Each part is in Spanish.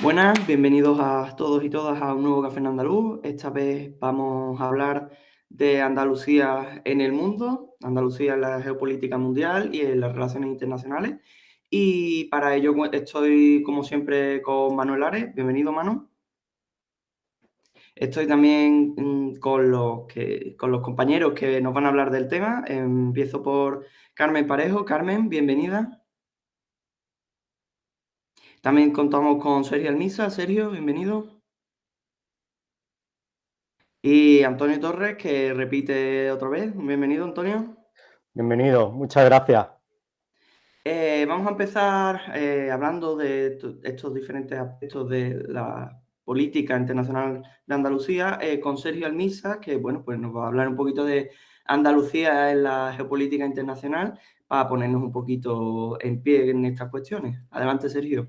Buenas, bienvenidos a todos y todas a un nuevo Café en Andaluz. Esta vez vamos a hablar de Andalucía en el mundo, Andalucía en la geopolítica mundial y en las relaciones internacionales. Y para ello estoy, como siempre, con Manuel Ares. Bienvenido, Manu. Estoy también con los compañeros que nos van a hablar del tema. Empiezo por Carmen Parejo. Carmen, bienvenida. También contamos con Sergio Almisa. Sergio, bienvenido. Y Antonio Torres, que repite otra vez. Bienvenido, Antonio. Bienvenido, muchas gracias. Vamos a empezar hablando de estos diferentes aspectos de la política internacional de Andalucía con Sergio Almisa, que bueno, pues nos va a hablar un poquito de Andalucía en la geopolítica internacional para ponernos un poquito en pie en estas cuestiones. Adelante, Sergio.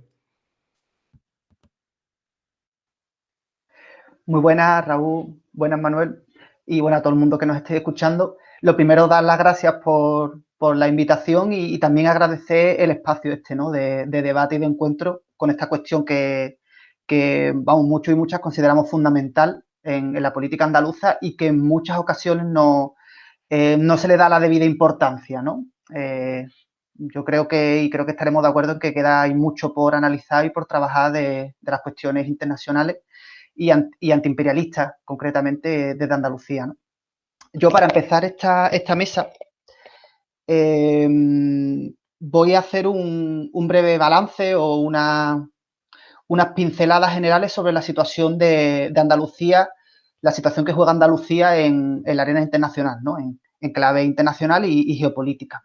Muy buenas, Raúl, buenas, Manuel, y buenas a todo el mundo que nos esté escuchando. Lo primero, dar las gracias por la invitación y también agradecer el espacio ¿no? de debate y de encuentro con esta cuestión que vamos, muchos y muchas consideramos fundamental en la política andaluza y que en muchas ocasiones no se le da la debida importancia, ¿no? Yo creo que estaremos de acuerdo en que hay mucho por analizar y por trabajar de las cuestiones internacionales y antiimperialistas, concretamente desde Andalucía, ¿no? Yo, para empezar esta mesa, voy a hacer un breve balance o unas pinceladas generales sobre la situación de Andalucía, la situación que juega Andalucía en la arena internacional, ¿no? En clave internacional y geopolítica.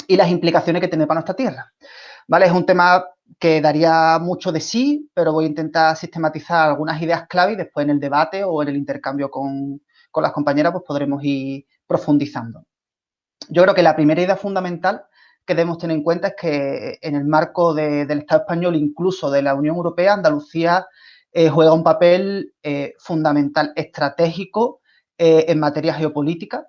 Y las implicaciones que tiene para nuestra tierra. ¿Vale? Es un tema que daría mucho de sí, pero voy a intentar sistematizar algunas ideas clave y después en el debate o en el intercambio con las compañeras pues podremos ir profundizando. Yo creo que la primera idea fundamental que debemos tener en cuenta es que en el marco del Estado español, incluso de la Unión Europea, Andalucía juega un papel fundamental, estratégico en materia geopolítica.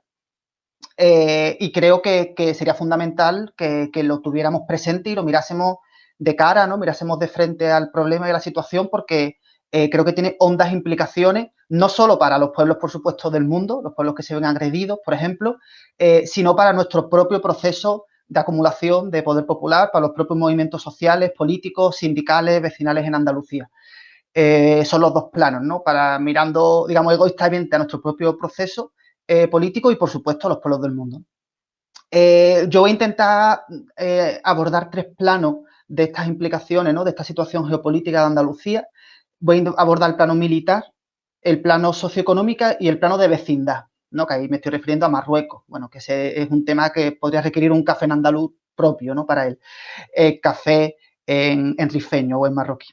Y creo que sería fundamental que lo tuviéramos presente y lo mirásemos de cara, ¿no? Mirásemos de frente al problema y a la situación, porque creo que tiene hondas implicaciones, no solo para los pueblos, por supuesto, del mundo, los pueblos que se ven agredidos, por ejemplo, sino para nuestro propio proceso de acumulación de poder popular, para los propios movimientos sociales, políticos, sindicales, vecinales en Andalucía. Son los dos planos, ¿no? Para mirando, digamos, egoístamente a nuestro propio proceso político y, por supuesto, a los pueblos del mundo. Yo voy a intentar abordar tres planos de estas implicaciones, ¿no? De esta situación geopolítica de Andalucía. Voy a abordar el plano militar, el plano socioeconómico y el plano de vecindad, ¿no? Que ahí me estoy refiriendo a Marruecos. Bueno, que ese es un tema que podría requerir un café en andaluz propio, ¿no? Para él. Café en rifeño o en marroquí.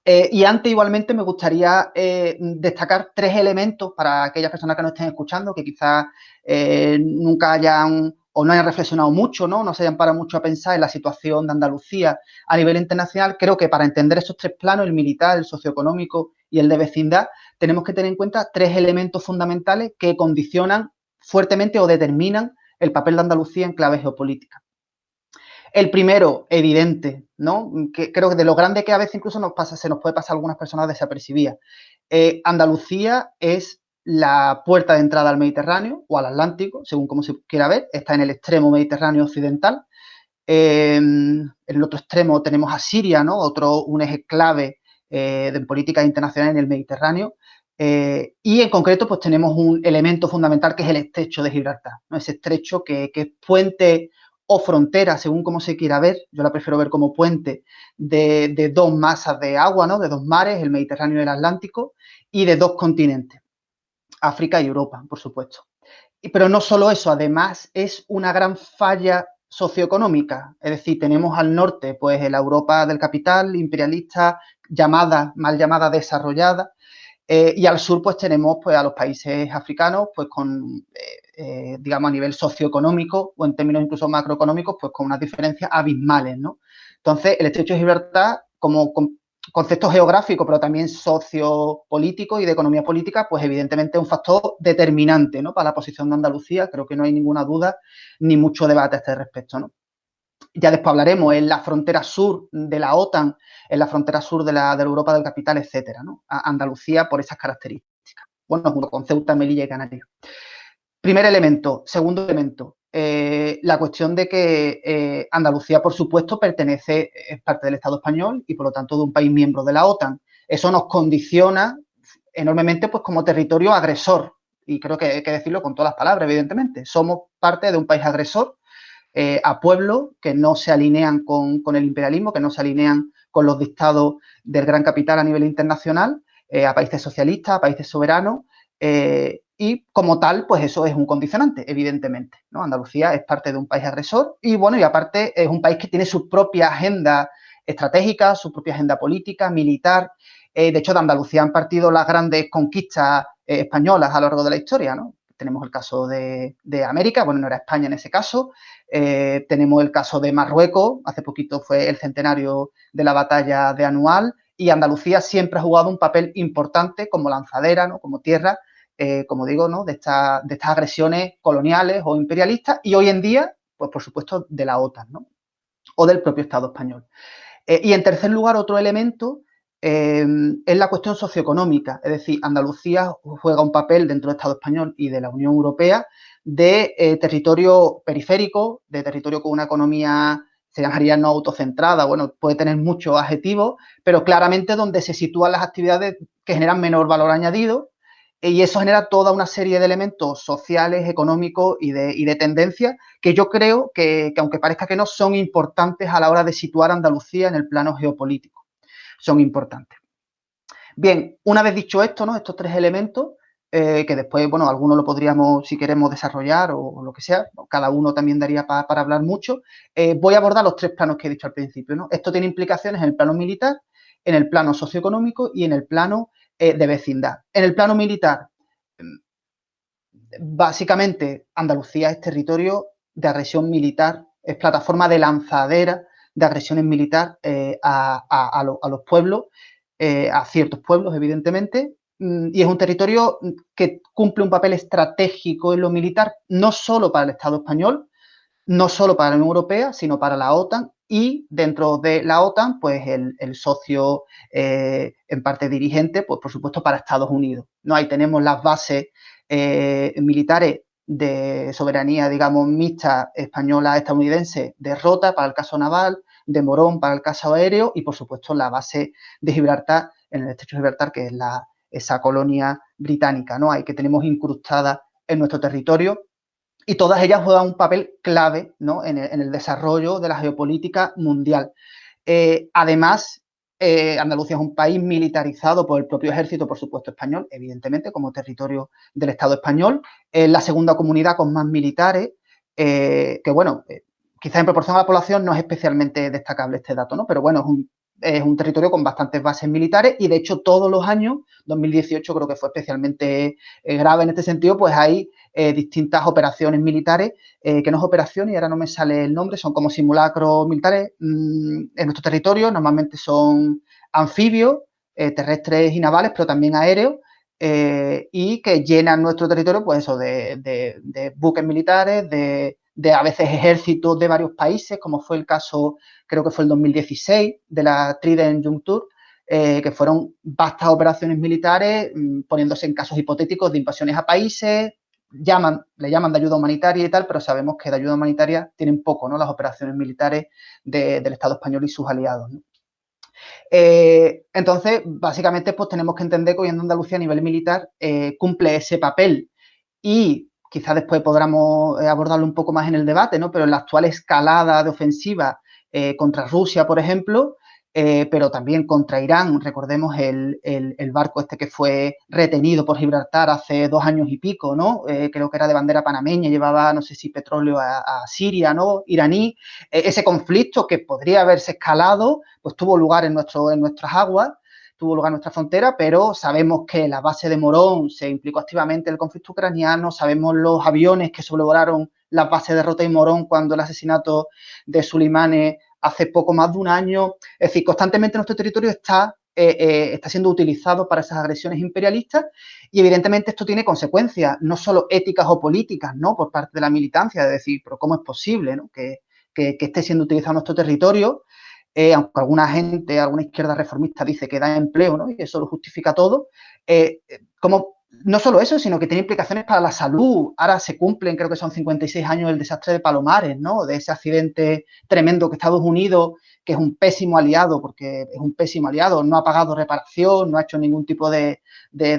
Y antes, igualmente, me gustaría destacar tres elementos para aquellas personas que nos estén escuchando, que quizás nunca hayan o no hayan reflexionado mucho, ¿no? No se hayan parado mucho a pensar en la situación de Andalucía a nivel internacional. Creo que para entender esos tres planos, el militar, el socioeconómico y el de vecindad, tenemos que tener en cuenta tres elementos fundamentales que condicionan fuertemente o determinan el papel de Andalucía en clave geopolítica. El primero, evidente, ¿no? Que creo que de lo grande que a veces incluso se nos puede pasar a algunas personas desapercibidas. Andalucía es la puerta de entrada al Mediterráneo o al Atlántico, según como se quiera ver. Está en el extremo mediterráneo occidental. En el otro extremo tenemos a Siria, ¿no? Un eje clave de política internacional en el Mediterráneo. Y en concreto, pues tenemos un elemento fundamental que es el estrecho de Gibraltar, ¿no? Ese estrecho que es puente o frontera, según como se quiera ver. Yo la prefiero ver como puente de dos masas de agua, ¿no? De dos mares, el Mediterráneo y el Atlántico, y de dos continentes, África y Europa, por supuesto. Pero no solo eso, además es una gran falla socioeconómica. Es decir, tenemos al norte pues la Europa del capital, imperialista, mal llamada desarrollada, y al sur pues tenemos pues a los países africanos pues con, digamos, a nivel socioeconómico o en términos incluso macroeconómicos pues con unas diferencias abismales, ¿no? Entonces, el estrecho de Gibraltar como concepto geográfico, pero también sociopolítico y de economía política, pues evidentemente es un factor determinante, ¿no? Para la posición de Andalucía. Creo que no hay ninguna duda ni mucho debate a este respecto, ¿no? ya después hablaremos, en la frontera sur de la OTAN, en la frontera sur de la Europa del capital, etcétera, ¿no? Andalucía por esas características. Bueno, junto con Ceuta, Melilla y Canarias. Primer elemento. Segundo elemento, la cuestión de que Andalucía, por supuesto, es parte del Estado español y, por lo tanto, de un país miembro de la OTAN. Eso nos condiciona enormemente, pues, como territorio agresor. Y creo que hay que decirlo con todas las palabras, evidentemente. Somos parte de un país agresor a pueblos que no se alinean con el imperialismo, que no se alinean con los dictados del gran capital a nivel internacional, a países socialistas, a países soberanos, y como tal, pues eso es un condicionante, evidentemente, ¿no? Andalucía es parte de un país agresor y, bueno, y aparte es un país que tiene su propia agenda estratégica, su propia agenda política, militar. De hecho, de Andalucía han partido las grandes conquistas españolas a lo largo de la historia, ¿no? Tenemos el caso de América, bueno, no era España en ese caso. Tenemos el caso de Marruecos, hace poquito fue el centenario de la batalla de Anual, y Andalucía siempre ha jugado un papel importante como lanzadera, ¿no? Como tierra, como digo, ¿no? de estas agresiones coloniales o imperialistas, y hoy en día, pues por supuesto, de la OTAN, ¿no? O del propio Estado español. Y en tercer lugar, otro elemento es la cuestión socioeconómica, es decir, Andalucía juega un papel dentro del Estado español y de la Unión Europea de territorio periférico, de territorio con una economía, se llamaría no autocentrada, bueno, puede tener muchos adjetivos, pero claramente donde se sitúan las actividades que generan menor valor añadido, y eso genera toda una serie de elementos sociales, económicos y de tendencias que yo creo que, aunque parezca que no, son importantes a la hora de situar a Andalucía en el plano geopolítico. Son importantes. Bien, una vez dicho esto, ¿no? Estos tres elementos, que después, bueno, algunos lo podríamos, si queremos, desarrollar o lo que sea, cada uno también daría para hablar mucho, voy a abordar los tres planos que he dicho al principio, ¿no? Esto tiene implicaciones en el plano militar, en el plano socioeconómico y en el plano de vecindad. En el plano militar, básicamente, Andalucía es territorio de agresión militar, es plataforma de lanzadera de agresiones militares a los pueblos, a ciertos pueblos, evidentemente, y es un territorio que cumple un papel estratégico en lo militar, no solo para el Estado español, no solo para la Unión Europea, sino para la OTAN, y dentro de la OTAN, pues el socio en parte dirigente, pues por supuesto para Estados Unidos, ¿no? Ahí tenemos las bases militares de soberanía, digamos, mixta española-estadounidense de Rota para el caso naval, de Morón para el caso aéreo y, por supuesto, la base de Gibraltar, en el estrecho de Gibraltar, que es esa colonia británica, ¿no? Ahí que tenemos incrustada en nuestro territorio, y todas ellas juegan un papel clave, ¿no? en el desarrollo de la geopolítica mundial. Además, Andalucía es un país militarizado por el propio ejército, por supuesto, español, evidentemente, como territorio del Estado español. Es la segunda comunidad con más militares, que bueno, quizás en proporción a la población no es especialmente destacable este dato, ¿no? Pero bueno, es un territorio con bastantes bases militares y, de hecho, todos los años, 2018 creo que fue especialmente grave en este sentido, pues hay distintas operaciones militares, que no es operación y ahora no me sale el nombre, son como simulacros militares en nuestro territorio, normalmente son anfibios, terrestres y navales, pero también aéreos, y que llenan nuestro territorio, pues eso, de buques militares, de a veces ejércitos de varios países, como fue el caso, creo que fue el 2016, de la Trident Juncture, que fueron vastas operaciones militares, poniéndose en casos hipotéticos de invasiones a países, le llaman de ayuda humanitaria y tal, pero sabemos que de ayuda humanitaria tienen poco, ¿no? Las operaciones militares del Estado español y sus aliados, ¿no? Entonces, básicamente, pues tenemos que entender que hoy en Andalucía a nivel militar cumple ese papel, y quizás después podamos abordarlo un poco más en el debate, ¿no? Pero en la actual escalada de ofensiva contra Rusia, por ejemplo, pero también contra Irán, recordemos el barco este que fue retenido por Gibraltar hace 2 años y pico, ¿no? Creo que era de bandera panameña, llevaba, no sé si petróleo a Siria, ¿no? Iraní. Ese conflicto que podría haberse escalado, pues tuvo lugar en nuestras aguas, tuvo lugar en nuestra frontera, pero sabemos que la base de Morón se implicó activamente en el conflicto ucraniano, sabemos los aviones que sobrevolaron las bases de Rota y Morón cuando el asesinato de Soleimani hace poco más de un año. Es decir, constantemente nuestro territorio está siendo utilizado para esas agresiones imperialistas, y evidentemente esto tiene consecuencias, no solo éticas o políticas, ¿no? Por parte de la militancia, de decir, pero ¿cómo es posible, ¿no? que que esté siendo utilizado en nuestro territorio, aunque alguna gente, alguna izquierda reformista dice que da empleo, ¿no? Y eso lo justifica todo, como no solo eso, sino que tiene implicaciones para la salud. Ahora se cumplen, creo que son 56 años del desastre de Palomares, ¿no? De ese accidente tremendo que Estados Unidos, que es un pésimo aliado, porque es un pésimo aliado, no ha pagado reparación, no ha hecho ningún tipo de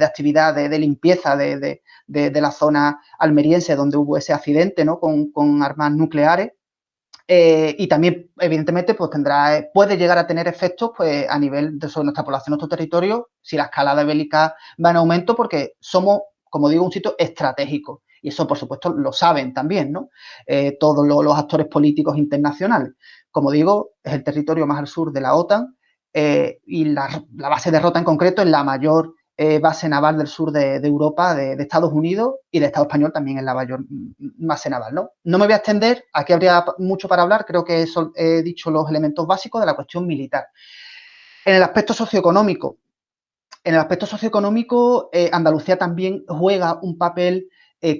actividad de limpieza de la zona almeriense donde hubo ese accidente, ¿no? Con armas nucleares. Y también, evidentemente, pues puede llegar a tener efectos pues, a nivel de sobre nuestra población, nuestro territorio, si la escalada bélica va en aumento, porque somos, como digo, un sitio estratégico. Y eso, por supuesto, lo saben también, ¿no? Todos los actores políticos internacionales. Como digo, es el territorio más al sur de la OTAN y la base de Rota en concreto es la mayor base naval del sur de Europa, de Estados Unidos, y de Estado español también es la mayor base naval, ¿no? No me voy a extender, aquí habría mucho para hablar, creo que he dicho los elementos básicos de la cuestión militar. En el aspecto socioeconómico, Andalucía también juega un papel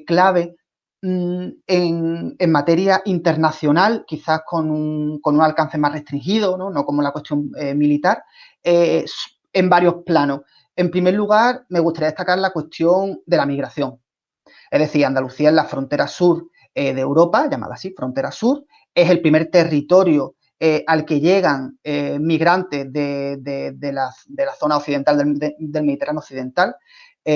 clave en materia internacional, quizás con un alcance más restringido, no como la cuestión militar, en varios planos. En primer lugar, me gustaría destacar la cuestión de la migración. Es decir, Andalucía es la frontera sur de Europa, llamada así, frontera sur, es el primer territorio al que llegan migrantes de la zona occidental del Mediterráneo occidental,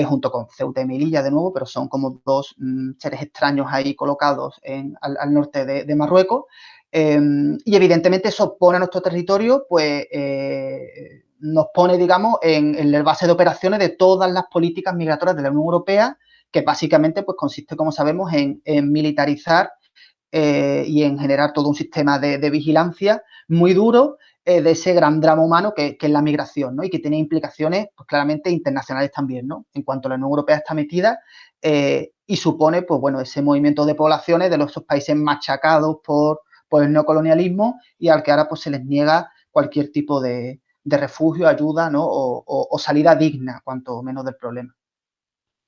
junto con Ceuta y Melilla de nuevo, pero son como dos seres extraños ahí colocados al norte de Marruecos. Y evidentemente eso pone a nuestro territorio, pues nos pone, digamos, en el base de operaciones de todas las políticas migratorias de la Unión Europea, que básicamente pues, consiste, como sabemos, en militarizar y en generar todo un sistema de vigilancia muy duro de ese gran drama humano que es la migración, ¿no? Y que tiene implicaciones pues, claramente internacionales también, ¿no? En cuanto la Unión Europea está metida y supone, pues bueno, ese movimiento de poblaciones de esos países machacados por el neocolonialismo y al que ahora pues se les niega cualquier tipo de refugio, ayuda, ¿no? O salida digna, cuanto menos del problema.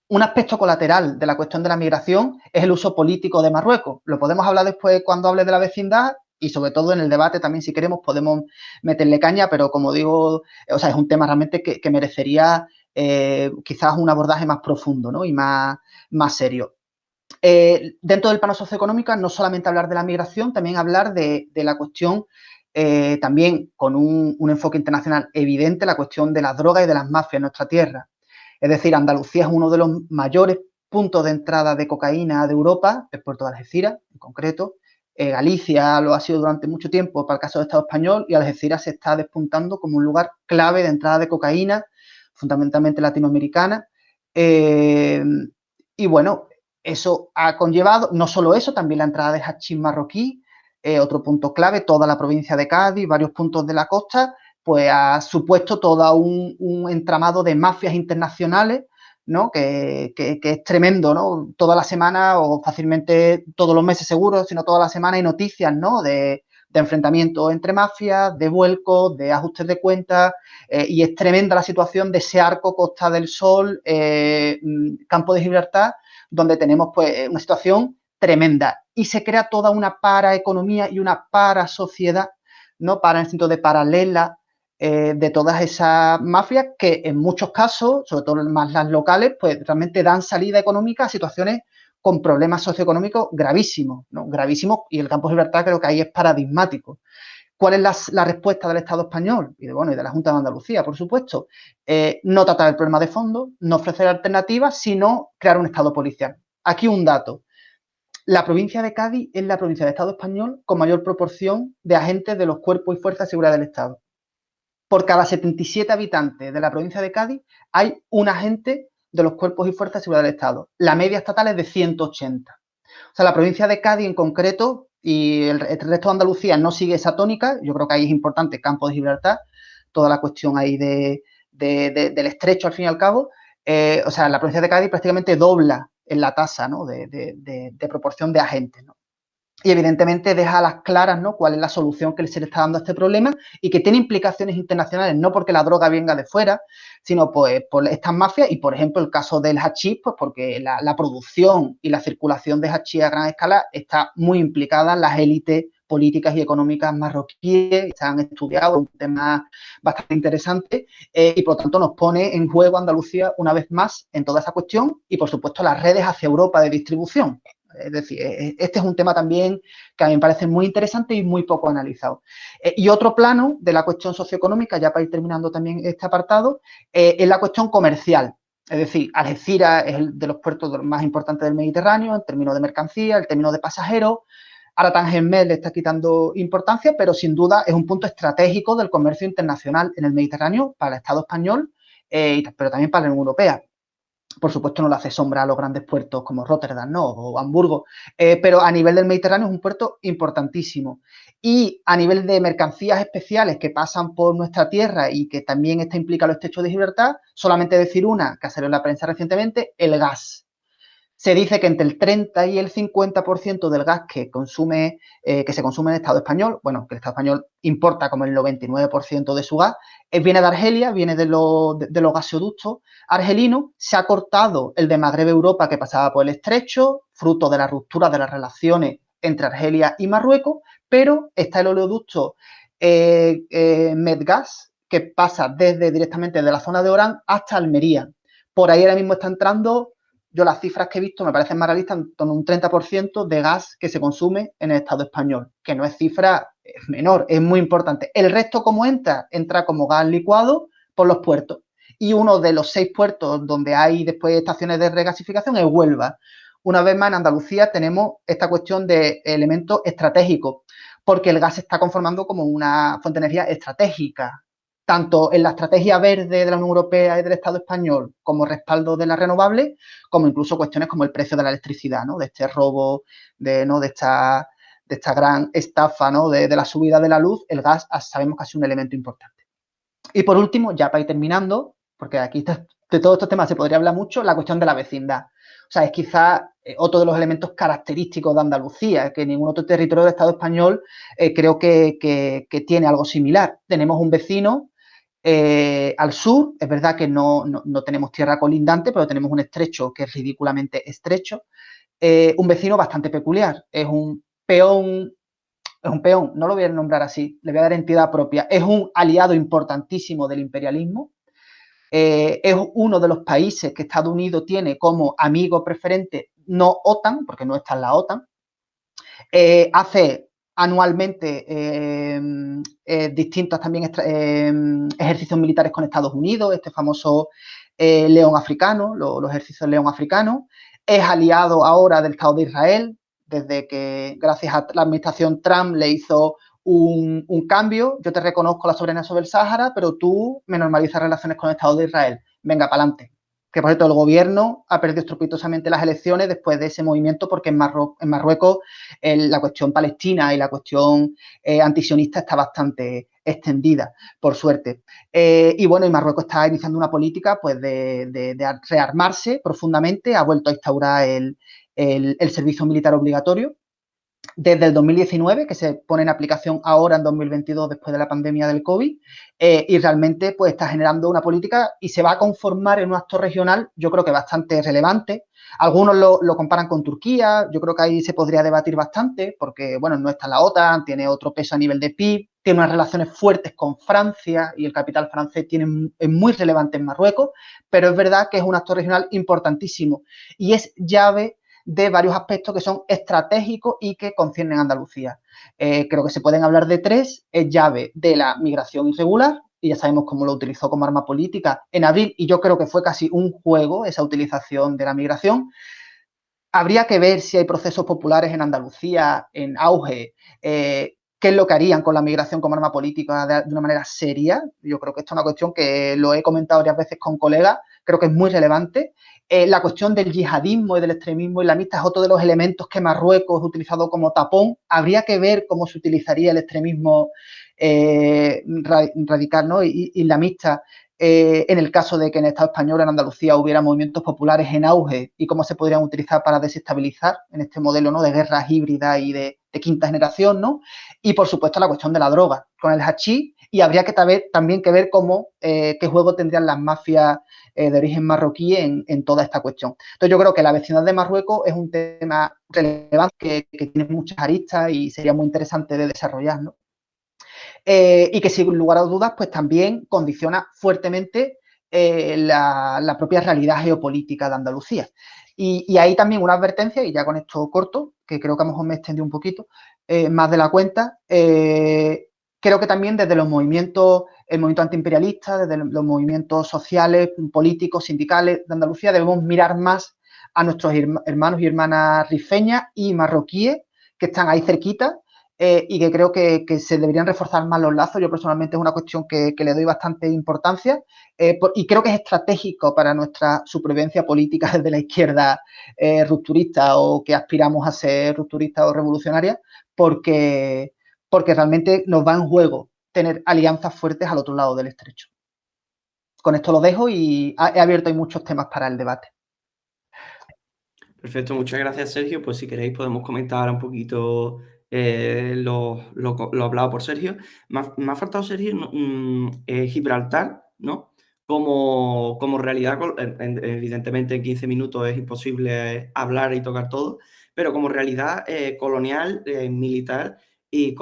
Un aspecto colateral de la cuestión de la migración es el uso político de Marruecos. Lo podemos hablar después cuando hable de la vecindad y sobre todo en el debate también, si queremos, podemos meterle caña, pero como digo, o sea, es un tema realmente que merecería quizás un abordaje más profundo, ¿no? Y más serio. Dentro del plano socioeconómico, no solamente hablar de la migración, también hablar de la cuestión, también con un enfoque internacional evidente, la cuestión de las drogas y de las mafias en nuestra tierra. Es decir, Andalucía es uno de los mayores puntos de entrada de cocaína de Europa, el puerto de Algeciras, en concreto. Galicia lo ha sido durante mucho tiempo para el caso del Estado español y Algeciras se está despuntando como un lugar clave de entrada de cocaína, fundamentalmente latinoamericana. Y bueno, eso ha conllevado, no solo eso, también la entrada de hachís marroquí, otro punto clave, toda la provincia de Cádiz, varios puntos de la costa, pues ha supuesto todo un entramado de mafias internacionales, ¿no? Que es tremendo, ¿no? Toda la semana o fácilmente todos los meses seguro, sino toda la semana hay noticias, ¿no? De enfrentamientos entre mafias, de vuelcos, de ajustes de cuentas, y es tremenda la situación de ese arco Costa del Sol, Campo de Gibraltar, donde tenemos pues una situación tremenda y se crea toda una paraeconomía y una parasociedad, ¿no? Para el sentido de paralela de todas esas mafias que en muchos casos, sobre todo más las locales, pues realmente dan salida económica a situaciones con problemas socioeconómicos gravísimos, ¿no? Gravísimos, y el Campo de Gibraltar creo que ahí es paradigmático. ¿Cuál es la respuesta del Estado español? Y de la Junta de Andalucía, por supuesto. No tratar el problema de fondo, no ofrecer alternativas, sino crear un Estado policial. Aquí un dato. La provincia de Cádiz es la provincia del Estado español con mayor proporción de agentes de los cuerpos y fuerzas de seguridad del Estado. Por cada 77 habitantes de la provincia de Cádiz hay un agente de los cuerpos y fuerzas de seguridad del Estado. La media estatal es de 180. O sea, la provincia de Cádiz en concreto y el resto de Andalucía no sigue esa tónica. Yo creo que ahí es importante Campo de Gibraltar, toda la cuestión ahí del estrecho al fin y al cabo. O sea, la provincia de Cádiz prácticamente dobla en la tasa, ¿no? de proporción de agentes, ¿no? Y evidentemente deja a las claras, ¿no? Cuál es la solución que se le está dando a este problema y que tiene implicaciones internacionales, no porque la droga venga de fuera, sino pues por estas mafias y, por ejemplo, el caso del hachís, pues porque la producción y la circulación de hachís a gran escala está muy implicada en las élites políticas y económicas marroquíes, se han estudiado, un tema bastante interesante, y por lo tanto nos pone en juego Andalucía una vez más en toda esa cuestión y, por supuesto, las redes hacia Europa de distribución. Es decir, este es un tema también que a mí me parece muy interesante y muy poco analizado. Y otro plano de la cuestión socioeconómica, ya para ir terminando también este apartado, es la cuestión comercial. Es decir, Algeciras es el de los puertos más importantes del Mediterráneo en términos de mercancía, en términos de pasajeros. Ahora Tánger Med le está quitando importancia, pero sin duda es un punto estratégico del comercio internacional en el Mediterráneo para el Estado español, pero también para la Unión Europea. Por supuesto, no le hace sombra a los grandes puertos como Rotterdam, ¿no? O Hamburgo, pero a nivel del Mediterráneo es un puerto importantísimo. Y a nivel de mercancías especiales que pasan por nuestra tierra y que también está implicado el Estrecho de Gibraltar, solamente decir una que ha salido en la prensa recientemente, el gas. Se dice que entre el 30 y el 50% del gas que se consume en el Estado español, bueno, que el Estado español importa como el 99% de su gas, viene de Argelia, viene de los gasoductos argelinos. Se ha cortado el de Magreb-Europa que pasaba por el estrecho, fruto de la ruptura de las relaciones entre Argelia y Marruecos, pero está el oleoducto Medgas, que pasa directamente de la zona de Orán hasta Almería. Por ahí ahora mismo está entrando, yo las cifras que he visto me parecen más realistas, en torno a un 30% de gas que se consume en el Estado español, que no es cifra menor, es muy importante. El resto, ¿cómo entra? Entra como gas licuado por los puertos. Y uno de los 6 puertos donde hay después estaciones de regasificación es Huelva. Una vez más, en Andalucía tenemos esta cuestión de elementos estratégicos, porque el gas se está conformando como una fuente de energía estratégica, tanto en la estrategia verde de la Unión Europea y del Estado español como respaldo de las renovables, como incluso cuestiones como el precio de la electricidad, ¿no? De este robo, de esta gran estafa, ¿no? de la subida de la luz, el gas sabemos que ha sido un elemento importante. Y por último, ya para ir terminando, porque aquí de todos estos temas se podría hablar mucho, la cuestión de la vecindad. O sea, es quizás otro de los elementos característicos de Andalucía, que ningún otro territorio del Estado español creo que tiene algo similar. Tenemos un vecino al sur, es verdad que no tenemos tierra colindante, pero tenemos un estrecho que es ridículamente estrecho. Un vecino bastante peculiar, es un peón, no lo voy a nombrar así, le voy a dar entidad propia, es un aliado importantísimo del imperialismo, es uno de los países que Estados Unidos tiene como amigo preferente, no OTAN, porque no está en la OTAN, hace anualmente distintos también ejercicios militares con Estados Unidos, este famoso león africano, los ejercicios león africanos, es aliado ahora del Estado de Israel, desde que gracias a la administración Trump le hizo un cambio, yo te reconozco la soberanía sobre el Sáhara, pero tú me normalizas relaciones con el Estado de Israel, venga, para adelante. Que, por cierto, el gobierno ha perdido estrepitosamente las elecciones después de ese movimiento, porque en Marruecos la cuestión palestina y la cuestión antisionista está bastante extendida, por suerte. Y bueno, y Marruecos está iniciando una política pues de rearmarse profundamente, ha vuelto a instaurar el servicio militar obligatorio desde el 2019, que se pone en aplicación ahora en 2022 después de la pandemia del COVID, y realmente pues está generando una política y se va a conformar en un actor regional, yo creo que bastante relevante. Algunos lo comparan con Turquía, yo creo que ahí se podría debatir bastante, porque bueno, no está en la OTAN, tiene otro peso a nivel de PIB, tiene unas relaciones fuertes con Francia y el capital francés es muy relevante en Marruecos, pero es verdad que es un actor regional importantísimo y es llave de varios aspectos que son estratégicos y que conciernen a Andalucía. Creo que se pueden hablar de 3. Es llave de la migración irregular, y ya sabemos cómo lo utilizó como arma política en abril, y yo creo que fue casi un juego esa utilización de la migración. Habría que ver si hay procesos populares en Andalucía en auge, qué es lo que harían con la migración como arma política de una manera seria. Yo creo que esto es una cuestión que lo he comentado varias veces con colegas, creo que es muy relevante. La cuestión del yihadismo y del extremismo islamista es otro de los elementos que Marruecos ha utilizado como tapón. Habría que ver cómo se utilizaría el extremismo radical, ¿no? islamista en el caso de que en el Estado español, en Andalucía, hubiera movimientos populares en auge y cómo se podrían utilizar para desestabilizar en este modelo, ¿no? de guerras híbridas y de quinta generación, ¿no? Y, por supuesto, la cuestión de la droga con el hachís, y habría que también que ver qué juego tendrían las mafias de origen marroquí en toda esta cuestión. Entonces, yo creo que la vecindad de Marruecos es un tema relevante que tiene muchas aristas y sería muy interesante de desarrollar, ¿no? Y que sin lugar a dudas, pues también condiciona fuertemente la propia realidad geopolítica de Andalucía. Y hay también una advertencia, y ya con esto corto, que creo que a lo mejor me extendí un poquito, más de la cuenta. Creo que también desde los movimientos, el movimiento antiimperialista, desde los movimientos sociales, políticos, sindicales de Andalucía, debemos mirar más a nuestros hermanos y hermanas rifeñas y marroquíes que están ahí cerquita, y que creo que se deberían reforzar más los lazos. Yo personalmente es una cuestión que le doy bastante importancia, y creo que es estratégico para nuestra supervivencia política desde la izquierda rupturista o que aspiramos a ser rupturista o revolucionaria, porque realmente nos va en juego tener alianzas fuertes al otro lado del estrecho. Con esto lo dejo y he abierto ahí muchos temas para el debate. Perfecto, muchas gracias, Sergio. Pues si queréis podemos comentar un poquito lo hablado por Sergio. Me ha faltado, Sergio, Gibraltar, ¿no? Como realidad, evidentemente en 15 minutos es imposible hablar y tocar todo, pero como realidad colonial, militar y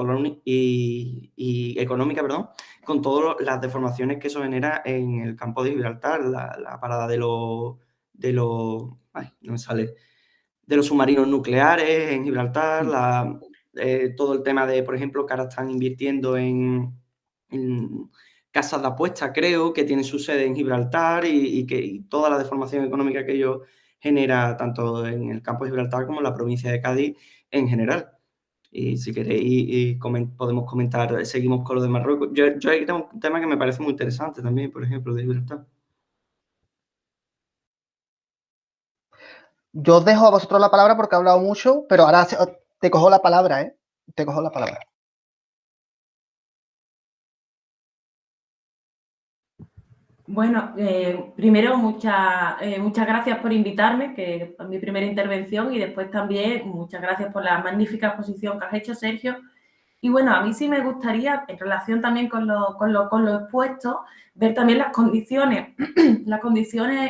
económica, perdón, con todas las deformaciones que eso genera en el campo de Gibraltar, la parada de los... Ay, no me sale, de los submarinos nucleares en Gibraltar, todo el tema de, por ejemplo, que ahora están invirtiendo en casas de apuestas, creo, que tienen su sede en Gibraltar y toda la deformación económica que ello genera tanto en el campo de Gibraltar como en la provincia de Cádiz en general. Y si queréis, podemos comentar, seguimos con lo de Marruecos. Yo aquí tengo un tema que me parece muy interesante también, por ejemplo, de Gibraltar. Yo os dejo a vosotros la palabra porque he hablado mucho, pero ahora te cojo la palabra, ¿eh? Te cojo la palabra. Bueno, primero muchas gracias por invitarme, que es mi primera intervención, y después también muchas gracias por la magnífica exposición que has hecho, Sergio. Y bueno, a mí sí me gustaría, en relación también con lo expuesto, ver también las condiciones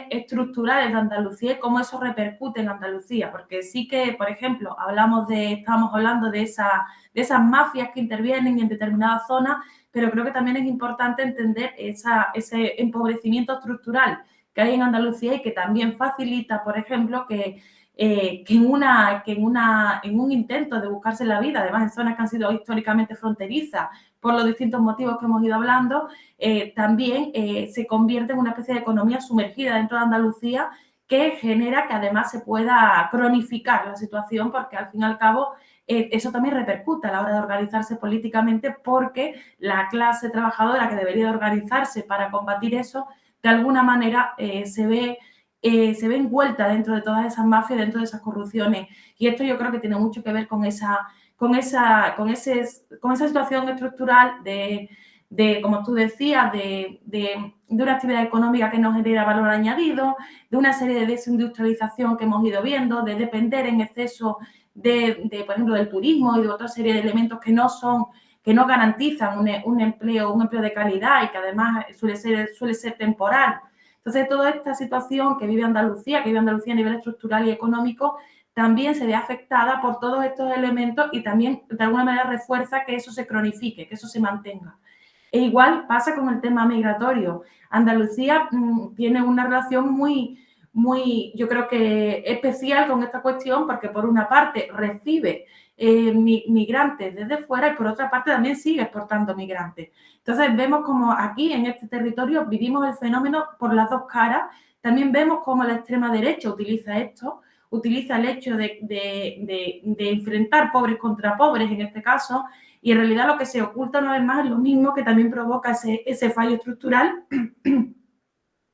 estructurales de Andalucía y cómo eso repercute en Andalucía, porque sí que, por ejemplo, estábamos hablando de esas mafias que intervienen en determinadas zonas, pero creo que también es importante entender ese empobrecimiento estructural que hay en Andalucía y que también facilita, por ejemplo, que en un intento de buscarse la vida, además en zonas que han sido históricamente fronterizas por los distintos motivos que hemos ido hablando, también se convierte en una especie de economía sumergida dentro de Andalucía, que genera que además se pueda cronificar la situación, porque al fin y al cabo eso también repercute a la hora de organizarse políticamente, porque la clase trabajadora que debería organizarse para combatir eso, de alguna manera se ve envuelta dentro de todas esas mafias, dentro de esas corrupciones. Y esto yo creo que tiene mucho que ver con esa situación estructural como tú decías, de una actividad económica que no genera valor añadido, de una serie de desindustrialización que hemos ido viendo, de depender en exceso por ejemplo, del turismo y de otra serie de elementos que no garantizan un empleo de calidad y que además suele ser temporal. Entonces, toda esta situación que vive Andalucía a nivel estructural y económico, también se ve afectada por todos estos elementos y también, de alguna manera, refuerza que eso se cronifique, que eso se mantenga. E igual pasa con el tema migratorio. Andalucía tiene una relación muy, yo creo que especial con esta cuestión, porque por una parte recibe migrantes desde fuera y por otra parte también sigue exportando migrantes. Entonces vemos como aquí en este territorio vivimos el fenómeno por las dos caras. También vemos cómo la extrema derecha utiliza el hecho de enfrentar pobres contra pobres en este caso, y en realidad lo que se oculta una vez más es lo mismo que también provoca ese fallo estructural,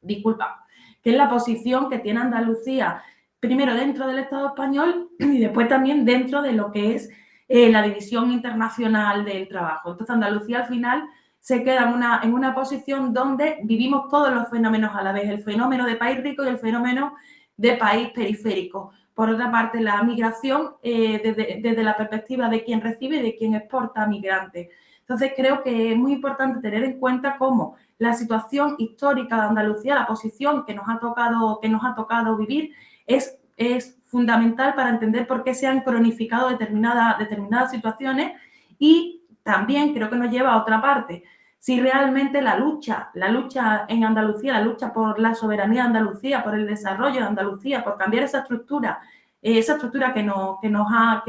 disculpa, que es la posición que tiene Andalucía, primero dentro del Estado español y después también dentro de lo que es la división internacional del trabajo. Entonces Andalucía al final se queda en una posición donde vivimos todos los fenómenos a la vez, el fenómeno de país rico y el fenómeno de país periférico. Por otra parte, la migración desde la perspectiva de quien recibe y de quien exporta migrantes. Entonces, creo que es muy importante tener en cuenta cómo la situación histórica de Andalucía, la posición que nos ha tocado vivir, es fundamental para entender por qué se han cronificado determinadas situaciones, y también creo que nos lleva a otra parte. Si realmente la lucha en Andalucía, la lucha por la soberanía de Andalucía, por el desarrollo de Andalucía, por cambiar esa estructura que nos ha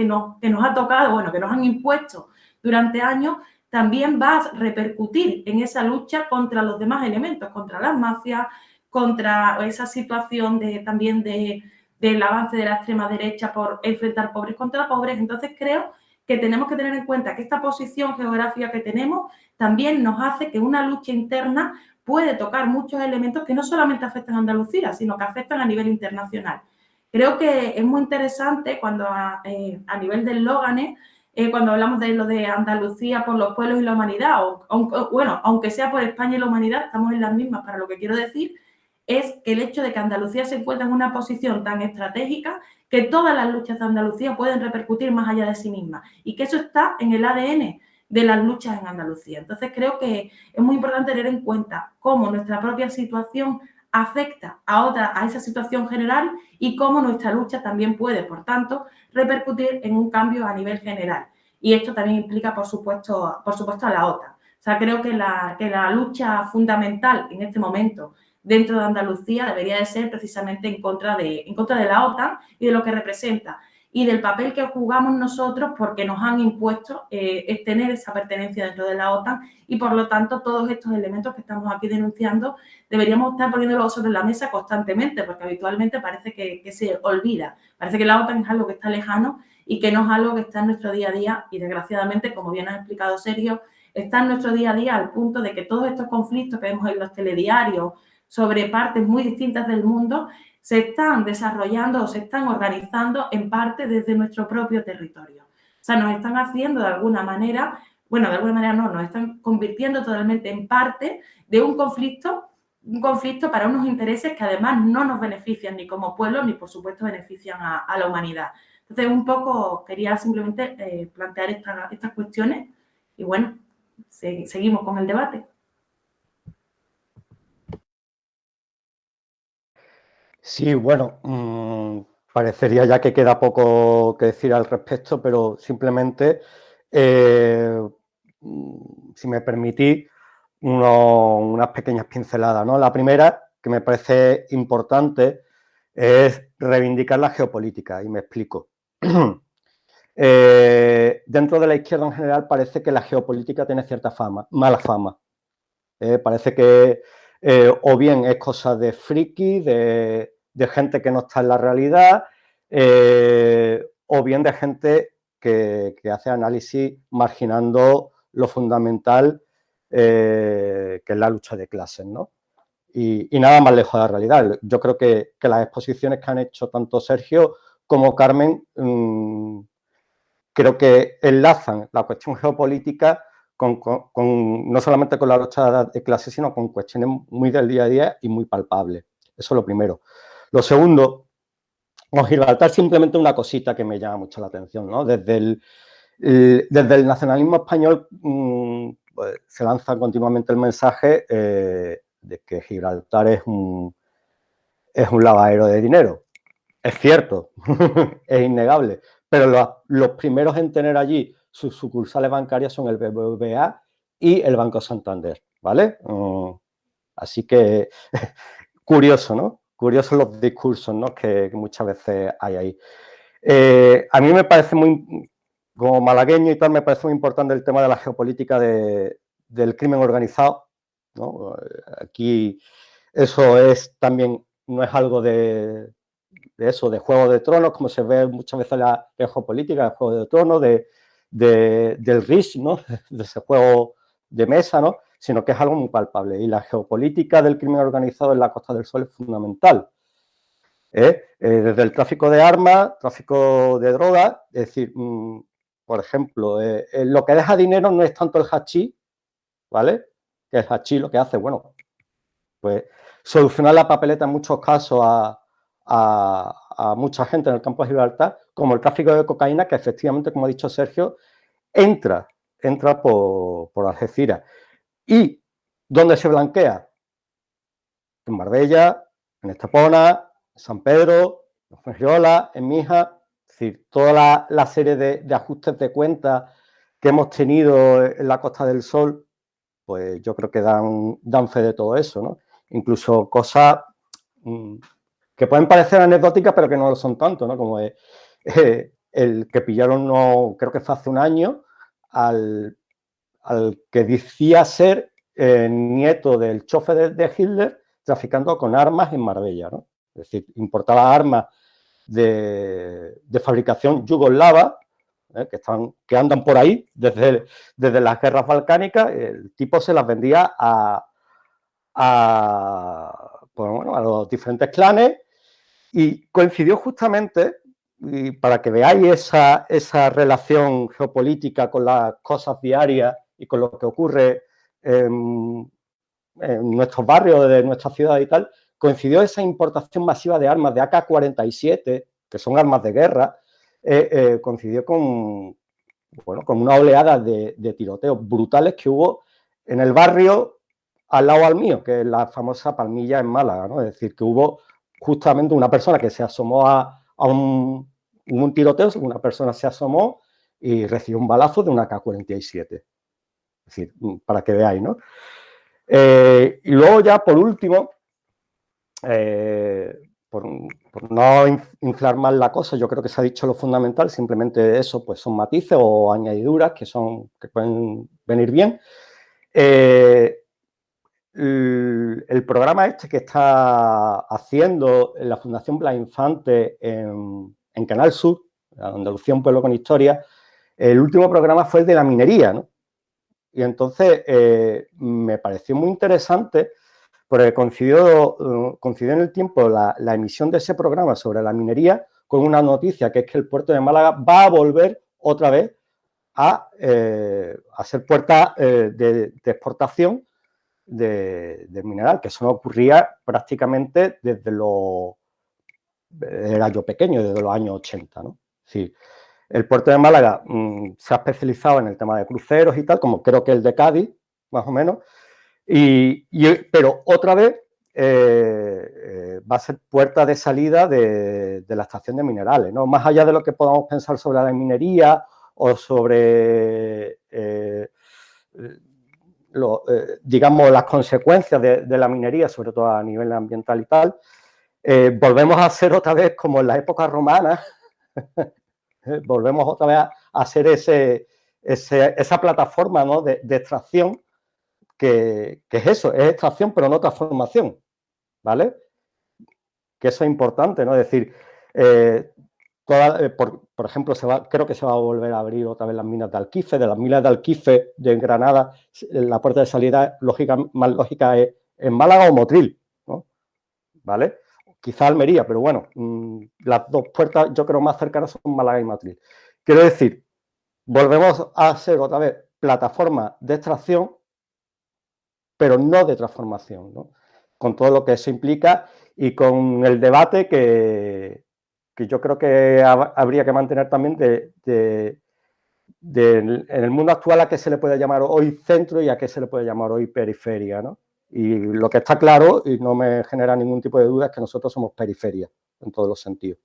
tocado, bueno, que nos han impuesto durante años, también va a repercutir en esa lucha contra los demás elementos, contra las mafias, contra esa situación también del avance de la extrema derecha por enfrentar pobres contra pobres. Entonces, creo que tenemos que tener en cuenta que esta posición geográfica que tenemos también nos hace que una lucha interna puede tocar muchos elementos que no solamente afectan a Andalucía, sino que afectan a nivel internacional. Creo que es muy interesante cuando a nivel del Lóganes, cuando hablamos de lo de Andalucía por los pueblos y la humanidad, aunque sea por España y la humanidad, estamos en las mismas, para lo que quiero decir es que el hecho de que Andalucía se encuentra en una posición tan estratégica que todas las luchas de Andalucía pueden repercutir más allá de sí mismas, y que eso está en el ADN de las luchas en Andalucía. Entonces, creo que es muy importante tener en cuenta cómo nuestra propia situación afecta a esa situación general, y cómo nuestra lucha también puede, por tanto, repercutir en un cambio a nivel general. Y esto también implica, por supuesto, a la OTAN. O sea, creo que la lucha fundamental en este momento dentro de Andalucía debería de ser precisamente en contra de la OTAN y de lo que representa, y del papel que jugamos nosotros, porque nos han impuesto tener esa pertenencia dentro de la OTAN, y por lo tanto todos estos elementos que estamos aquí denunciando deberíamos estar poniéndolos sobre la mesa constantemente, porque habitualmente parece que se olvida, parece que la OTAN es algo que está lejano y que no es algo que está en nuestro día a día, y desgraciadamente, como bien ha explicado Sergio, está en nuestro día a día al punto de que todos estos conflictos que vemos en los telediarios sobre partes muy distintas del mundo se están desarrollando o se están organizando en parte desde nuestro propio territorio. O sea, nos están haciendo de alguna manera, bueno, de alguna manera no, nos están convirtiendo totalmente en parte de un conflicto para unos intereses que además no nos benefician ni como pueblo, ni por supuesto benefician a la humanidad. Entonces, un poco quería simplemente plantear estas cuestiones, y bueno, seguimos con el debate. Sí, bueno, parecería ya que queda poco que decir al respecto, pero simplemente, si me permitís, unas pequeñas pinceladas, ¿no? La primera, que me parece importante, es reivindicar la geopolítica, y me explico. Dentro de la izquierda en general parece que la geopolítica tiene cierta mala fama. Parece que o bien es cosa de friki, de gente que no está en la realidad, o bien de gente que hace análisis marginando lo fundamental, que es la lucha de clases, ¿no? Y nada más lejos de la realidad. Yo creo que las exposiciones que han hecho tanto Sergio como Carmen, creo que enlazan la cuestión geopolítica no solamente con la lucha de clases, sino con cuestiones muy del día a día y muy palpables. Eso es lo primero. Lo segundo, con Gibraltar, simplemente una cosita que me llama mucho la atención, ¿no? Desde el nacionalismo español pues, se lanza continuamente el mensaje de que Gibraltar es un lavadero de dinero. Es cierto, es innegable, pero los primeros en tener allí sus sucursales bancarias son el BBVA y el Banco Santander, ¿vale? Así que, curioso, ¿no? Curiosos los discursos, ¿no? que muchas veces hay ahí. A mí me parece como malagueño y tal, me parece muy importante el tema de la geopolítica del crimen organizado, ¿no? Aquí eso es también, no es algo de Juego de Tronos, como se ve muchas veces en la geopolítica, de Juego de Tronos, del Risk, ¿no? De ese juego de mesa, ¿no? Sino que es algo muy palpable. Y la geopolítica del crimen organizado en la Costa del Sol es fundamental. Desde el tráfico de armas, tráfico de drogas, es decir, por ejemplo, lo que deja dinero no es tanto el hachís, ¿vale? Que el hachís lo que hace, bueno, pues solucionar la papeleta en muchos casos a mucha gente en el campo de Gibraltar, como el tráfico de cocaína, que efectivamente, como ha dicho Sergio, entra entra por Algeciras. ¿Y dónde se blanquea? En Marbella, en Estepona, en San Pedro, en Fuengirola, en Mija. Es decir, toda la serie de ajustes de cuentas que hemos tenido en la Costa del Sol, pues yo creo que dan fe de todo eso, ¿no? Incluso cosas que pueden parecer anecdóticas, pero que no lo son tanto, ¿no? Como el que pillaron, creo que fue hace un año, al que decía ser nieto del chofer de Hitler, traficando con armas en Marbella, ¿no? Es decir, importaba armas de fabricación yugoslava, que andan por ahí desde las guerras balcánicas. El tipo se las vendía pues, bueno, a los diferentes clanes, y coincidió justamente, y para que veáis esa relación geopolítica con las cosas diarias y con lo que ocurre en nuestros barrios, de nuestra ciudad y tal, coincidió esa importación masiva de armas de AK-47, que son armas de guerra, coincidió con una oleada de tiroteos brutales que hubo en el barrio al lado al mío, que es la famosa Palmilla en Málaga, ¿no? Es decir, que hubo justamente una persona que se asomó a un tiroteo, una persona se asomó y recibió un balazo de una AK-47. Es decir, para que veáis, ¿no? Y luego ya, por último, por no inflar más la cosa, yo creo que se ha dicho lo fundamental, simplemente eso, pues son matices o añadiduras que pueden venir bien. El programa este que está haciendo la Fundación Blas Infante en Canal Sur, Andalucía, un pueblo con historia, el último programa fue el de la minería, ¿no? Y entonces me pareció muy interesante porque coincidió en el tiempo la emisión de ese programa sobre la minería con una noticia, que es que el puerto de Málaga va a volver otra vez a ser puerta de exportación de mineral, que eso no ocurría prácticamente era yo pequeño, desde los años 80, ¿no? Sí. El puerto de Málaga se ha especializado en el tema de cruceros y tal, como creo que el de Cádiz, más o menos, pero otra vez va a ser puerta de salida de la estación de minerales, ¿no? Más allá de lo que podamos pensar sobre la minería o sobre digamos, las consecuencias de la minería, sobre todo a nivel ambiental y tal, volvemos a ser otra vez como en la época romana, volvemos otra vez a ser esa plataforma, ¿no?, de extracción, que es eso, es extracción pero no transformación, ¿vale? Que eso es importante, ¿no? Es decir, por ejemplo, creo que se va a volver a abrir otra vez las minas de Alquife. De las minas de Alquife de Granada, la puerta de salida más lógica es en Málaga o Motril, ¿no? ¿Vale? Quizá Almería, pero bueno, las dos puertas yo creo más cercanas son Málaga y Motril. Quiero decir, volvemos a ser otra vez plataforma de extracción, pero no de transformación, ¿no? Con todo lo que eso implica y con el debate que yo creo que habría que mantener también en el mundo actual a qué se le puede llamar hoy centro y a qué se le puede llamar hoy periferia, ¿no? Y lo que está claro, y no me genera ningún tipo de duda, es que nosotros somos periferia en todos los sentidos.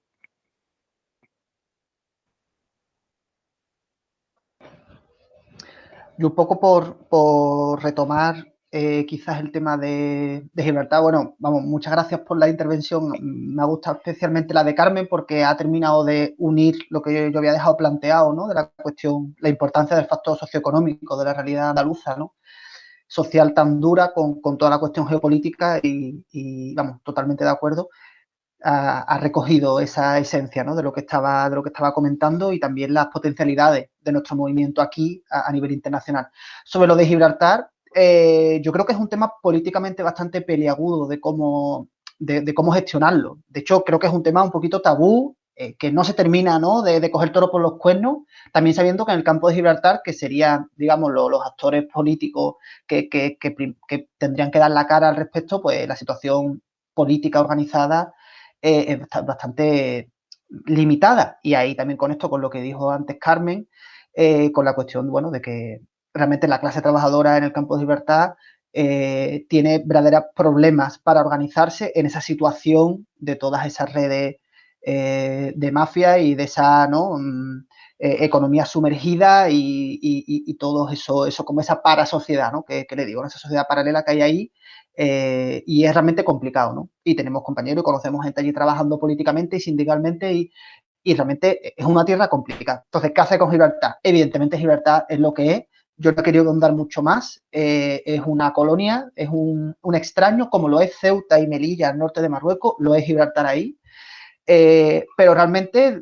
Y un poco por retomar quizás el tema de Gibraltar, bueno, vamos, muchas gracias por la intervención. Me ha gustado especialmente la de Carmen porque ha terminado de unir lo que yo había dejado planteado, ¿no? De la cuestión, la importancia del factor socioeconómico de la realidad andaluza, ¿no? Social tan dura con toda la cuestión geopolítica y vamos, totalmente de acuerdo. Ha recogido esa esencia, ¿no?, de lo que estaba comentando y también las potencialidades de nuestro movimiento aquí a nivel internacional. Sobre lo de Gibraltar, yo creo que es un tema políticamente bastante peliagudo de cómo gestionarlo. De hecho, creo que es un tema un poquito tabú, que no se termina, ¿no?, de coger toro por los cuernos, también sabiendo que en el campo de Gibraltar, que serían, digamos, los actores políticos que tendrían que dar la cara al respecto, pues la situación política organizada es bastante limitada. Y ahí también conecto con lo que dijo antes Carmen, con la cuestión, bueno, de que realmente la clase trabajadora en el campo de Gibraltar tiene verdaderos problemas para organizarse en esa situación de todas esas redes de mafia y de esa, ¿no?, economía sumergida y todo eso como esa parasociedad, ¿no?, que le digo, esa sociedad paralela que hay ahí, y es realmente complicado, ¿no? Y tenemos compañeros y conocemos gente allí trabajando políticamente y sindicalmente y realmente es una tierra complicada. Entonces, ¿qué hace con Gibraltar? Evidentemente Gibraltar es lo que es. Yo no he querido ahondar mucho más. Es una colonia, es un extraño, como lo es Ceuta y Melilla al norte de Marruecos, lo es Gibraltar ahí. Pero realmente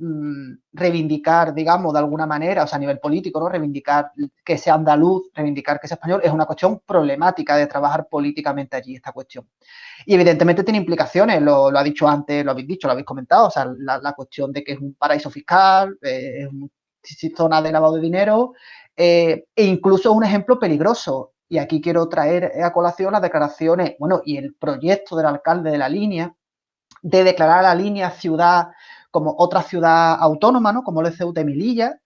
reivindicar, digamos, de alguna manera, o sea, a nivel político, ¿no?, reivindicar que sea andaluz, reivindicar que sea español, es una cuestión problemática de trabajar políticamente allí, esta cuestión. Y evidentemente tiene implicaciones, lo ha dicho antes, lo habéis dicho, lo habéis comentado, o sea, la cuestión de que es un paraíso fiscal, es una zona de lavado de dinero, e incluso es un ejemplo peligroso. Y aquí quiero traer a colación las declaraciones, bueno, y el proyecto del alcalde de La Línea, de declarar a La Línea ciudad como otra ciudad autónoma, ¿no?, como lo es Ceuta y Melilla,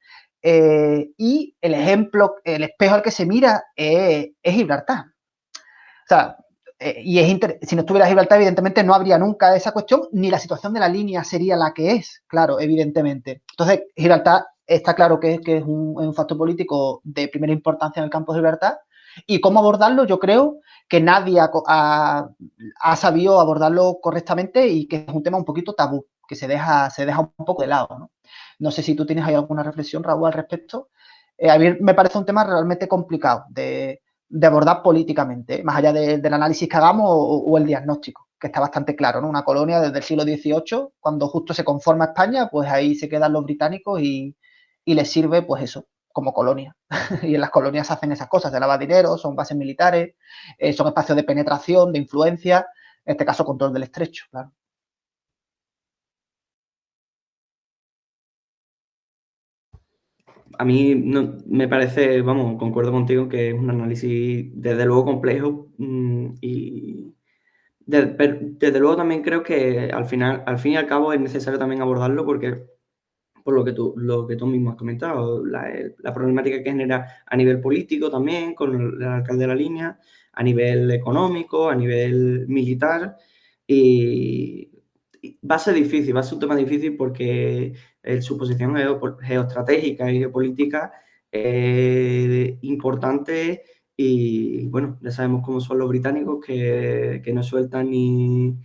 y el ejemplo, el espejo al que se mira es Gibraltar. O sea, si no estuviera Gibraltar, evidentemente no habría nunca esa cuestión, ni la situación de La Línea sería la que es, claro, evidentemente. Entonces, Gibraltar está claro que es un factor político de primera importancia en el campo de Gibraltar, y cómo abordarlo, yo creo que nadie ha sabido abordarlo correctamente y que es un tema un poquito tabú, que se deja un poco de lado, ¿no? No sé si tú tienes ahí alguna reflexión, Raúl, al respecto. A mí me parece un tema realmente complicado de abordar políticamente, más allá del análisis que hagamos o el diagnóstico, que está bastante claro, ¿no? Una colonia desde el siglo XVIII, cuando justo se conforma España, pues ahí se quedan los británicos y les sirve, pues eso, como colonia. Y en las colonias hacen esas cosas, se lava dinero, son bases militares, son espacios de penetración, de influencia, en este caso control del estrecho, claro. A mí no, me parece, vamos, concuerdo contigo que es un análisis desde luego complejo y desde luego también creo que al fin y al cabo es necesario también abordarlo porque por lo que tú mismo has comentado, la problemática que genera a nivel político también con el alcalde de La Línea, a nivel económico, a nivel militar y va a ser difícil, va a ser un tema difícil porque su posición geoestratégica y geopolítica es importante y, bueno, ya sabemos cómo son los británicos que no sueltan ni,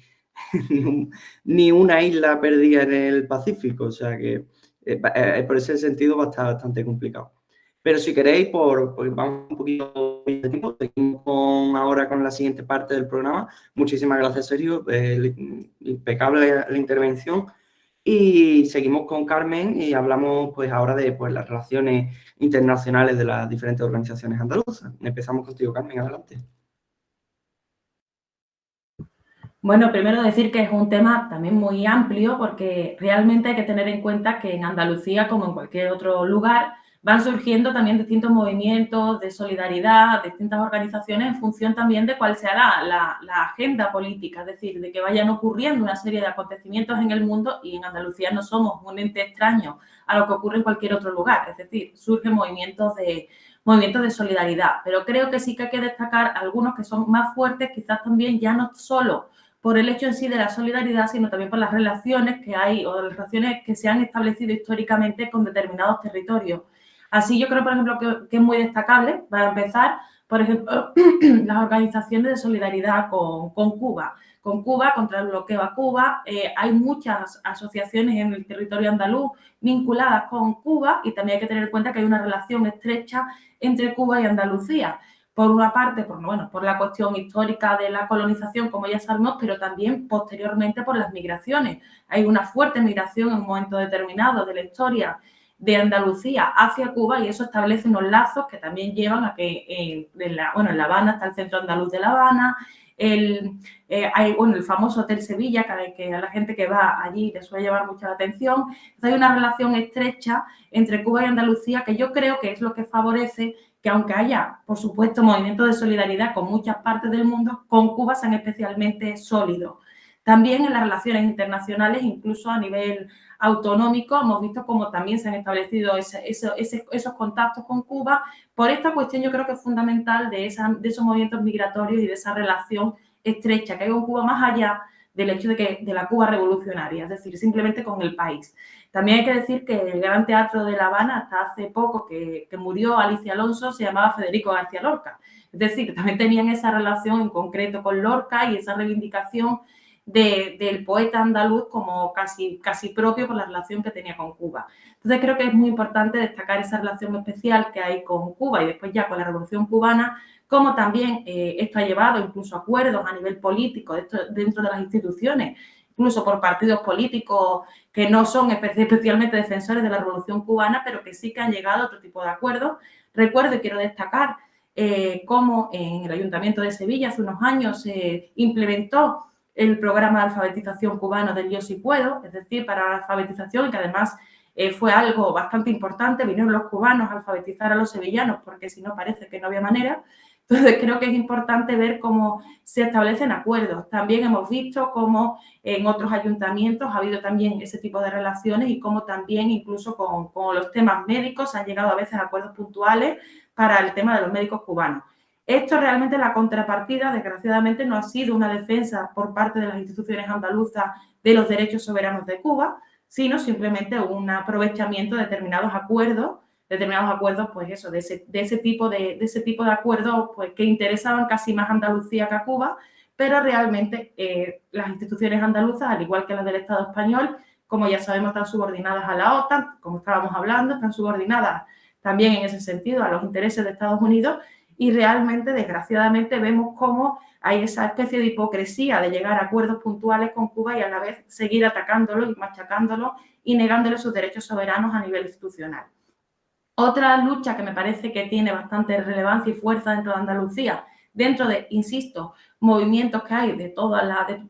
ni una isla perdida en el Pacífico, o sea que por ese sentido va a estar bastante complicado. Pero si queréis, pues vamos un poquito de tiempo, seguimos ahora con la siguiente parte del programa. Muchísimas gracias, Sergio, impecable la intervención. Y seguimos con Carmen y hablamos pues ahora de pues, las relaciones internacionales de las diferentes organizaciones andaluzas. Empezamos contigo, Carmen, adelante. Bueno, primero decir que es un tema también muy amplio porque realmente hay que tener en cuenta que en Andalucía, como en cualquier otro lugar, van surgiendo también distintos movimientos de solidaridad, distintas organizaciones en función también de cuál sea la agenda política, es decir, de que vayan ocurriendo una serie de acontecimientos en el mundo y en Andalucía no somos un ente extraño a lo que ocurre en cualquier otro lugar, es decir, surgen movimientos de solidaridad, pero creo que sí que hay que destacar algunos que son más fuertes, quizás también ya no solo por el hecho en sí de la solidaridad, sino también por las relaciones que hay o las relaciones que se han establecido históricamente con determinados territorios. Así yo creo, por ejemplo, que es muy destacable, para empezar, por ejemplo, las organizaciones de solidaridad con Cuba. Con Cuba, contra el bloqueo a Cuba, hay muchas asociaciones en el territorio andaluz vinculadas con Cuba y también hay que tener en cuenta que hay una relación estrecha entre Cuba y Andalucía. Por una parte, por la cuestión histórica de la colonización, como ya sabemos, pero también posteriormente por las migraciones. Hay una fuerte migración en un momento determinado de la historia de Andalucía hacia Cuba y eso establece unos lazos que también llevan a que en La Habana está el Centro Andaluz de La Habana, hay el famoso Hotel Sevilla, que a la gente que va allí le suele llevar mucha atención. Entonces, hay una relación estrecha entre Cuba y Andalucía que yo creo que es lo que favorece que aunque haya, por supuesto, movimientos de solidaridad con muchas partes del mundo, con Cuba sean especialmente sólidos. También en las relaciones internacionales, incluso a nivel autonómico, hemos visto cómo también se han establecido esos contactos con Cuba por esta cuestión, yo creo que es fundamental de esos movimientos migratorios y de esa relación estrecha que hay con Cuba, más allá del hecho de la Cuba revolucionaria, es decir, simplemente con el país. También hay que decir que el Gran Teatro de La Habana, hasta hace poco que murió Alicia Alonso, se llamaba Federico García Lorca. Es decir, también tenían esa relación en concreto con Lorca y esa reivindicación del poeta andaluz como casi propio por la relación que tenía con Cuba. Entonces creo que es muy importante destacar esa relación especial que hay con Cuba y después ya con la Revolución Cubana, como también esto ha llevado incluso a acuerdos a nivel político dentro de las instituciones, incluso por partidos políticos que no son especialmente defensores de la Revolución Cubana, pero que sí que han llegado a otro tipo de acuerdos. Recuerdo y quiero destacar cómo en el Ayuntamiento de Sevilla hace unos años se implementó el programa de alfabetización cubano del Yo Sí Puedo, es decir, para la alfabetización, y que además fue algo bastante importante. Vinieron los cubanos a alfabetizar a los sevillanos, porque si no parece que no había manera. Entonces creo que es importante ver cómo se establecen acuerdos. También hemos visto cómo en otros ayuntamientos ha habido también ese tipo de relaciones y cómo también incluso con los temas médicos han llegado a veces a acuerdos puntuales para el tema de los médicos cubanos. Esto realmente, la contrapartida, desgraciadamente, no ha sido una defensa por parte de las instituciones andaluzas de los derechos soberanos de Cuba, sino simplemente un aprovechamiento de determinados acuerdos, pues eso, de ese tipo de acuerdos, pues que interesaban casi más a Andalucía que a Cuba, pero realmente las instituciones andaluzas, al igual que las del Estado español, como ya sabemos, están subordinadas a la OTAN, como estábamos hablando, están subordinadas también en ese sentido a los intereses de Estados Unidos, y realmente, desgraciadamente, vemos cómo hay esa especie de hipocresía de llegar a acuerdos puntuales con Cuba y a la vez seguir atacándolo y machacándolo y negándole sus derechos soberanos a nivel institucional. Otra lucha que me parece que tiene bastante relevancia y fuerza dentro de Andalucía, dentro de, insisto, movimientos que hay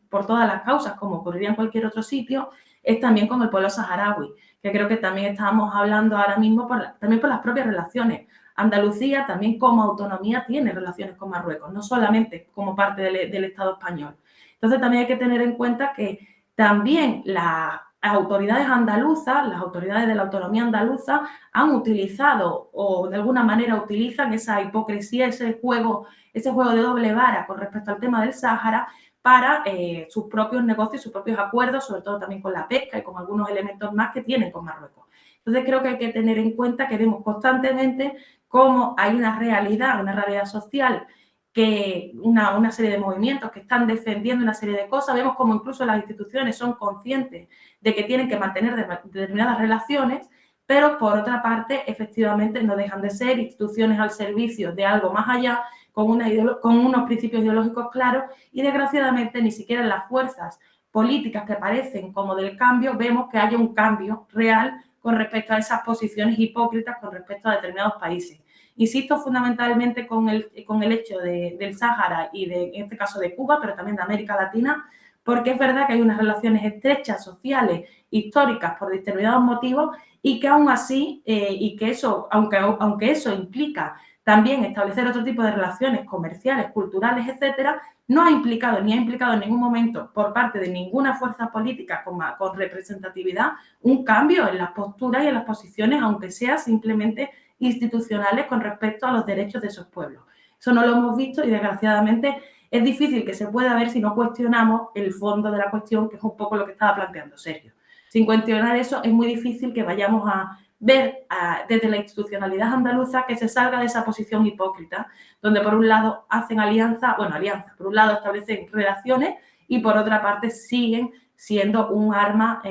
por todas las causas, como ocurriría en cualquier otro sitio, es también con el pueblo saharaui, que creo que también estábamos hablando ahora mismo también por las propias relaciones. Andalucía también como autonomía tiene relaciones con Marruecos, no solamente como parte del Estado español. Entonces también hay que tener en cuenta que también las autoridades andaluzas, las autoridades de la autonomía andaluza han utilizado o de alguna manera utilizan esa hipocresía, ese juego de doble vara con respecto al tema del Sáhara para sus propios negocios, sus propios acuerdos, sobre todo también con la pesca y con algunos elementos más que tienen con Marruecos. Entonces creo que hay que tener en cuenta que vemos constantemente cómo hay una realidad social, que una serie de movimientos que están defendiendo una serie de cosas. Vemos como incluso las instituciones son conscientes de que tienen que mantener determinadas relaciones, pero por otra parte, efectivamente, no dejan de ser instituciones al servicio de algo más allá, con unos principios ideológicos claros, y desgraciadamente ni siquiera en las fuerzas políticas que parecen como del cambio vemos que haya un cambio real con respecto a esas posiciones hipócritas con respecto a determinados países. Insisto fundamentalmente con el hecho del Sáhara y en este caso de Cuba, pero también de América Latina, porque es verdad que hay unas relaciones estrechas, sociales, históricas, por determinados motivos, y que aún así, y que eso, aunque eso implica también establecer otro tipo de relaciones comerciales, culturales, etcétera, no ha implicado ni ha implicado en ningún momento por parte de ninguna fuerza política con representatividad un cambio en las posturas y en las posiciones, aunque sea simplemente institucionales con respecto a los derechos de esos pueblos. Eso no lo hemos visto y desgraciadamente es difícil que se pueda ver si no cuestionamos el fondo de la cuestión, que es un poco lo que estaba planteando Sergio. Sin cuestionar eso, es muy difícil que vayamos a ver desde la institucionalidad andaluza que se salga de esa posición hipócrita, donde por un lado hacen alianza, por un lado establecen relaciones y por otra parte siguen siendo un arma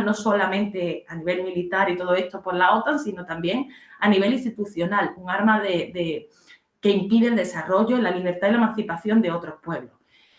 no solamente a nivel militar y todo esto por la OTAN, sino también a nivel institucional, un arma que impide el desarrollo, la libertad y la emancipación de otros pueblos.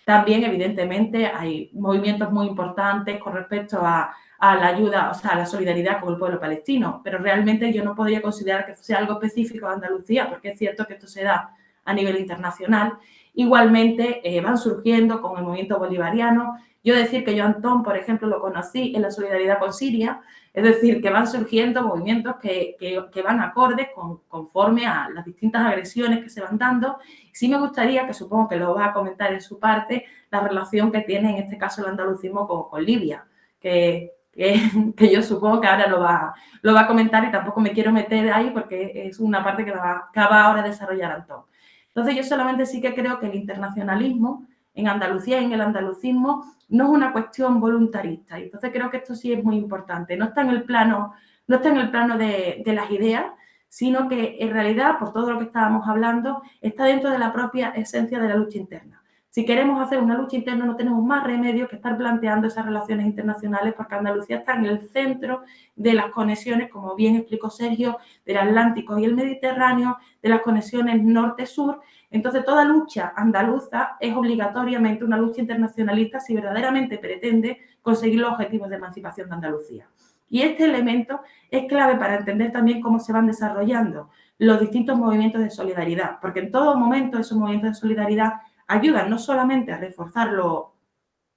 También, evidentemente, hay movimientos muy importantes con respecto a la ayuda, o sea, a la solidaridad con el pueblo palestino, pero realmente yo no podría considerar que sea algo específico de Andalucía, porque es cierto que esto se da a nivel internacional. Igualmente van surgiendo con el movimiento bolivariano. Yo decir que yo a Antón, por ejemplo, lo conocí en la solidaridad con Siria, es decir, que van surgiendo movimientos que van acordes conforme a las distintas agresiones que se van dando. Sí me gustaría, que supongo que lo va a comentar en su parte, la relación que tiene en este caso el andalucismo con Libia, que que yo supongo que ahora lo va a comentar y tampoco me quiero meter ahí porque es una parte que va ahora a desarrollar Antón. Entonces, yo solamente sí que creo que el internacionalismo en Andalucía y en el andalucismo no es una cuestión voluntarista. Y entonces creo que esto sí es muy importante. No está en el plano de las ideas, sino que en realidad, por todo lo que estábamos hablando, está dentro de la propia esencia de la lucha interna. Si queremos hacer una lucha interna, no tenemos más remedio que estar planteando esas relaciones internacionales, porque Andalucía está en el centro de las conexiones, como bien explicó Sergio, del Atlántico y el Mediterráneo, de las conexiones norte-sur. Entonces, toda lucha andaluza es obligatoriamente una lucha internacionalista si verdaderamente pretende conseguir los objetivos de emancipación de Andalucía. Y este elemento es clave para entender también cómo se van desarrollando los distintos movimientos de solidaridad, porque en todo momento esos movimientos de solidaridad ayudan no solamente a reforzar los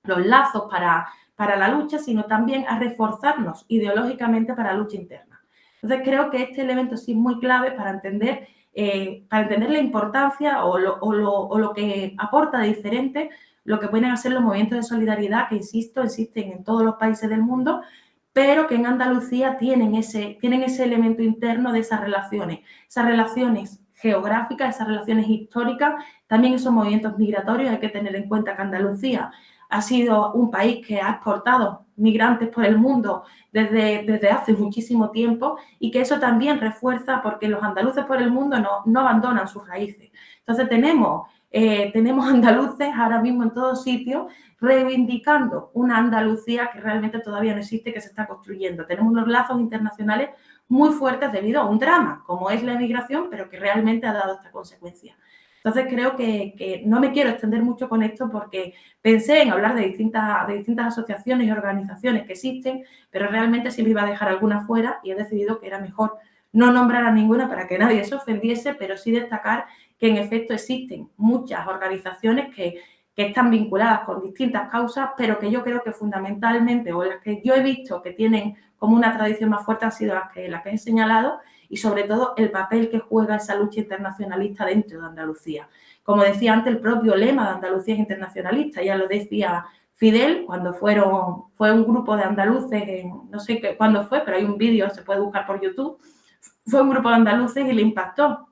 lazos para la lucha, sino también a reforzarnos ideológicamente para la lucha interna. Entonces, creo que este elemento sí es muy clave para entender la importancia o lo que aporta de diferente lo que pueden hacer los movimientos de solidaridad, que, insisto, existen en todos los países del mundo, pero que en Andalucía tienen ese elemento interno de esas relaciones geográficas, esas relaciones históricas, también esos movimientos migratorios. Hay que tener en cuenta que Andalucía ha sido un país que ha exportado migrantes por el mundo desde hace muchísimo tiempo, y que eso también refuerza porque los andaluces por el mundo no abandonan sus raíces. Entonces tenemos andaluces ahora mismo en todos sitios reivindicando una Andalucía que realmente todavía no existe, que se está construyendo. Tenemos unos lazos internacionales muy fuertes debido a un drama, como es la emigración, pero que realmente ha dado esta consecuencia. Entonces, creo que no me quiero extender mucho con esto porque pensé en hablar de distintas asociaciones y organizaciones que existen, pero realmente siempre iba a dejar alguna fuera y he decidido que era mejor no nombrar a ninguna para que nadie se ofendiese, pero sí destacar que en efecto existen muchas organizaciones que están vinculadas con distintas causas, pero que yo creo que fundamentalmente, o las que yo he visto que tienen como una tradición más fuerte, han sido las que he señalado, y sobre todo el papel que juega esa lucha internacionalista dentro de Andalucía. Como decía antes, el propio lema de Andalucía es internacionalista, ya lo decía Fidel cuando fue un grupo de andaluces, no sé cuándo fue, pero hay un vídeo, se puede buscar por YouTube, fue un grupo de andaluces y le impactó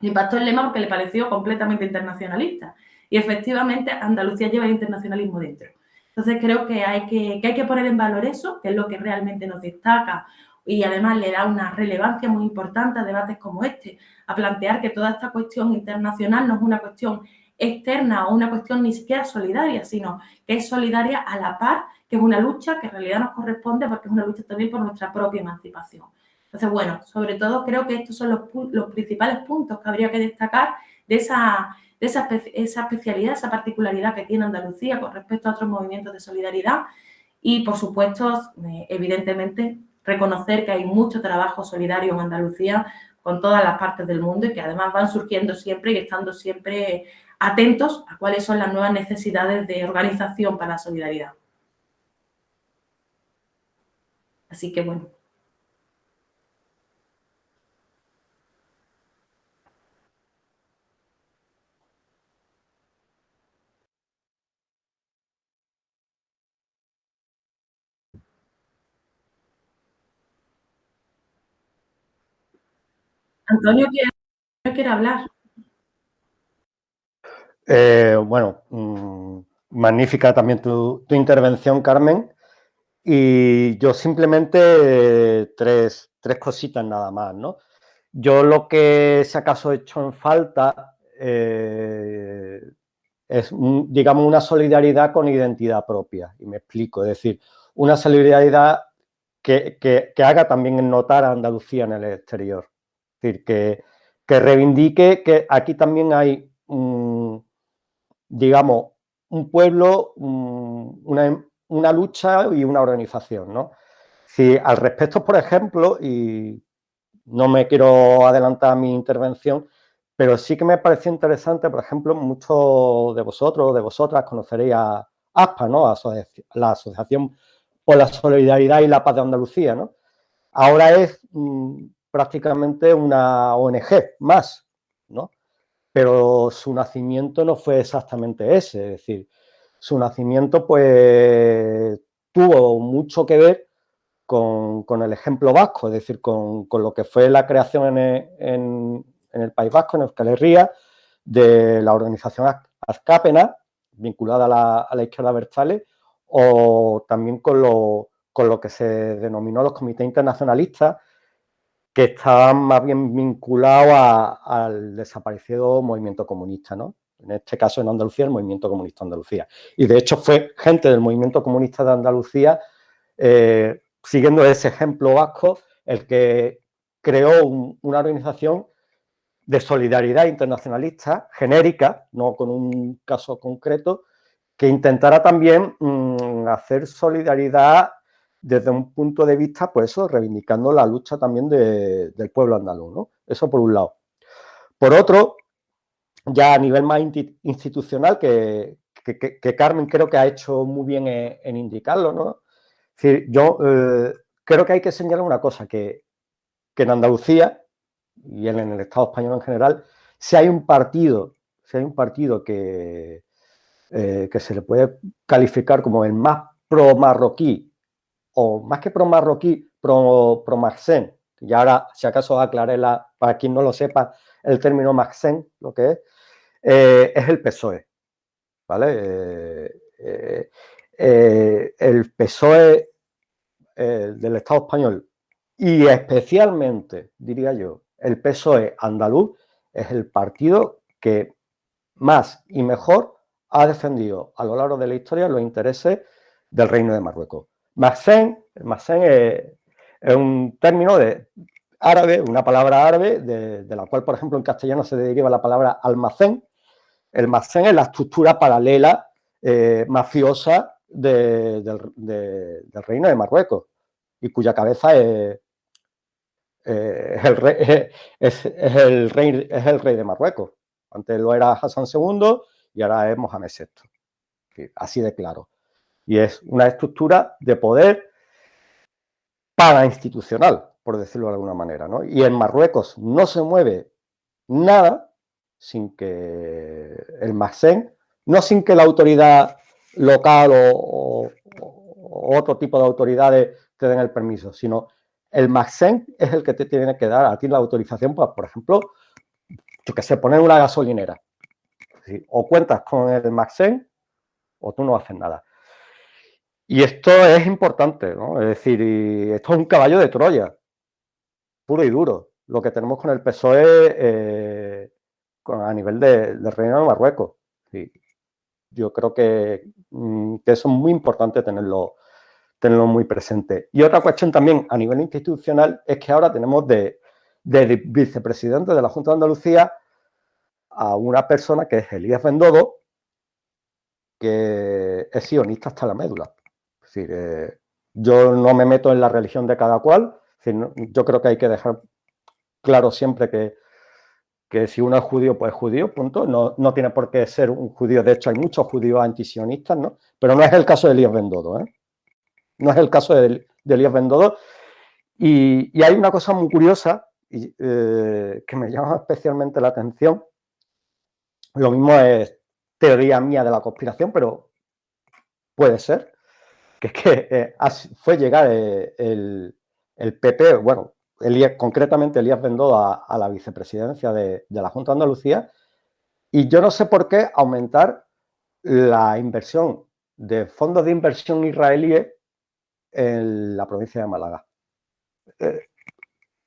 el lema porque le pareció completamente internacionalista. Y efectivamente Andalucía lleva el internacionalismo dentro. Entonces creo que hay que poner en valor eso, que es lo que realmente nos destaca y además le da una relevancia muy importante a debates como este, a plantear que toda esta cuestión internacional no es una cuestión externa o una cuestión ni siquiera solidaria, sino que es solidaria a la par, que es una lucha que en realidad nos corresponde porque es una lucha también por nuestra propia emancipación. Entonces, bueno, sobre todo creo que estos son los principales puntos que habría que destacar de esa especialidad, esa particularidad que tiene Andalucía con respecto a otros movimientos de solidaridad y, por supuesto, evidentemente, reconocer que hay mucho trabajo solidario en Andalucía con todas las partes del mundo y que además van surgiendo siempre y estando siempre atentos a cuáles son las nuevas necesidades de organización para la solidaridad. Así que, bueno. Antonio quiere hablar. Bueno, magnífica también tu intervención, Carmen. Y yo simplemente tres cositas nada más, ¿no? Yo lo que si acaso he hecho en falta es, digamos, una solidaridad con identidad propia. Y me explico, es decir, una solidaridad que haga también notar a Andalucía en el exterior. Es decir, que reivindique que aquí también hay, digamos, un pueblo, una lucha y una organización, ¿no? Si al respecto, por ejemplo, y no me quiero adelantar a mi intervención, pero sí que me pareció interesante, por ejemplo, muchos de vosotros o de vosotras conoceréis a ASPA, ¿no? La Asociación por la Solidaridad y la Paz de Andalucía, ¿no? Ahora es prácticamente una ONG más, ¿no? Pero su nacimiento no fue exactamente ese, es decir, su nacimiento pues tuvo mucho que ver con el ejemplo vasco, es decir, con lo que fue la creación en el País Vasco, en Euskal Herria, de la organización Askapena, vinculada a la izquierda abertzale, o también con lo que se denominó los comités internacionalistas, que estaban más bien vinculados al desaparecido movimiento comunista, ¿no? En este caso, en Andalucía, el movimiento comunista de Andalucía. Y de hecho fue gente del movimiento comunista de Andalucía, siguiendo ese ejemplo vasco, el que creó una organización de solidaridad internacionalista genérica, no con un caso concreto, que intentara también hacer solidaridad desde un punto de vista, pues eso, reivindicando la lucha también del pueblo andaluz, ¿no? Eso por un lado. Por otro, ya a nivel más institucional, que Carmen creo que ha hecho muy bien en indicarlo, ¿no? Es decir, yo creo que hay que señalar una cosa, que en Andalucía y en el Estado español en general, si hay un partido que se le puede calificar como el más pro-marroquí, o más que pro-marroquí, pro-marxén, y ahora, si acaso aclaré, para quien no lo sepa, el término marxén, lo que es el PSOE, ¿vale? El PSOE del Estado español y especialmente, diría yo, el PSOE andaluz es el partido que más y mejor ha defendido a lo largo de la historia los intereses del Reino de Marruecos. Marxén es un término árabe, una palabra árabe, de la cual, por ejemplo, en castellano se deriva la palabra almacén. El almacén es la estructura paralela mafiosa del Reino de Marruecos y cuya cabeza es el rey de Marruecos. Antes lo era Hassan II y ahora es Mohamed VI. Así de claro. Y es una estructura de poder parainstitucional, por decirlo de alguna manera, ¿no? Y en Marruecos no se mueve nada sin que el Marxén, no sin que la autoridad local o otro tipo de autoridades te den el permiso, sino el Marxén es el que te tiene que dar a ti la autorización para, por ejemplo, yo que sé, poner una gasolinera. ¿Sí? O cuentas con el Marxén o tú no haces nada. Y esto es importante, ¿no? Es decir, esto es un caballo de Troya, puro y duro, lo que tenemos con el PSOE a nivel del Reino de Marruecos. Sí. Yo creo que eso es muy importante tenerlo muy presente. Y otra cuestión también a nivel institucional es que ahora tenemos de vicepresidente de la Junta de Andalucía a una persona que es Elías Bendodo, que es sionista hasta la médula. Es decir, yo no me meto en la religión de cada cual. Es decir, yo creo que hay que dejar claro siempre que si uno es judío, pues es judío, punto. No tiene por qué ser un judío. De hecho, hay muchos judíos antisionistas, ¿no? Pero no es el caso de Elías Bendodo, ¿eh? No es el caso de Elías Bendodo. Y hay una cosa muy curiosa que me llama especialmente la atención. Lo mismo es teoría mía de la conspiración, pero puede ser, que es que fue llegar el PP, bueno, concretamente Elías Bendodo a la vicepresidencia de la Junta de Andalucía, y yo no sé por qué aumentar la inversión de fondos de inversión israelíes en la provincia de Málaga.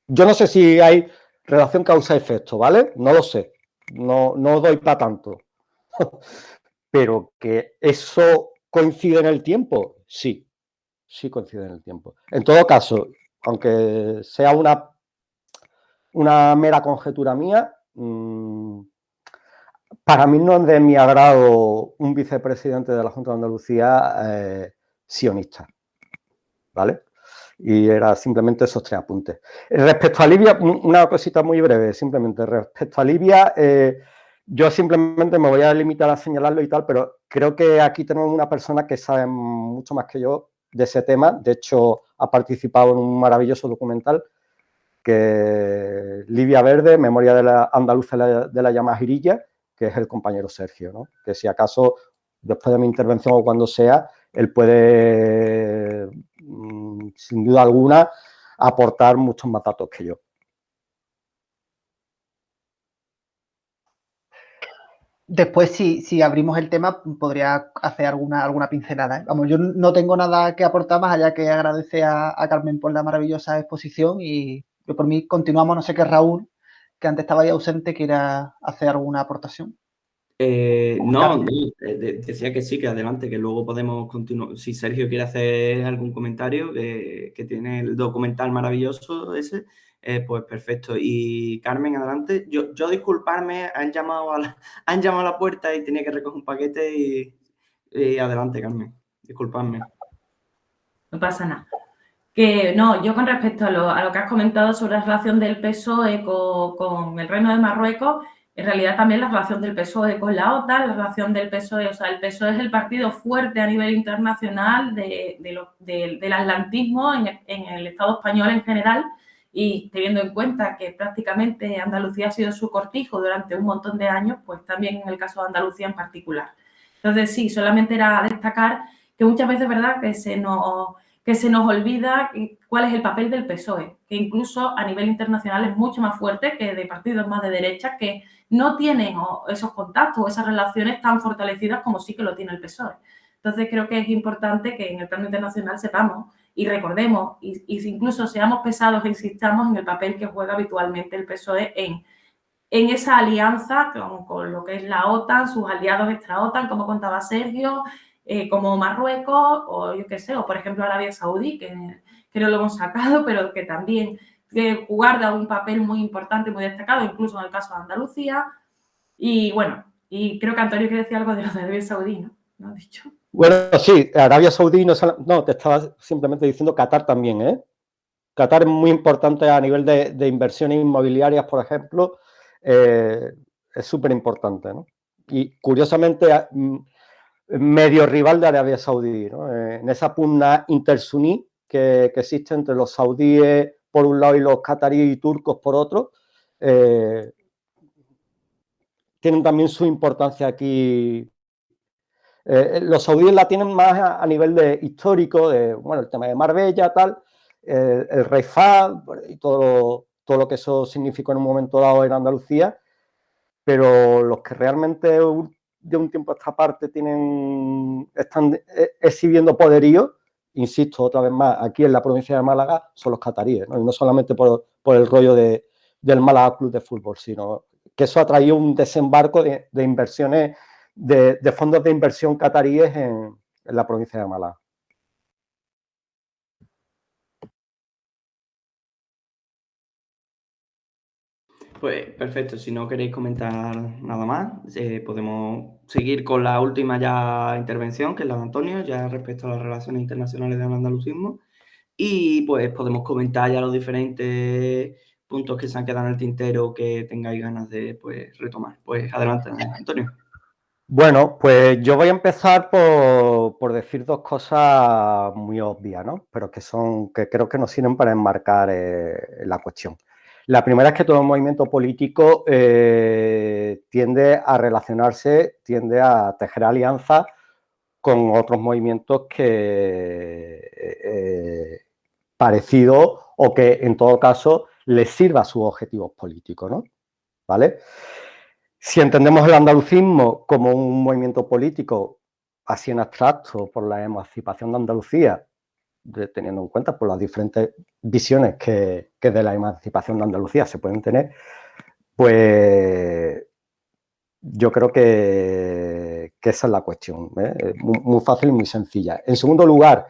Yo no sé si hay relación causa-efecto, ¿vale? No lo sé, no doy para tanto. Pero que eso coincide en el tiempo, sí coincide en el tiempo. En todo caso, aunque sea una mera conjetura mía, para mí no es de mi agrado un vicepresidente de la Junta de Andalucía sionista, ¿vale? Y era simplemente esos 3 apuntes. Respecto a Libia, una cosita muy breve, simplemente. Respecto a Libia, yo simplemente me voy a limitar a señalarlo y tal, pero creo que aquí tenemos una persona que sabe mucho más que yo de ese tema. De hecho, ha participado en un maravilloso documental que Libia Verde, Memoria de la Andaluza de la Yamahirilla, que es el compañero Sergio, ¿no? Que si acaso, después de mi intervención o cuando sea, él puede sin duda alguna, aportar muchos más datos que yo. Después, si abrimos el tema, podría hacer alguna pincelada, ¿eh? Vamos, yo no tengo nada que aportar más allá que agradecer a Carmen por la maravillosa exposición y yo por mí continuamos, no sé qué Raúl, que antes estaba ahí ausente, quiera hacer alguna aportación. No, decía que sí, que adelante, que luego podemos continuar. Si Sergio quiere hacer algún comentario, que tiene el documental maravilloso ese, pues perfecto. Y Carmen, adelante. Yo disculparme, han llamado a la puerta y tenía que recoger un paquete y adelante, Carmen. Disculpadme. No pasa nada. Que no, yo con respecto a lo que has comentado sobre la relación del PSOE con el Reino de Marruecos, en realidad también la relación del PSOE con la OTAN, la relación del PSOE, o sea, el PSOE es el partido fuerte a nivel internacional del atlantismo en el Estado español en general, y teniendo en cuenta que prácticamente Andalucía ha sido su cortijo durante un montón de años, pues también en el caso de Andalucía en particular. Entonces, sí, solamente era destacar que muchas veces, ¿verdad?, que se nos olvida cuál es el papel del PSOE, que incluso a nivel internacional es mucho más fuerte que de partidos más de derecha que no tienen esos contactos o esas relaciones tan fortalecidas como sí que lo tiene el PSOE. Entonces, creo que es importante que en el plano internacional sepamos y recordemos y incluso seamos pesados e insistamos en el papel que juega habitualmente el PSOE en esa alianza con lo que es la OTAN, sus aliados extra-OTAN, como contaba Sergio, como Marruecos o yo qué sé, o por ejemplo Arabia Saudí, que no lo hemos sacado, pero que también guarda un papel muy importante, muy destacado, incluso en el caso de Andalucía. Y bueno, y creo que Antonio quiere decir algo de los de Arabia Saudí, ¿no? ¿No has dicho? Bueno, sí, Arabia Saudí no, te estaba simplemente diciendo Qatar también, ¿eh? Qatar es muy importante a nivel de inversiones inmobiliarias, por ejemplo, es súper importante, ¿no? Y curiosamente, medio rival de Arabia Saudí, ¿no? En esa pugna intersuní que existe entre los saudíes por un lado y los cataríes y turcos por otro, tienen también su importancia aquí. Los saudíes la tienen más a nivel histórico, bueno, el tema de Marbella, tal, el rey Fahd y todo lo que eso significó en un momento dado en Andalucía, pero los que realmente de un tiempo a esta parte están exhibiendo poderío, insisto otra vez más, aquí en la provincia de Málaga son los cataríes, ¿no? Y no solamente por el rollo del Málaga Club de Fútbol, sino que eso ha traído un desembarco de inversiones, de fondos de inversión cataríes en la provincia de Málaga. Pues perfecto, si no queréis comentar nada más, podemos seguir con la última ya intervención, que es la de Antonio, ya respecto a las relaciones internacionales del andalucismo. Y pues podemos comentar ya los diferentes puntos que se han quedado en el tintero que tengáis ganas de retomar. Pues adelante, Antonio. Bueno, pues yo voy a empezar por decir dos cosas muy obvias, ¿no? Pero que creo que nos sirven para enmarcar la cuestión. La primera es que todo movimiento político tiende a relacionarse, tiende a tejer alianzas con otros movimientos parecidos o que en todo caso les sirva a sus objetivos políticos, ¿no? ¿Vale? Si entendemos el andalucismo como un movimiento político así en abstracto por la emancipación de Andalucía, teniendo en cuenta por las diferentes visiones que de la emancipación de Andalucía se pueden tener, pues yo creo que esa es la cuestión, ¿eh? Muy fácil y muy sencilla. En segundo lugar,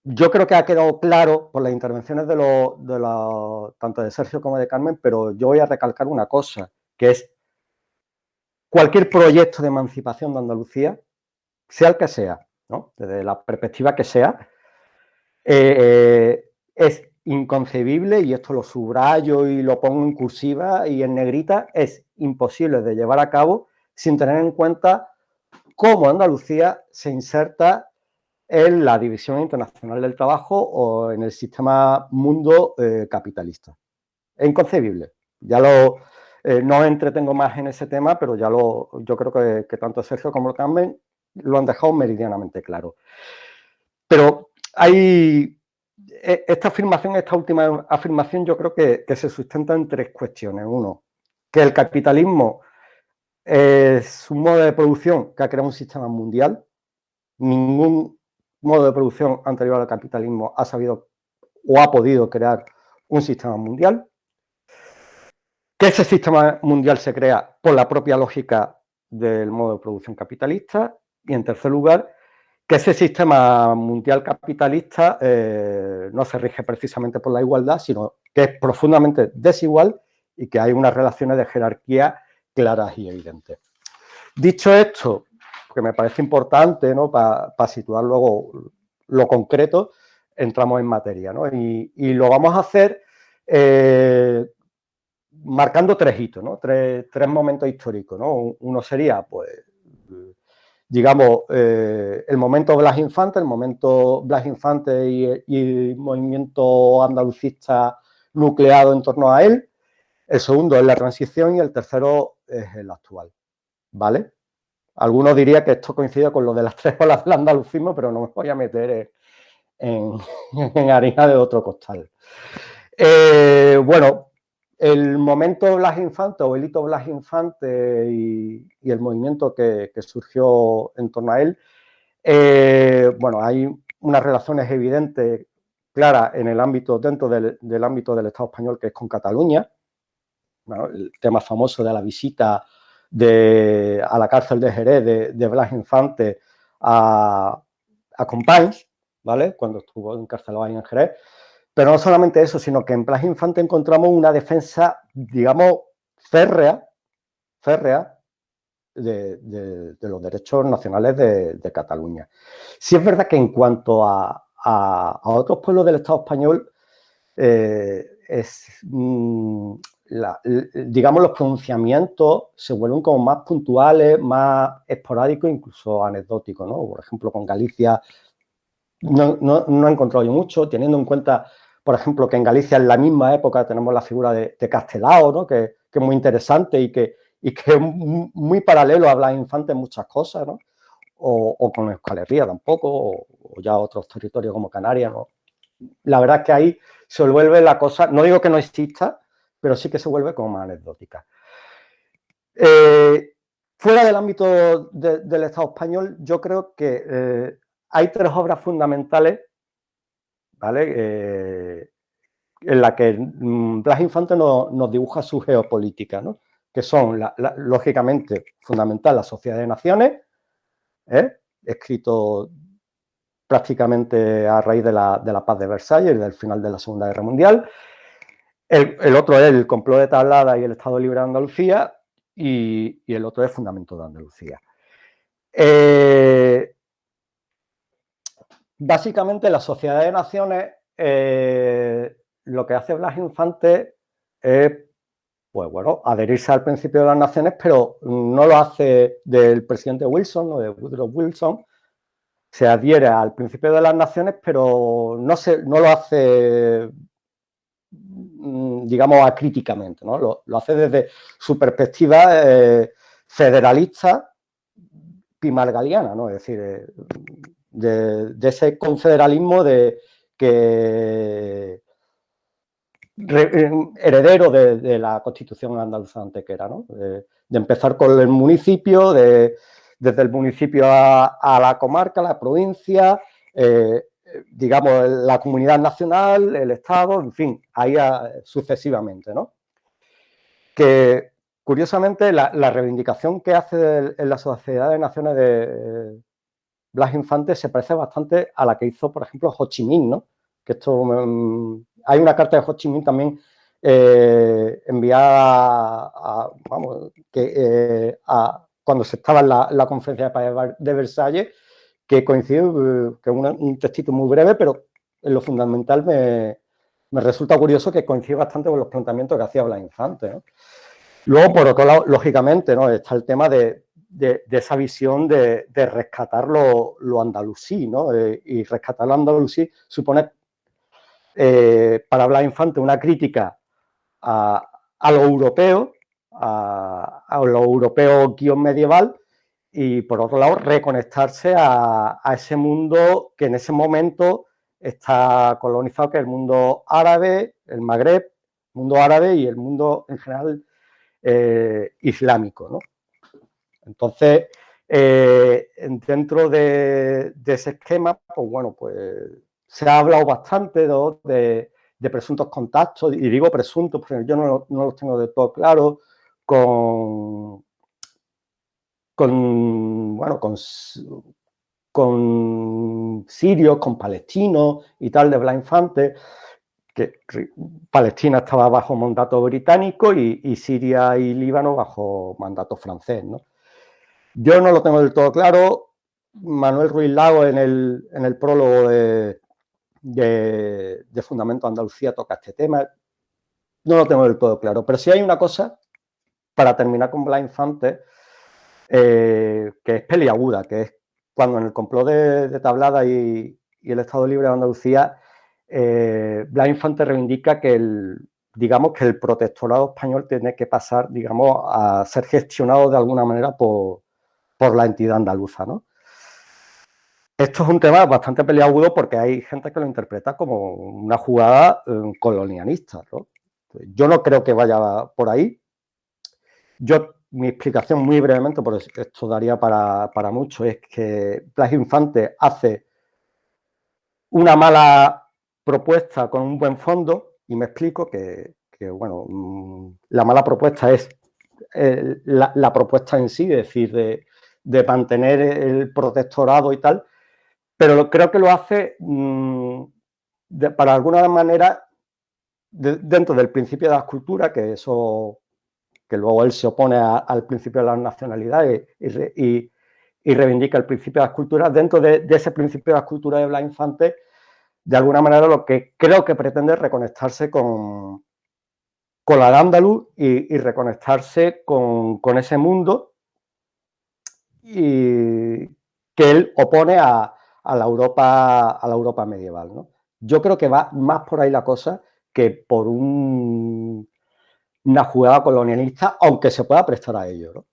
yo creo que ha quedado claro por las intervenciones tanto de Sergio como de Carmen, pero yo voy a recalcar una cosa, que es cualquier proyecto de emancipación de Andalucía, sea el que sea, ¿no? Desde la perspectiva que sea, es inconcebible, y esto lo subrayo y lo pongo en cursiva y en negrita, es imposible de llevar a cabo sin tener en cuenta cómo Andalucía se inserta en la división internacional del trabajo o en el sistema mundo capitalista. Es inconcebible. No me entretengo más en ese tema, pero yo creo que tanto Sergio como Carmen lo han dejado meridianamente claro. Pero hay esta última afirmación, yo creo que se sustenta en 3 cuestiones. Uno, que el capitalismo es un modo de producción que ha creado un sistema mundial. Ningún modo de producción anterior al capitalismo ha sabido o ha podido crear un sistema mundial. Que ese sistema mundial se crea por la propia lógica del modo de producción capitalista. Y en tercer lugar, que ese sistema mundial capitalista no se rige precisamente por la igualdad, sino que es profundamente desigual y que hay unas relaciones de jerarquía claras y evidentes. Dicho esto, que me parece importante, ¿no?, para situar luego lo concreto, entramos en materia, ¿no? Y lo vamos a hacer marcando 3 hitos, ¿no? Tres momentos históricos, ¿no? Uno sería, pues, digamos, el momento Blas Infante, y el movimiento andalucista nucleado en torno a él. El segundo es la transición y el tercero es el actual, ¿vale? Algunos dirían que esto coincide con lo de las 3 olas del andalucismo, pero no me voy a meter en harina de otro costal. Bueno, el momento Blas Infante o el hito Blas Infante y el movimiento que surgió en torno a él, bueno, hay unas relaciones evidentes, claras, en el ámbito, dentro del ámbito del Estado español, que es con Cataluña. Bueno, el tema famoso de la visita a la cárcel de Jerez de Blas Infante a Companys, ¿vale?, cuando estuvo encarcelado ahí en Jerez. Pero no solamente eso, sino que en Blas Infante encontramos una defensa, digamos, férrea de los derechos nacionales de Cataluña. Sí es verdad que en cuanto a otros pueblos del Estado español, digamos, los pronunciamientos se vuelven como más puntuales, más esporádicos, incluso anecdóticos, ¿no? Por ejemplo, con Galicia no he encontrado yo mucho, teniendo en cuenta, por ejemplo, que en Galicia en la misma época tenemos la figura de Castelao, ¿no?, que es muy interesante y que es muy paralelo a Blas Infante en muchas cosas, ¿no? O con Euskal Herria tampoco, o ya otros territorios como Canarias, ¿no? La verdad es que ahí se vuelve la cosa, no digo que no exista, pero sí que se vuelve como más anecdótica. Fuera del ámbito del Estado español, yo creo que hay 3 obras fundamentales, ¿vale?, en las que Blas Infante nos dibuja su geopolítica, ¿no?, que son, lógicamente, fundamental, La Sociedad de Naciones, escrito prácticamente a raíz de la paz de Versalles y del final de la Segunda Guerra Mundial. El otro es El complot de Tablada y el Estado Libre de Andalucía, y el otro es Fundamento de Andalucía. Básicamente, La Sociedad de Naciones, lo que hace Blas Infante es, pues bueno, adherirse al principio de las naciones, pero no lo hace del presidente Wilson o de Woodrow Wilson. Se adhiere al principio de las naciones, pero no lo hace, digamos, acríticamente, ¿no? Lo hace desde su perspectiva federalista pimargaliana, ¿no? Es decir, de ese confederalismo heredero de la Constitución andaluza antequera, ¿no? De empezar con el municipio, desde el municipio a la comarca, la provincia, digamos, la comunidad nacional, el Estado, en fin, ahí sucesivamente, ¿no? Que, curiosamente, la reivindicación que hace en la Sociedad de Naciones de Blas Infante se parece bastante a la que hizo, por ejemplo, Ho Chi Minh, ¿no? Que esto, hay una carta de Ho Chi Minh también enviada cuando se estaba en la conferencia de paz de Versalles, que coincide, que es un textito muy breve, pero en lo fundamental me resulta curioso que coincide bastante con los planteamientos que hacía Blas Infante, ¿no? Luego, por otro lado, lógicamente, ¿no?, está el tema de esa visión de rescatar lo andalusí, ¿no? Y rescatar lo andalusí supone, para Blas Infante, una crítica a lo europeo, a lo europeo guión medieval, y por otro lado reconectarse a ese mundo que en ese momento está colonizado, que es el mundo árabe, el Magreb, el mundo árabe y el mundo en general islámico, ¿no? Entonces, dentro de ese esquema, pues bueno, pues se ha hablado bastante, ¿no?, de presuntos contactos, y digo presuntos porque yo no los tengo del todo claros, con sirios, con palestinos y tal de Blas Infante, que Palestina estaba bajo mandato británico y Siria y Líbano bajo mandato francés, ¿no? Yo no lo tengo del todo claro. Manuel Ruiz Lago en el prólogo de Fundamento Andalucía toca este tema. No lo tengo del todo claro, pero sí hay una cosa, para terminar con Blas Infante, que es peliaguda, que es cuando en el complot de Tablada y el Estado Libre de Andalucía, Blas Infante reivindica que digamos que el protectorado español tiene que pasar, digamos, a ser gestionado de alguna manera por la entidad andaluza, ¿no? Esto es un tema bastante peliagudo porque hay gente que lo interpreta como una jugada colonialista, ¿no? Yo no creo que vaya por ahí. Mi explicación muy brevemente, porque esto daría para mucho, es que Blas Infante hace una mala propuesta con un buen fondo, y me explico que bueno, la mala propuesta es la propuesta en sí, es decir, de mantener el protectorado y tal, pero creo que lo hace para alguna manera dentro del principio de la escultura, que luego él se opone al principio de las nacionalidades y reivindica el principio de la escultura. Dentro de ese principio de la escultura de Blas Infante, de alguna manera lo que creo que pretende es reconectarse con la Al-Ándalus y reconectarse con ese mundo y que él opone a la Europa medieval, ¿no? Yo creo que va más por ahí la cosa que por una jugada colonialista, aunque se pueda prestar a ello, ¿no?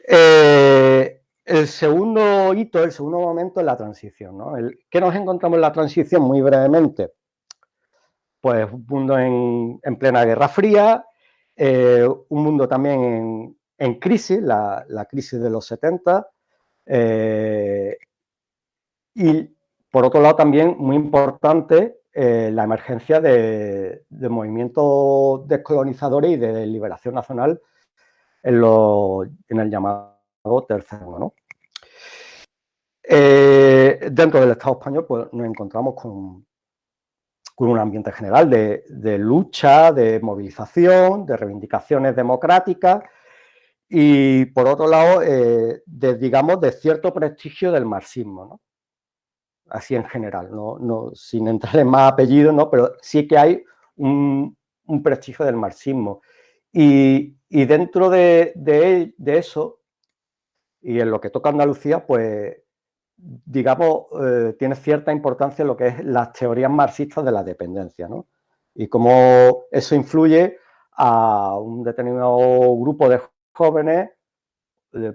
El segundo hito, el segundo momento es la transición, ¿no? ¿Qué nos encontramos en la transición? Muy brevemente, pues un mundo en plena Guerra Fría, un mundo también en crisis, la crisis de los 70, y por otro lado también muy importante la emergencia de movimientos descolonizadores y de liberación nacional en el llamado tercero, ¿no? Dentro del Estado español pues, nos encontramos con un ambiente general de lucha, de movilización, de reivindicaciones democráticas y, por otro lado, digamos, de cierto prestigio del marxismo, ¿no? Así en general, sin entrar en más apellidos, ¿no? Pero sí que hay un prestigio del marxismo. Y dentro de eso, y en lo que toca Andalucía, pues, digamos, tiene cierta importancia lo que es las teorías marxistas de la dependencia, ¿no? Y cómo eso influye a un determinado grupo de jóvenes,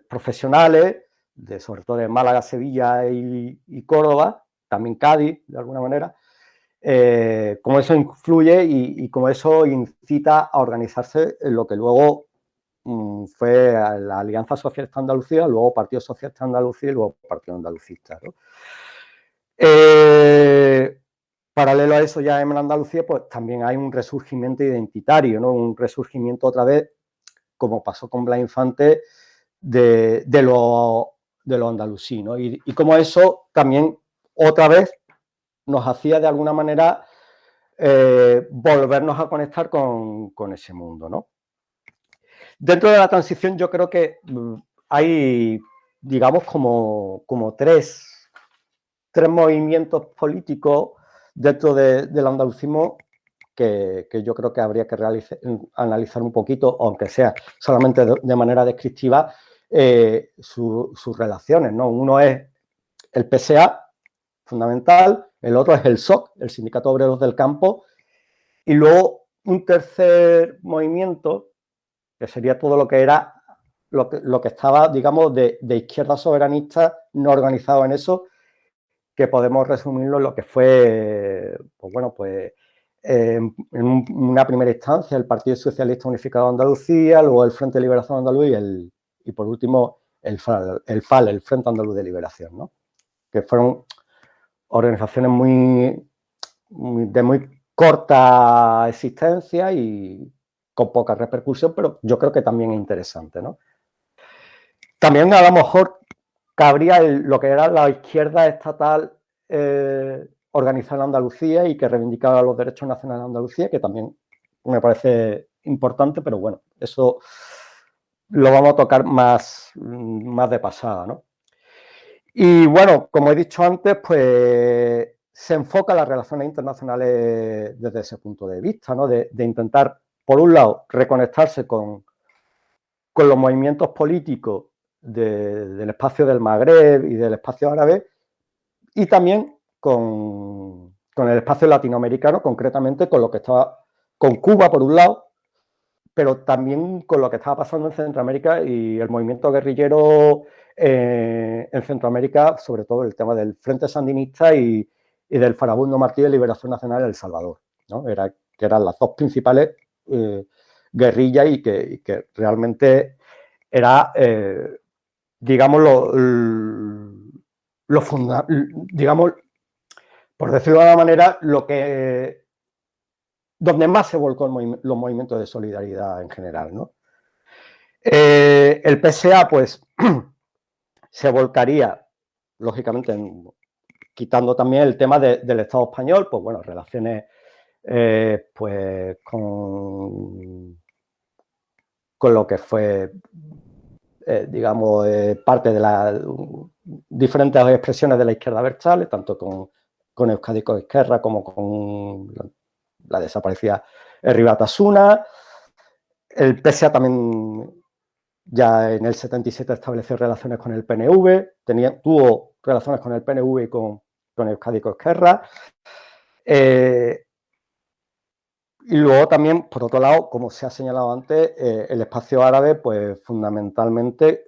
profesionales, sobre todo de Málaga, Sevilla y Córdoba, también Cádiz, de alguna manera, cómo eso influye y cómo eso incita a organizarse en lo que luego fue la Alianza Socialista Andalucía, luego Partido Socialista Andalucía y luego Partido Andalucista, ¿no? Paralelo a eso, ya en Andalucía, pues también hay un resurgimiento identitario, ¿no? Un resurgimiento otra vez, como pasó con Blas Infante, de lo andalusí, ¿no? Y como eso también otra vez nos hacía de alguna manera volvernos a conectar con ese mundo, ¿no? Dentro de la transición yo creo que hay, digamos, como tres movimientos políticos dentro del andalucismo que yo creo que habría que analizar un poquito, aunque sea solamente de manera descriptiva, sus relaciones, ¿no? Uno es el PSA, fundamental, el otro es el SOC, el Sindicato de Obreros del Campo, y luego un tercer movimiento, que sería todo lo que era lo que estaba, digamos, de izquierda soberanista, no organizado en eso, que podemos resumirlo en lo que fue, pues bueno, pues en una primera instancia el Partido Socialista Unificado de Andalucía, luego el Frente de Liberación Andaluz y por último el FAL, el Frente Andaluz de Liberación, ¿no? Que fueron organizaciones de muy corta existencia y con poca repercusión, pero yo creo que también es interesante, ¿no? También a lo mejor cabría lo que era la izquierda estatal organizada en Andalucía y que reivindicaba los derechos nacionales de Andalucía, que también me parece importante, pero bueno, eso lo vamos a tocar más de pasada, ¿no? Y bueno, como he dicho antes, pues se enfoca las relaciones internacionales desde ese punto de vista, ¿no? De intentar, por un lado, reconectarse con los movimientos políticos del espacio del Magreb y del espacio árabe, y también con el espacio latinoamericano, concretamente con lo que estaba con Cuba por un lado, pero también con lo que estaba pasando en Centroamérica y el movimiento guerrillero en Centroamérica, sobre todo el tema del Frente Sandinista y del Farabundo Martí de Liberación Nacional de El Salvador, ¿no? Que eran las dos principales guerrillas y que realmente era, digamos, digamos, por decirlo de alguna manera, donde más se volcó los movimientos de solidaridad en general, ¿no? El PSA, pues, se volcaría, lógicamente, quitando también el tema del Estado español, pues bueno, relaciones pues con lo que fue, digamos, parte de las diferentes expresiones de la izquierda abertzale, tanto con Euskadi Ezkerra como con la desaparecida Herri Batasuna. El PSA también ya en el 77 estableció relaciones con el PNV, tuvo relaciones con el PNV y con Euskadi Ezkerra. Y luego también, por otro lado, como se ha señalado antes, el espacio árabe, pues fundamentalmente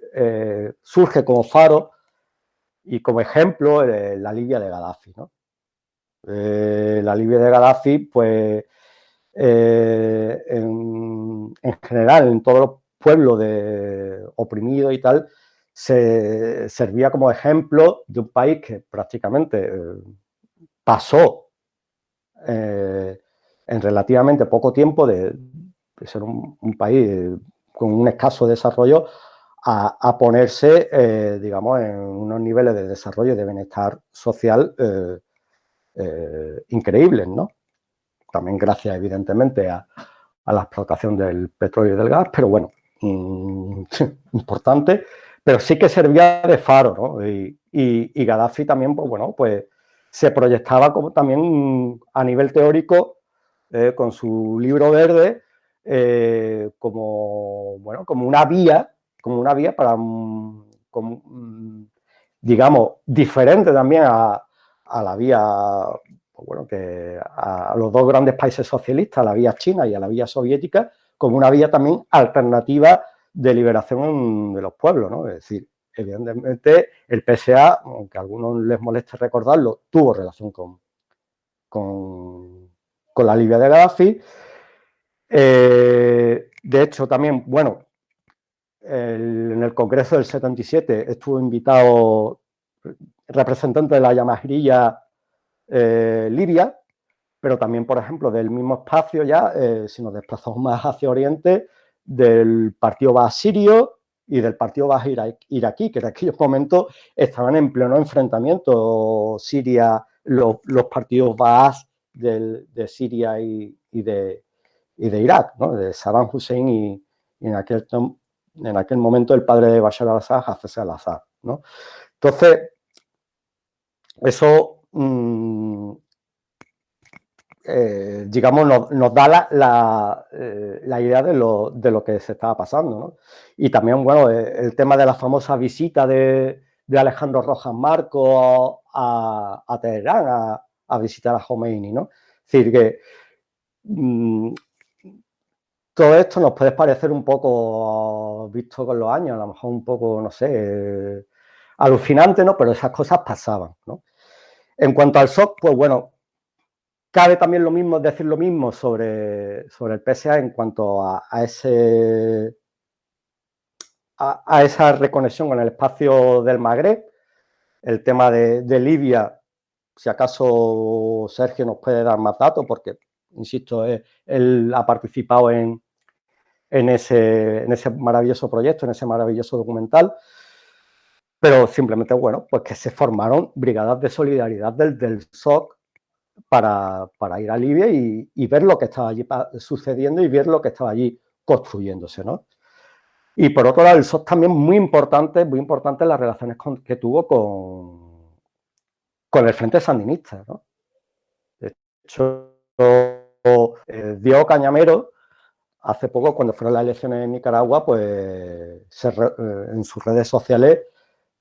surge como faro y como ejemplo la Libia de Gaddafi, ¿no? La Libia de Gaddafi, pues en general, en todos los pueblos oprimidos y tal, se servía como ejemplo de un país que prácticamente pasó en relativamente poco tiempo de ser un país con un escaso desarrollo a ponerse, digamos, en unos niveles de desarrollo y de bienestar social increíbles, ¿no? También gracias, evidentemente, a la explotación del petróleo y del gas, pero bueno, importante, pero sí que servía de faro, ¿no? Y Gaddafi también, pues bueno, pues se proyectaba como también a nivel teórico con su libro verde como, bueno, como una vía para, digamos, diferente también a la vía, pues bueno, que a los dos grandes países socialistas, a la vía china y a la vía soviética, como una vía también alternativa de liberación de los pueblos, ¿no? Es decir, evidentemente el PSA, aunque a algunos les moleste recordarlo, tuvo relación con la Libia de Gaddafi. De hecho, también, bueno, en el Congreso del 77 estuvo invitado representante de la Yamahiriya libia, pero también, por ejemplo, del mismo espacio ya, si nos desplazamos más hacia Oriente, del Partido Baas sirio y del Partido Baas iraquí, que en aquellos momentos estaban en pleno enfrentamiento Siria, los partidos Baas de Siria y de Irak, ¿no? De Saddam Hussein y en aquel momento el padre de Bashar al-Assad, Hafez al-Assad, ¿no? Entonces, eso digamos, nos da la idea de lo que se estaba pasando, ¿no? Y también, bueno, el tema de la famosa visita de Alejandro Rojas Marcos a Teherán a visitar a Khomeini, ¿no? Es decir, que todo esto nos puede parecer un poco, visto con los años, a lo mejor un poco, no sé, alucinante, ¿no? Pero esas cosas pasaban, ¿no? En cuanto al SOC, pues bueno, cabe también lo mismo, decir lo mismo sobre el PSA en cuanto a esa reconexión con el espacio del Magreb, el tema de Libia, si acaso Sergio nos puede dar más datos, porque, insisto, él ha participado en ese maravilloso proyecto, en ese maravilloso documental, pero simplemente, bueno, pues que se formaron brigadas de solidaridad del SOC para ir a Libia y ver lo que estaba allí sucediendo y ver lo que estaba allí construyéndose, ¿no? Y por otro lado, el SOC también muy importante las relaciones que tuvo con el Frente Sandinista, ¿no? De hecho, Diego Cañamero, hace poco, cuando fueron las elecciones en Nicaragua, pues en sus redes sociales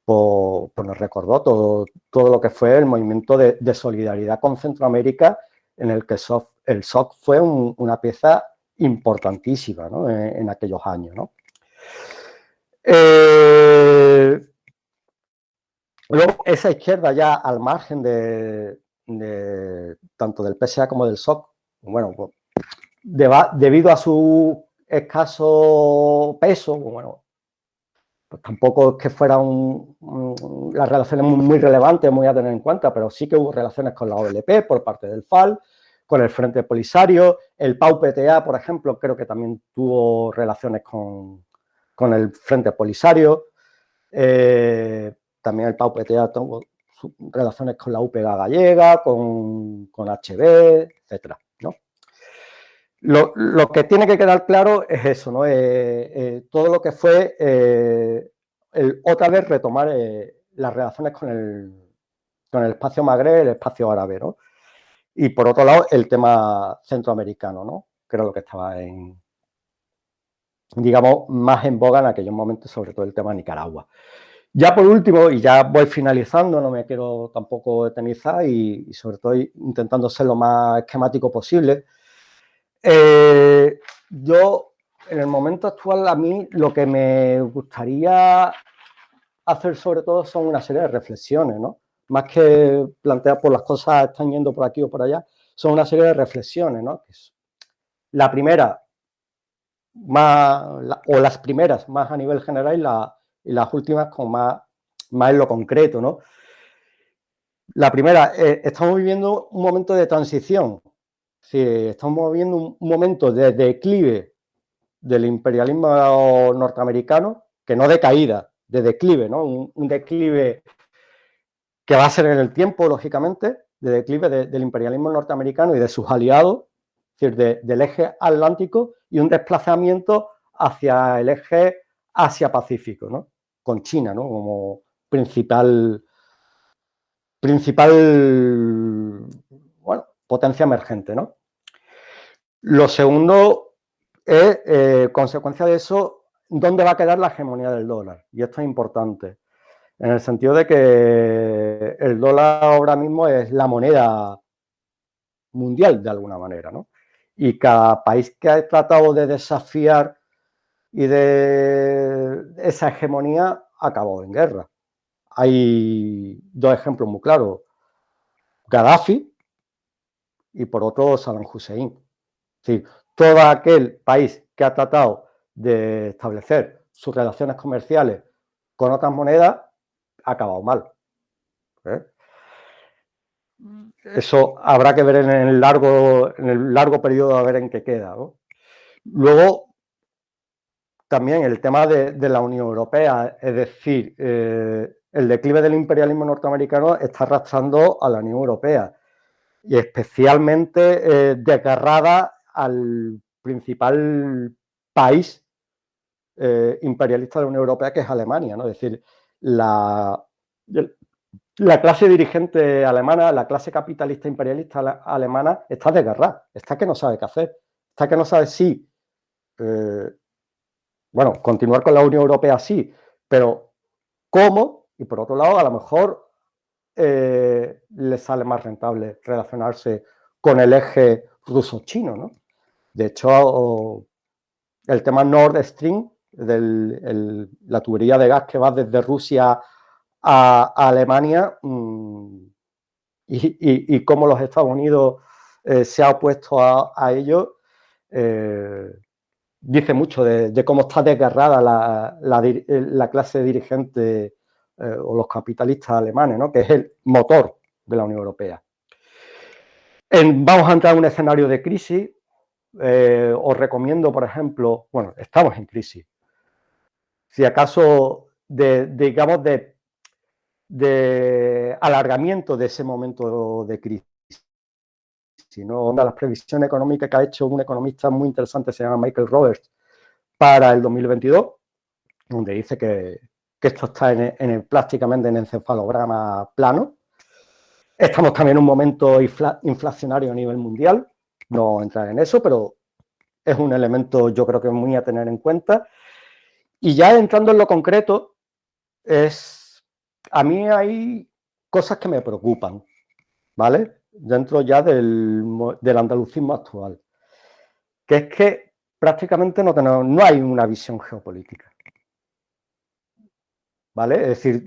pues nos recordó todo lo que fue el movimiento de solidaridad con Centroamérica, en el que el SOC fue una pieza importantísima, ¿no? en aquellos años, ¿no? Luego, esa izquierda ya al margen de tanto del PSA como del SOC, bueno, pues, debido a su escaso peso, bueno, pues tampoco es que fueran las relaciones muy relevantes, muy a tener en cuenta, pero sí que hubo relaciones con la OLP por parte del FAL, con el Frente Polisario, el PAU-PTA, por ejemplo, creo que también tuvo relaciones con el Frente Polisario, también el PAU-PTA tuvo relaciones con la UPG gallega, con HB, etcétera, ¿no? Lo que tiene que quedar claro es eso, ¿no? Todo lo que fue otra vez retomar las relaciones con el espacio Magreb, el espacio árabe, ¿no? Y por otro lado, el tema centroamericano, ¿no? Que era lo que estaba digamos, más en boga en aquellos momentos, sobre todo el tema de Nicaragua. Ya por último, y ya voy finalizando, no me quiero tampoco eternizar y sobre todo intentando ser lo más esquemático posible. Yo, en el momento actual, a mí lo que me gustaría hacer sobre todo son una serie de reflexiones, ¿no? Más que plantear por las cosas están yendo por aquí o por allá, son una serie de reflexiones, ¿no? La primera, o las primeras más a nivel general y las últimas con más en lo concreto, ¿no? La primera, estamos viviendo un momento de transición, sí, estamos viviendo un momento de declive del imperialismo norteamericano, que no de caída, de declive, ¿no? Un declive que va a ser en el tiempo, lógicamente, de declive del imperialismo norteamericano y de sus aliados, es decir, del eje atlántico, y un desplazamiento hacia el eje Asia-Pacífico, ¿no? Con China, ¿no? Como principal bueno, potencia emergente, ¿no? Lo segundo es, consecuencia de eso, ¿dónde va a quedar la hegemonía del dólar? Y esto es importante, en el sentido de que el dólar ahora mismo es la moneda mundial, de alguna manera, ¿no? Y cada país que ha tratado de desafiar y de esa hegemonía ha acabado en guerra. Hay dos ejemplos muy claros. Gaddafi y por otro Saddam Hussein. Es decir, todo aquel país que ha tratado de establecer sus relaciones comerciales con otras monedas ha acabado mal. Eso habrá que ver en el largo periodo a ver en qué queda, ¿no? Luego, también el tema de la Unión Europea, es decir, el declive del imperialismo norteamericano está arrastrando a la Unión Europea y especialmente desgarrada al principal país imperialista de la Unión Europea, que es Alemania, ¿no? Es decir, la clase dirigente alemana, la clase capitalista imperialista alemana está desgarrada, está que no sabe qué hacer, está que no sabe si, bueno, continuar con la Unión Europea sí, pero cómo, y por otro lado, a lo mejor les sale más rentable relacionarse con el eje ruso-chino, ¿no? De hecho, el tema Nord Stream, la tubería de gas que va desde Rusia a Alemania, y cómo los Estados Unidos se ha opuesto a ello, dice mucho de cómo está desgarrada la clase dirigente o los capitalistas alemanes, ¿no? Que es el motor de la Unión Europea. Vamos a entrar en un escenario de crisis. Os recomiendo, por ejemplo, bueno, estamos en crisis. Si acaso, digamos, de alargamiento de ese momento de crisis, ¿no? Una de las previsiones económicas que ha hecho un economista muy interesante, se llama Michael Roberts, para el 2022, donde dice que esto está prácticamente en encefalograma plano. Estamos también en un momento inflacionario a nivel mundial, no entrar en eso, pero es un elemento yo creo que muy a tener en cuenta. Y ya entrando en lo concreto, a mí hay cosas que me preocupan, ¿vale? Dentro ya del andalucismo actual, que es que prácticamente no hay una visión geopolítica, ¿vale? Es decir,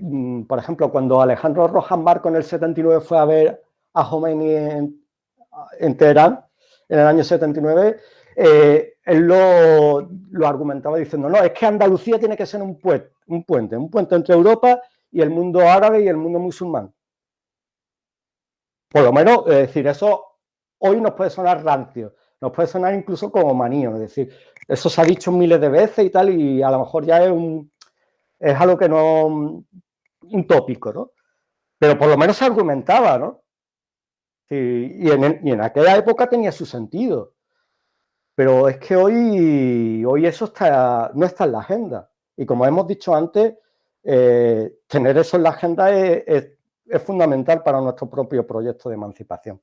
por ejemplo, cuando Alejandro Rojas Marco en el 79 fue a ver a Jomeini en Teherán, en el año 79, él lo argumentaba diciendo, no, es que Andalucía tiene que ser un puente entre Europa y el mundo árabe y el mundo musulmán. Por lo menos, es decir, eso hoy nos puede sonar rancio, nos puede sonar incluso como manío, es decir, eso se ha dicho miles de veces y tal, y a lo mejor ya es algo que no, un tópico, ¿no? Pero por lo menos se argumentaba, ¿no? Y en aquella época tenía su sentido. Pero es que hoy eso no está en la agenda. Y como hemos dicho antes, tener eso en la agenda es fundamental para nuestro propio proyecto de emancipación.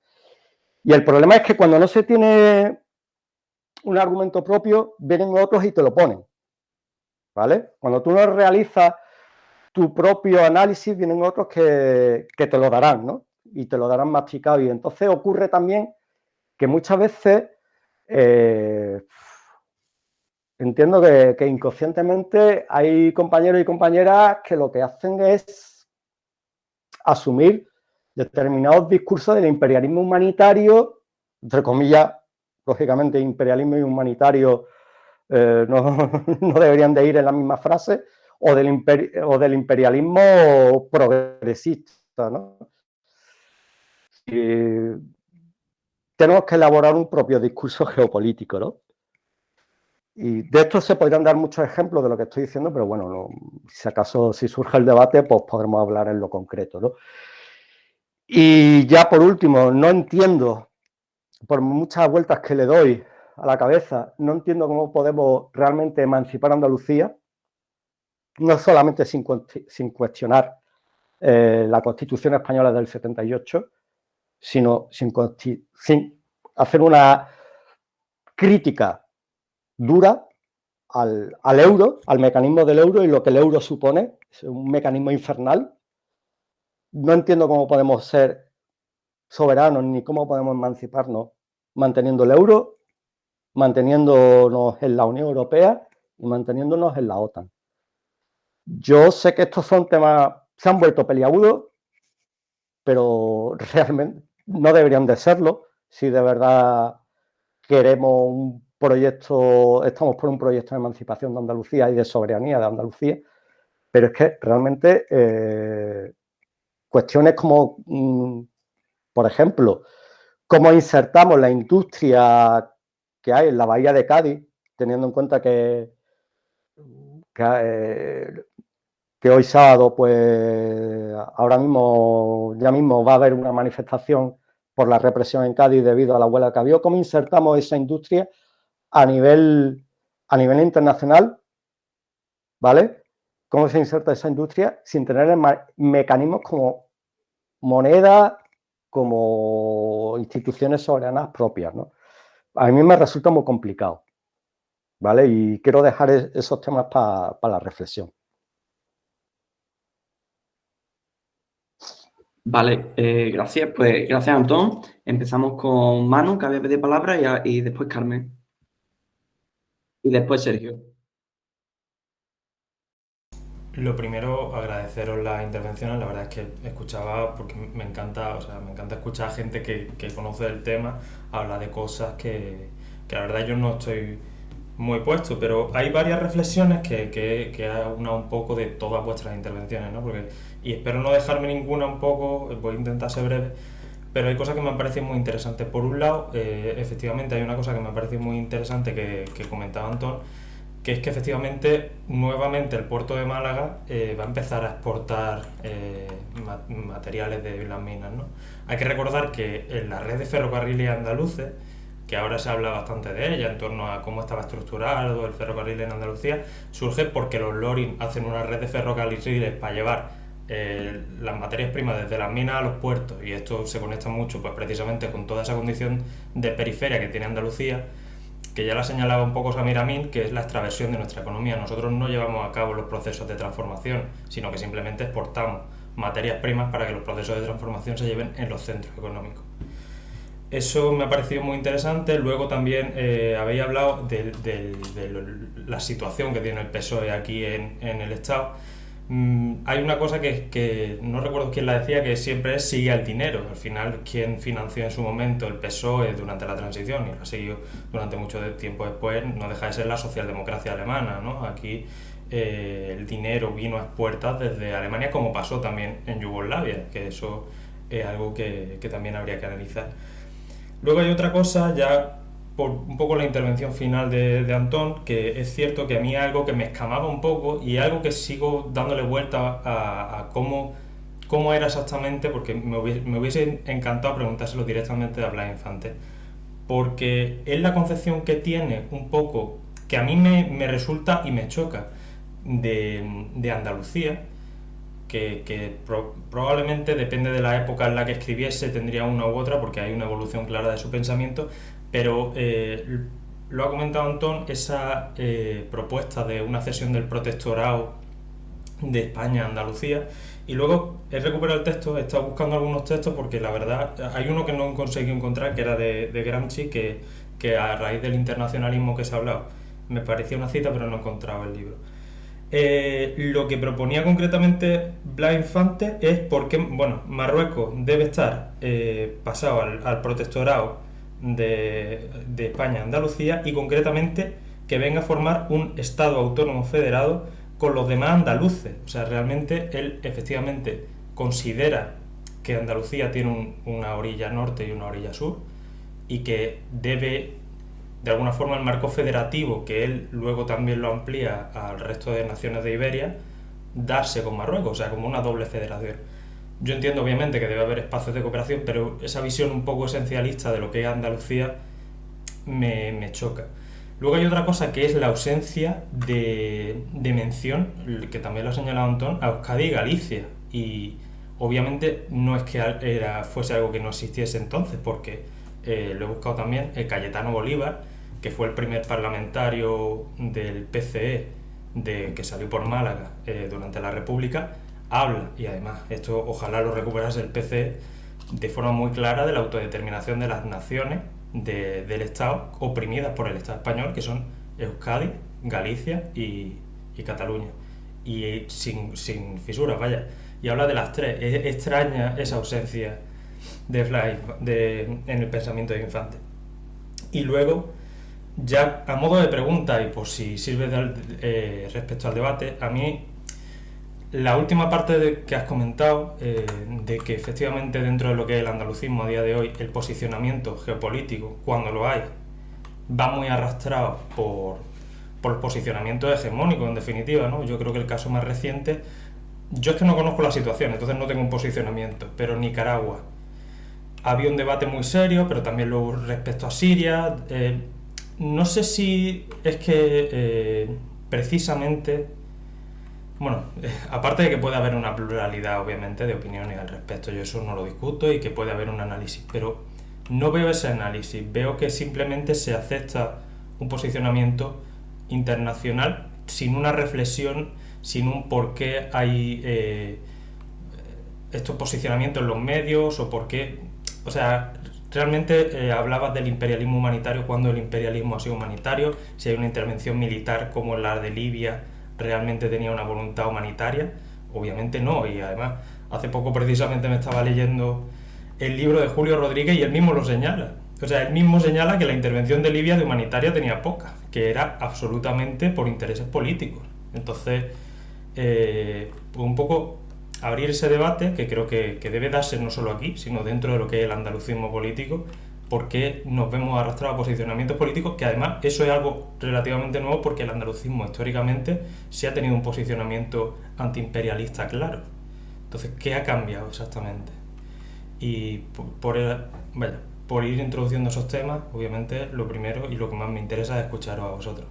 Y el problema es que cuando no se tiene un argumento propio, vienen otros y te lo ponen, ¿vale? Cuando tú no realizas tu propio análisis, vienen otros que te lo darán, ¿no? Y te lo darán masticado. Y entonces ocurre también que muchas veces entiendo que inconscientemente hay compañeros y compañeras que lo que hacen es asumir determinados discursos del imperialismo humanitario, entre comillas, lógicamente imperialismo y humanitario no deberían de ir en la misma frase, o del imperialismo progresista, ¿no? Y tenemos que elaborar un propio discurso geopolítico, ¿no? Y de esto se podrían dar muchos ejemplos de lo que estoy diciendo, pero bueno, si acaso si surge el debate, pues podremos hablar en lo concreto, ¿no? Y ya por último, no entiendo, por muchas vueltas que le doy a la cabeza, no entiendo cómo podemos realmente emancipar a Andalucía, no solamente sin cuestionar la Constitución española del 78, sino sin hacer una crítica dura al euro, al mecanismo del euro y lo que el euro supone, es un mecanismo infernal. No entiendo cómo podemos ser soberanos ni cómo podemos emanciparnos manteniendo el euro, manteniéndonos en la Unión Europea y manteniéndonos en la OTAN. Yo sé que estos son temas, se han vuelto peliagudos, pero realmente no deberían de serlo si de verdad queremos un proyecto, estamos por un proyecto de emancipación de Andalucía y de soberanía de Andalucía, pero es que realmente cuestiones como, por ejemplo, cómo insertamos la industria que hay en la bahía de Cádiz, teniendo en cuenta que hoy sábado, pues ahora mismo, ya mismo va a haber una manifestación por la represión en Cádiz debido a la huelga que había. ¿Cómo insertamos esa industria a nivel internacional? ¿Vale? ¿Cómo se inserta esa industria sin tener mecanismos como moneda, como instituciones soberanas propias, ¿no? A mí me resulta muy complicado, ¿vale? Y quiero dejar esos temas para la reflexión. Vale, gracias. Pues gracias, Antón. Empezamos con Manu, que había pedido palabra, y después Carmen. Y después Sergio. Lo primero, agradeceros las intervenciones. La verdad es que escuchaba, porque me encanta, o sea, me encanta escuchar a gente que conoce el tema, habla de cosas que la verdad yo no estoy muy puesto, pero hay varias reflexiones que he aunado un poco de todas vuestras intervenciones, ¿no? Y espero no dejarme ninguna un poco, voy a intentar ser breve, pero hay cosas que me han parecido muy interesantes. Por un lado, efectivamente hay una cosa que me ha parecido muy interesante que comentaba Antón, que es que efectivamente nuevamente el puerto de Málaga va a empezar a exportar materiales de las minas, ¿no? Hay que recordar que en la red de ferrocarriles andaluces, que ahora se habla bastante de ella en torno a cómo estaba estructurado el ferrocarril en Andalucía, surge porque los Loring hacen una red de ferrocarriles para llevar las materias primas desde las minas a los puertos, y esto se conecta mucho pues precisamente con toda esa condición de periferia que tiene Andalucía, que ya la señalaba un poco Samir Amin, que es la extraversión de nuestra economía. Nosotros no llevamos a cabo los procesos de transformación, sino que simplemente exportamos materias primas para que los procesos de transformación se lleven en los centros económicos. Eso me ha parecido muy interesante. Luego también habéis hablado de la situación que tiene el PSOE aquí en el Estado. Hay una cosa que no recuerdo quién la decía, que siempre es sigue el dinero. Al final, quien financió en su momento el PSOE durante la transición, y lo ha seguido durante mucho tiempo después, no deja de ser la socialdemocracia alemana, ¿no? Aquí el dinero vino a expuertas desde Alemania, como pasó también en Yugoslavia, que eso es algo que también habría que analizar. Luego hay otra cosa, ya por un poco la intervención final de Antón, que es cierto que a mí algo que me escamaba un poco y algo que sigo dándole vuelta a cómo era exactamente, porque me hubiese encantado preguntárselo directamente a Blas Infante, porque es la concepción que tiene un poco, que a mí me resulta y me choca, de Andalucía, que probablemente depende de la época en la que escribiese, tendría una u otra, porque hay una evolución clara de su pensamiento, pero lo ha comentado Antón, esa propuesta de una cesión del protectorado de España a Andalucía, y luego he recuperado el texto, he estado buscando algunos textos, porque la verdad hay uno que no he conseguido encontrar, que era de Gramsci, que a raíz del internacionalismo que se ha hablado, me parecía una cita, pero no he encontrado el libro. Lo que proponía concretamente Blas Infante es por qué, bueno, Marruecos debe estar pasado al protectorado de España a Andalucía, y concretamente que venga a formar un Estado autónomo federado con los demás andaluces. O sea, realmente él efectivamente considera que Andalucía tiene una orilla norte y una orilla sur, y que debe, de alguna forma, el marco federativo, que él luego también lo amplía al resto de naciones de Iberia, darse con Marruecos, o sea, como una doble federación. Yo entiendo obviamente que debe haber espacios de cooperación, pero esa visión un poco esencialista de lo que es Andalucía me choca. Luego hay otra cosa, que es la ausencia de mención, que también lo ha señalado Antón, a Euskadi y Galicia. Y obviamente no es que fuese algo que no existiese entonces, porque lo he buscado también, Cayetano Bolívar, que fue el primer parlamentario del PCE que salió por Málaga durante la República, habla, y además esto ojalá lo recuperase el PCE, de forma muy clara, de la autodeterminación de las naciones del Estado oprimidas por el Estado español, que son Euskadi, Galicia y Cataluña, y sin fisuras, vaya, y habla de las tres. Es extraña esa ausencia en el pensamiento de Infante. Y luego, ya a modo de pregunta, y por si sirve respecto al debate, a mí la última parte que has comentado, de que efectivamente dentro de lo que es el andalucismo a día de hoy, el posicionamiento geopolítico, cuando lo hay, va muy arrastrado por el posicionamiento hegemónico, en definitiva, ¿no? Yo creo que el caso más reciente, yo es que no conozco la situación, entonces no tengo un posicionamiento, pero Nicaragua, había un debate muy serio, pero también luego respecto a Siria. No sé si es que precisamente, bueno, aparte de que puede haber una pluralidad obviamente de opiniones al respecto, yo eso no lo discuto, y que puede haber un análisis, pero no veo ese análisis, veo que simplemente se acepta un posicionamiento internacional sin una reflexión, sin un por qué hay estos posicionamientos en los medios, o por qué. O sea, realmente hablabas del imperialismo humanitario, cuando el imperialismo ha sido humanitario, si hay una intervención militar como la de Libia realmente tenía una voluntad humanitaria, obviamente no, y además hace poco precisamente me estaba leyendo el libro de Julio Rodríguez y él mismo lo señala. O sea, él mismo señala que la intervención de Libia de humanitaria tenía poca, que era absolutamente por intereses políticos. Entonces, pues un poco abrir ese debate, que creo que debe darse no solo aquí, sino dentro de lo que es el andalucismo político, porque nos vemos arrastrados a posicionamientos políticos, que además eso es algo relativamente nuevo, porque el andalucismo históricamente sí ha tenido un posicionamiento antiimperialista claro. Entonces, ¿qué ha cambiado exactamente? Y por ir introduciendo esos temas, obviamente lo primero y lo que más me interesa es escucharos a vosotros.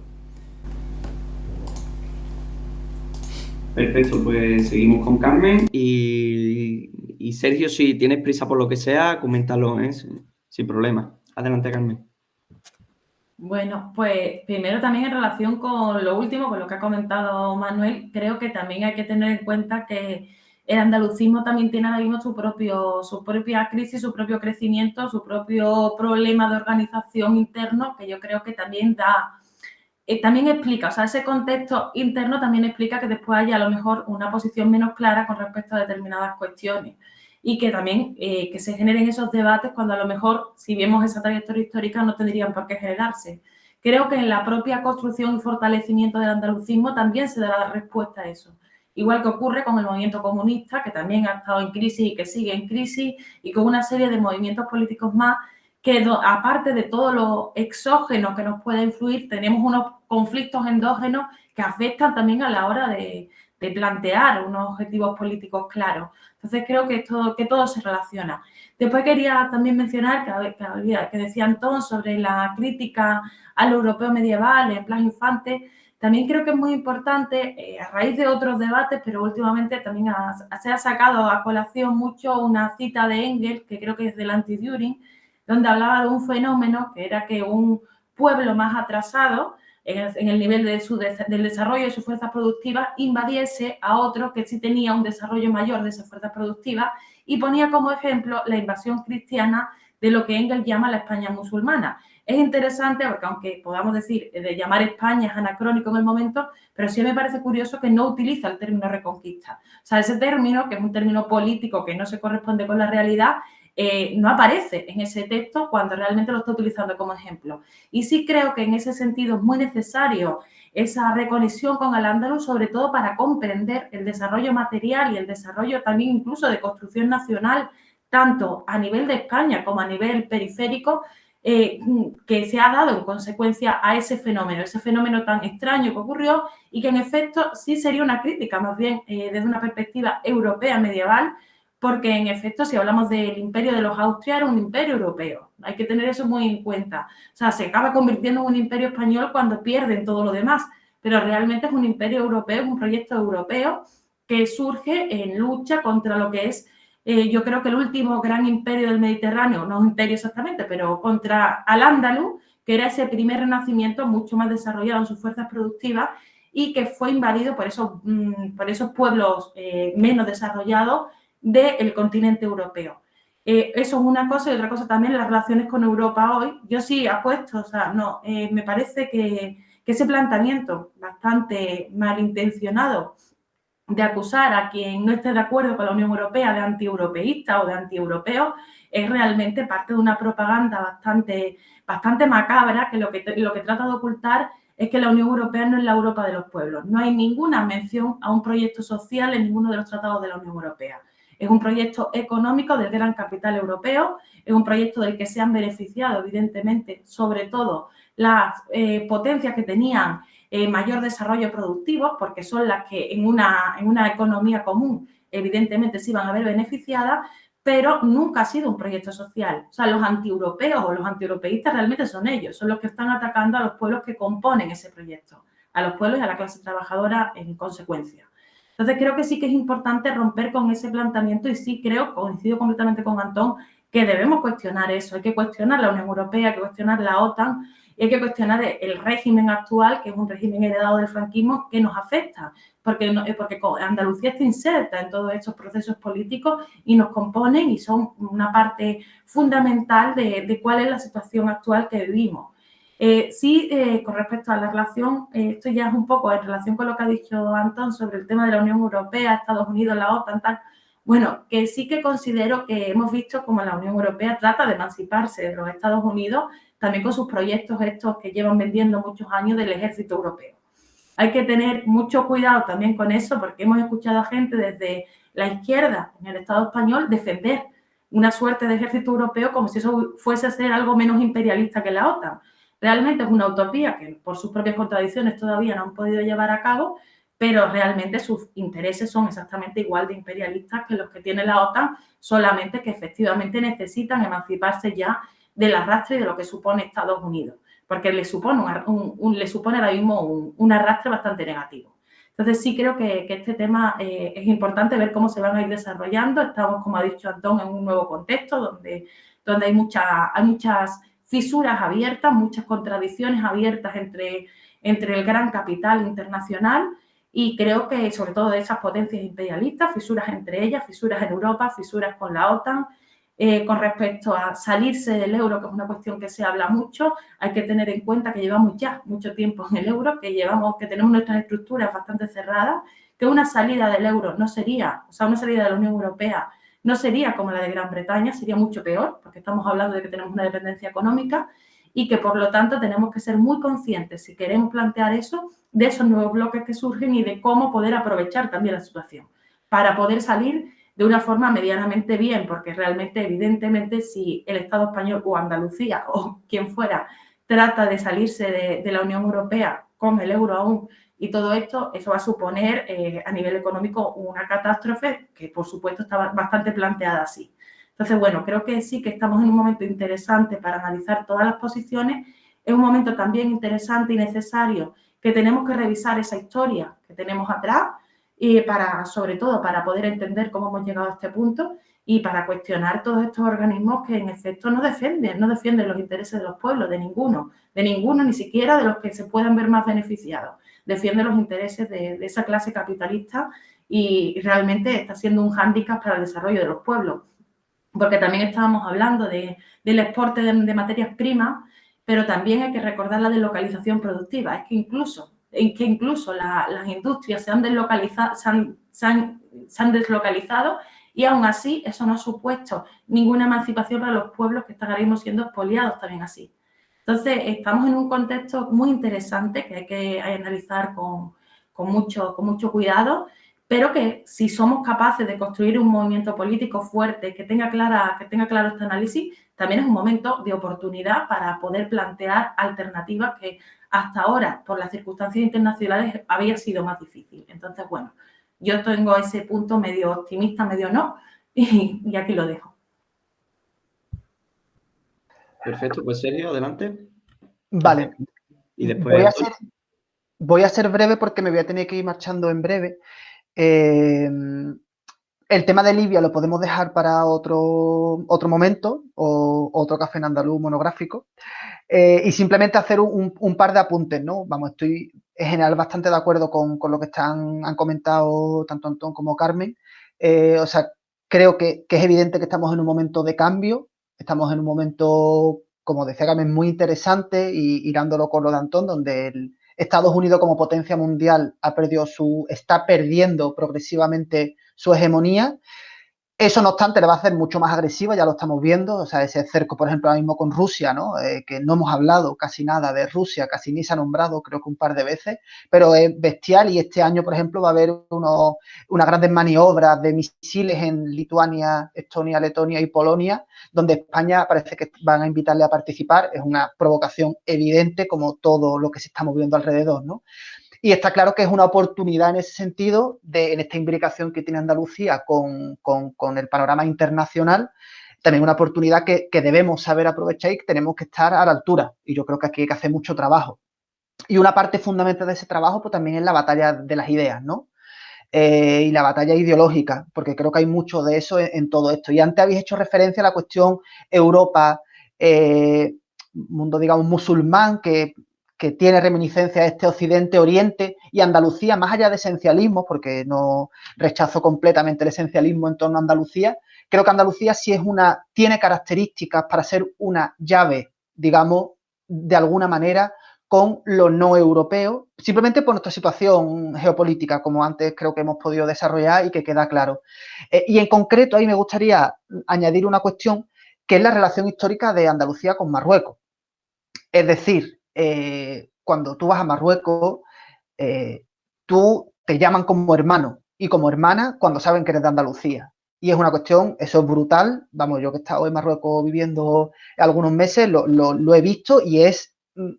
Perfecto, pues seguimos con Carmen y Sergio, si tienes prisa por lo que sea, coméntalo, sin problema. Adelante, Carmen. Bueno, pues primero también en relación con lo último, con lo que ha comentado Manuel, creo que también hay que tener en cuenta que el andalucismo también tiene ahora mismo su propia crisis, su propio crecimiento, su propio problema de organización interno, que yo creo que también también explica, o sea, ese contexto interno también explica que después haya a lo mejor una posición menos clara con respecto a determinadas cuestiones y que también que se generen esos debates cuando a lo mejor, si vemos esa trayectoria histórica, no tendrían por qué generarse. Creo que en la propia construcción y fortalecimiento del andalucismo también se da la respuesta a eso. Igual que ocurre con el movimiento comunista, que también ha estado en crisis y que sigue en crisis, y con una serie de movimientos políticos más que aparte de todo lo exógeno que nos puede influir, tenemos unos conflictos endógenos que afectan también a la hora de plantear unos objetivos políticos claros. Entonces creo que todo se relaciona. Después quería también mencionar que decía Antón sobre la crítica al europeo medieval en Blas Infante. También creo que es muy importante, a raíz de otros debates, pero últimamente también se ha sacado a colación mucho una cita de Engels, que creo que es del Anti-Düring, donde hablaba de un fenómeno que era que un pueblo más atrasado en el nivel del desarrollo de sus fuerzas productivas invadiese a otro que sí tenía un desarrollo mayor de esas fuerzas productivas y ponía como ejemplo la invasión cristiana de lo que Engels llama la España musulmana. Es interesante porque aunque podamos decir de llamar España es anacrónico en el momento, pero sí me parece curioso que no utiliza el término reconquista. O sea, ese término, que es un término político que no se corresponde con la realidad, no aparece en ese texto cuando realmente lo está utilizando como ejemplo. Y sí creo que en ese sentido es muy necesario esa reconexión con Al-Ándalus, sobre todo para comprender el desarrollo material y el desarrollo también incluso de construcción nacional, tanto a nivel de España como a nivel periférico, que se ha dado en consecuencia a ese fenómeno tan extraño que ocurrió y que en efecto sí sería una crítica más bien desde una perspectiva europea medieval, porque en efecto, si hablamos del imperio de los Austrias, era un imperio europeo. Hay que tener eso muy en cuenta. O sea, se acaba convirtiendo en un imperio español cuando pierden todo lo demás, pero realmente es un imperio europeo, es un proyecto europeo que surge en lucha contra lo que es, yo creo que el último gran imperio del Mediterráneo, no un imperio exactamente, pero contra Al-Ándalus, que era ese primer renacimiento mucho más desarrollado en sus fuerzas productivas y que fue invadido por esos pueblos menos desarrollados del continente europeo. Eso es una cosa y otra cosa también las relaciones con Europa hoy. Yo sí apuesto, o sea, no, me parece que ese planteamiento bastante malintencionado de acusar a quien no esté de acuerdo con la Unión Europea de antieuropeísta o de antieuropeo es realmente parte de una propaganda bastante macabra que lo que trata de ocultar es que la Unión Europea no es la Europa de los pueblos. No hay ninguna mención a un proyecto social en ninguno de los tratados de la Unión Europea. Es un proyecto económico del gran capital europeo, es un proyecto del que se han beneficiado, evidentemente, sobre todo las potencias que tenían mayor desarrollo productivo, porque son las que en una economía común, evidentemente, se iban a ver beneficiadas, pero nunca ha sido un proyecto social. O sea, los antieuropeos o los antieuropeístas realmente son ellos, son los que están atacando a los pueblos que componen ese proyecto, a los pueblos y a la clase trabajadora en consecuencia. Entonces, creo que sí que es importante romper con ese planteamiento y sí creo, coincido completamente con Antón, que debemos cuestionar eso. Hay que cuestionar la Unión Europea, hay que cuestionar la OTAN Y hay que cuestionar el régimen actual, que es un régimen heredado del franquismo, que nos afecta, porque Andalucía está inserta en todos estos procesos políticos y nos componen y son una parte fundamental de cuál es la situación actual que vivimos. Con respecto a la relación, esto ya es un poco en relación con lo que ha dicho Antón sobre el tema de la Unión Europea, Estados Unidos, la OTAN, tal. Bueno, que sí que considero que hemos visto cómo la Unión Europea trata de emanciparse de los Estados Unidos, también con sus proyectos estos que llevan vendiendo muchos años del ejército europeo. Hay que tener mucho cuidado también con eso, porque hemos escuchado a gente desde la izquierda en el Estado español defender una suerte de ejército europeo como si eso fuese a ser algo menos imperialista que la OTAN. Realmente es una utopía que por sus propias contradicciones todavía no han podido llevar a cabo, pero realmente sus intereses son exactamente igual de imperialistas que los que tiene la OTAN, solamente que efectivamente necesitan emanciparse ya del arrastre de lo que supone Estados Unidos, porque le supone ahora mismo un arrastre bastante negativo. Entonces sí creo que este tema es importante ver cómo se van a ir desarrollando. Estamos, como ha dicho Antón, en un nuevo contexto donde hay muchas fisuras abiertas, muchas contradicciones abiertas entre el gran capital internacional y creo que sobre todo de esas potencias imperialistas, fisuras entre ellas, fisuras en Europa, fisuras con la OTAN. Con respecto a salirse del euro, que es una cuestión que se habla mucho, hay que tener en cuenta que llevamos ya mucho tiempo en el euro, que tenemos nuestras estructuras bastante cerradas, que una salida del euro no sería, o sea, una salida de la Unión Europea no sería como la de Gran Bretaña, sería mucho peor, porque estamos hablando de que tenemos una dependencia económica y que, por lo tanto, tenemos que ser muy conscientes, si queremos plantear eso, de esos nuevos bloques que surgen y de cómo poder aprovechar también la situación para poder salir de una forma medianamente bien, porque realmente, evidentemente, si el Estado español o Andalucía o quien fuera trata de salirse de la Unión Europea con el euro aún y todo esto, eso va a suponer a nivel económico una catástrofe que, por supuesto, está bastante planteada así. Entonces, bueno, creo que sí que estamos en un momento interesante para analizar todas las posiciones. Es un momento también interesante y necesario que tenemos que revisar esa historia que tenemos atrás y sobre todo para poder entender cómo hemos llegado a este punto y para cuestionar todos estos organismos que en efecto no defienden los intereses de los pueblos, de ninguno, ni siquiera de los que se puedan ver más beneficiados. Defienden los intereses de esa clase capitalista y realmente está siendo un hándicap para el desarrollo de los pueblos. Porque también estábamos hablando del exporte de materias primas, pero también hay que recordar la deslocalización productiva. Es que incluso las industrias se han deslocalizado y aún así eso no ha supuesto ninguna emancipación para los pueblos que están ahora mismo siendo expoliados también así. Entonces, estamos en un contexto muy interesante que hay que analizar con mucho cuidado, pero que si somos capaces de construir un movimiento político fuerte que tenga claro este análisis, también es un momento de oportunidad para poder plantear alternativas que hasta ahora, por las circunstancias internacionales, había sido más difícil. Entonces, bueno, yo tengo ese punto medio optimista, medio no, y aquí lo dejo. Perfecto, pues Sergio, adelante. Vale. Y después voy a ser breve porque me voy a tener que ir marchando en breve. El tema de Libia lo podemos dejar para otro momento o otro café en andaluz monográfico. Y simplemente hacer un par de apuntes, ¿no? Vamos, estoy en general bastante de acuerdo con lo que han comentado tanto Antón como Carmen. O sea, creo que es evidente que estamos en un momento de cambio, estamos en un momento, como decía Carmen, muy interesante y hilándolo con lo de Antón, donde el Estados Unidos como potencia mundial está perdiendo progresivamente su hegemonía. Eso, no obstante, le va a hacer mucho más agresiva, ya lo estamos viendo, o sea, ese cerco, por ejemplo, ahora mismo con Rusia, ¿no? Que no hemos hablado casi nada de Rusia, casi ni se ha nombrado, creo que un par de veces, pero es bestial y este año, por ejemplo, va a haber unas grandes maniobras de misiles en Lituania, Estonia, Letonia y Polonia, donde España parece que van a invitarle a participar, es una provocación evidente como todo lo que se está moviendo alrededor, ¿no? Y está claro que es una oportunidad en ese sentido, en esta imbricación que tiene Andalucía con el panorama internacional, también una oportunidad que debemos saber aprovechar y que tenemos que estar a la altura. Y yo creo que aquí hay que hacer mucho trabajo. Y una parte fundamental de ese trabajo pues también es la batalla de las ideas, ¿no? Y la batalla ideológica, porque creo que hay mucho de eso en todo esto. Y antes habéis hecho referencia a la cuestión Europa, mundo, digamos, musulmán que tiene reminiscencia de este Occidente-Oriente, y Andalucía, más allá de esencialismo, porque no rechazo completamente el esencialismo en torno a Andalucía, creo que Andalucía sí tiene características para ser una llave, digamos, de alguna manera, con lo no europeo, simplemente por nuestra situación geopolítica, como antes creo que hemos podido desarrollar y que queda claro. Y en concreto, ahí me gustaría añadir una cuestión, que es la relación histórica de Andalucía con Marruecos. Es decir, cuando tú vas a Marruecos, tú te llaman como hermano y como hermana cuando saben que eres de Andalucía. Y es una cuestión, eso es brutal. Vamos, yo que he estado en Marruecos viviendo algunos meses, lo he visto y es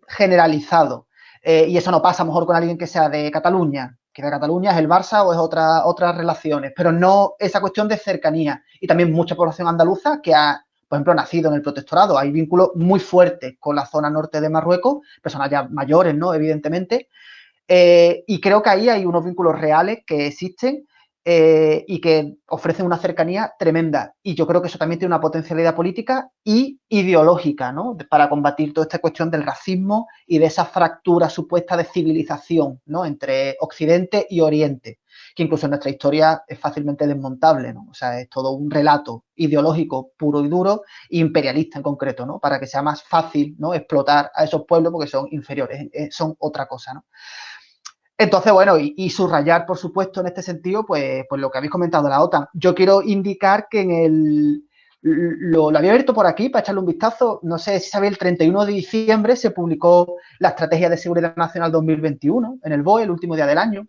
generalizado. Y eso no pasa a lo mejor con alguien que sea de Cataluña, que de Cataluña es el Barça o es otras relaciones, pero no esa cuestión de cercanía. Y también mucha población andaluza que ha, por ejemplo, nacido en el protectorado. Hay vínculos muy fuertes con la zona norte de Marruecos, personas ya mayores, ¿no? Evidentemente. Y creo que ahí hay unos vínculos reales que existen y que ofrecen una cercanía tremenda. Y yo creo que eso también tiene una potencialidad política y ideológica, ¿no? Para combatir toda esta cuestión del racismo y de esa fractura supuesta de civilización, ¿no? Entre Occidente y Oriente, que incluso en nuestra historia es fácilmente desmontable, ¿no? O sea, es todo un relato ideológico puro y duro, e imperialista en concreto, ¿no? Para que sea más fácil, ¿no? Explotar a esos pueblos porque son inferiores, son otra cosa, ¿no? Entonces, bueno, y subrayar, por supuesto, en este sentido, pues lo que habéis comentado de la OTAN. Yo quiero indicar que lo había abierto por aquí para echarle un vistazo. No sé si sabéis, el 31 de diciembre se publicó la Estrategia de Seguridad Nacional 2021 en el BOE, el último día del año.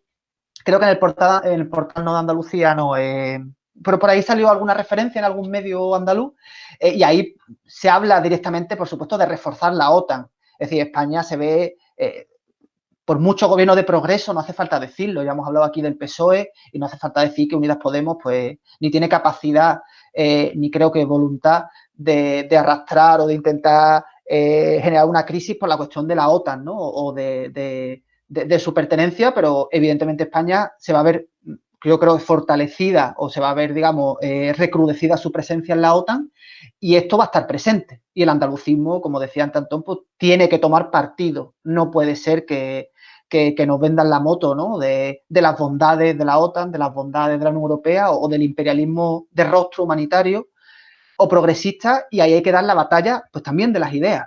Creo que en el portal no de Andalucía no, pero por ahí salió alguna referencia en algún medio andaluz y ahí se habla directamente, por supuesto, de reforzar la OTAN. Es decir, España se ve... por mucho gobierno de progreso, no hace falta decirlo, ya hemos hablado aquí del PSOE y no hace falta decir que Unidas Podemos pues ni tiene capacidad ni creo que voluntad de arrastrar o de intentar generar una crisis por la cuestión de la OTAN, ¿no? O de su pertenencia, pero evidentemente España se va a ver, yo creo, fortalecida o se va a ver, digamos, recrudecida su presencia en la OTAN y esto va a estar presente. Y el andalucismo, como decía Antón, pues tiene que tomar partido. No puede ser que nos vendan la moto, ¿no? De las bondades de la OTAN, de las bondades de la Unión Europea o del imperialismo de rostro humanitario o progresista, y ahí hay que dar la batalla, pues también de las ideas.